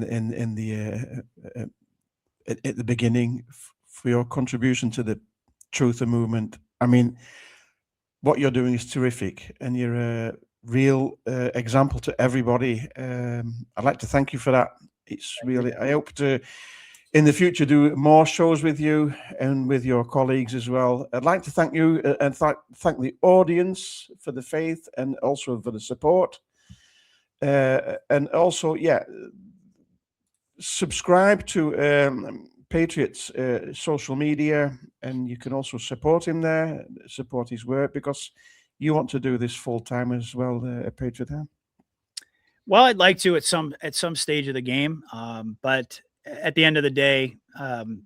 the beginning, for your contribution to the Truther movement. I mean, what you're doing is terrific, and you're a real example to everybody. I'd like to thank you for that. It's really, I hope to, in the future, do more shows with you and with your colleagues as well. I'd like to thank you and thank the audience for the faith and also for the support. And also, subscribe to Patriot's social media, and you can also support him there, support his work, because you want to do this full time as well, Patriot. Huh? Well, I'd like to at some stage of the game, but at the end of the day, I'm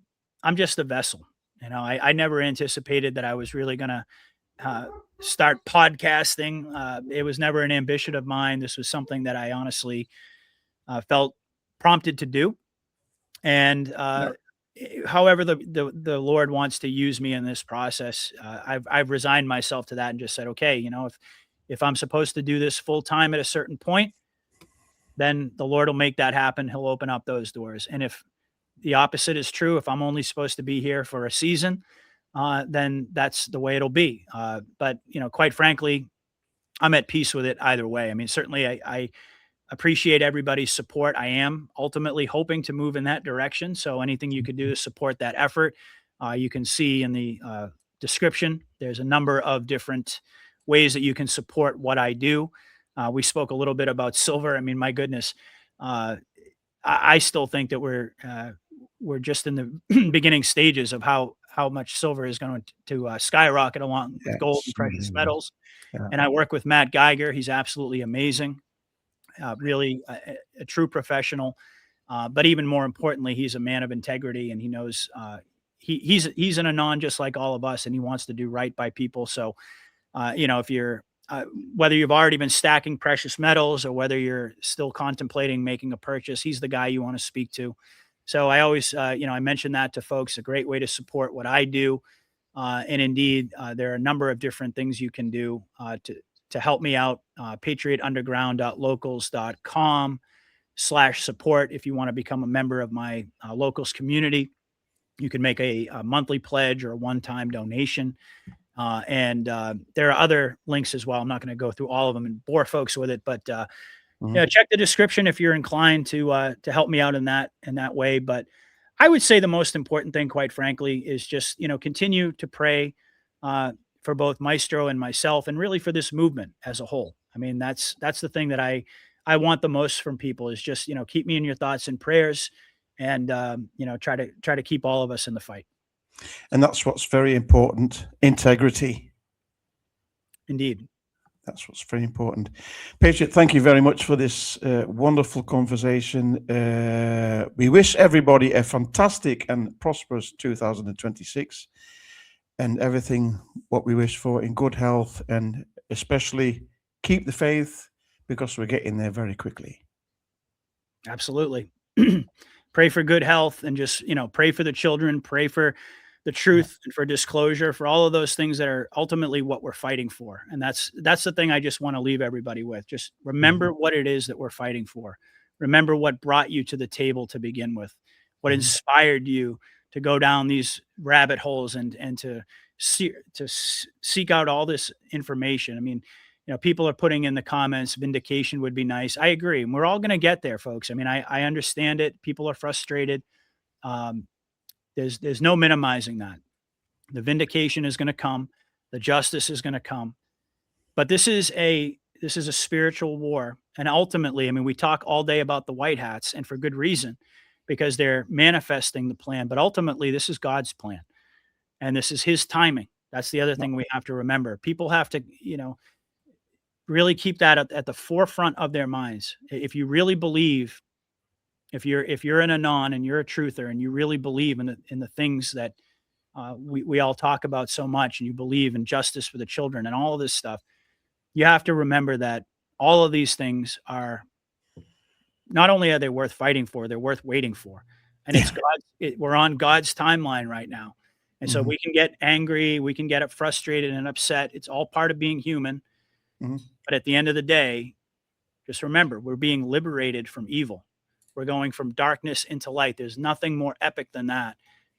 just a vessel. I never anticipated that I was really going to start podcasting. It was never an ambition of mine. This was something that I honestly felt prompted to do. And however the Lord wants to use me in this process, I've resigned myself to that and just said, okay, if I'm supposed to do this full time at a certain point, then the Lord will make that happen. He'll open up those doors. And if the opposite is true, if I'm only supposed to be here for a season, then that's the way it'll be. But, quite frankly, I'm at peace with it either way. I mean, certainly I appreciate everybody's support. I am ultimately hoping to move in that direction. So anything you could do to support that effort, you can see in the description. There's a number of different ways that you can support what I do. We spoke a little bit about silver. I mean, my goodness, I still think that we're just in the beginning stages of how much silver is going to skyrocket along with gold and precious metals. Yeah. And I work with Matt Geiger. He's absolutely amazing, really a true professional. But even more importantly, he's a man of integrity, and he knows he's an Anon just like all of us, and he wants to do right by people. So, if you're whether you've already been stacking precious metals or whether you're still contemplating making a purchase, he's the guy you want to speak to. So I always, I mention that to folks, a great way to support what I do. And indeed, there are a number of different things you can do to help me out. PatriotUnderground.locals.com/support. If you want to become a member of my locals community, you can make a monthly pledge or a one-time donation. And there are other links as well. I'm not going to go through all of them and bore folks with it, but check the description if you're inclined to help me out in that way. But I would say the most important thing, quite frankly, is just continue to pray for both Maestro and myself, and really for this movement as a whole. I mean, that's the thing that I want the most from people is just keep me in your thoughts and prayers, and try to keep all of us in the fight. And that's what's very important, integrity. Indeed. That's what's very important. Patriot, thank you very much for this wonderful conversation. We wish everybody a fantastic and prosperous 2026, and everything what we wish for in good health, and especially keep the faith, because we're getting there very quickly. Absolutely. Pray for good health, and just, pray for the children, pray for the truth and for disclosure, for all of those things that are ultimately what we're fighting for. And that's the thing I just want to leave everybody with. Just remember what it is that we're fighting for. Remember what brought you to the table to begin with, what inspired you to go down these rabbit holes and to seek out all this information. I mean, people are putting in the comments, vindication would be nice. I agree. And we're all going to get there, folks. I mean, I understand it. People are frustrated. There's no minimizing that. The vindication is going to come. The justice is going to come. But this is a spiritual war. And ultimately, I mean, we talk all day about the white hats, and for good reason, because they're manifesting the plan. But ultimately, this is God's plan. And this is his timing. That's the other thing we have to remember. People have to, really keep that at the forefront of their minds. If you really believe, if you're an anon and you're a truther and you really believe in the things that we all talk about so much, and you believe in justice for the children and all of this stuff, you have to remember that all of these things are not only are they worth fighting for, they're worth waiting for. And it's we're on God's timeline right now. And so we can get angry, we can get frustrated and upset. It's all part of being human. But at the end of the day, just remember, we're being liberated from evil. We're going from darkness into light. There's nothing more epic than that.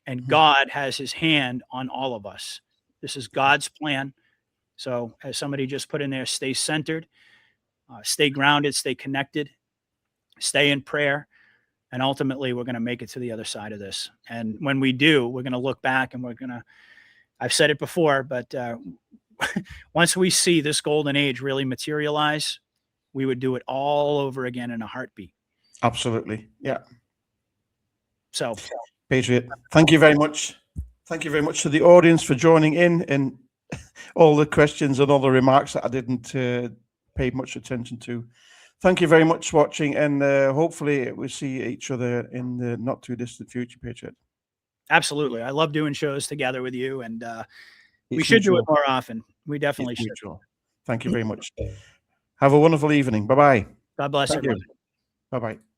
And God has his hand on all of us. This is God's plan. So as somebody just put in there, stay centered, stay grounded, stay connected, stay in prayer. And ultimately, we're going to make it to the other side of this. And when we do, we're going to look back and I've said it before, but once we see this golden age really materialize, we would do it all over again in a heartbeat. Absolutely. Yeah. So, Patriot, thank you very much. Thank you very much to the audience for joining in and all the questions and all the remarks that I didn't pay much attention to. Thank you very much for watching, and hopefully we see each other in the not too distant future, Patriot. Absolutely. I love doing shows together with you, and we should do it more often. We definitely should. Thank you very much. Have a wonderful evening. Bye-bye. God bless everyone. Bye-bye.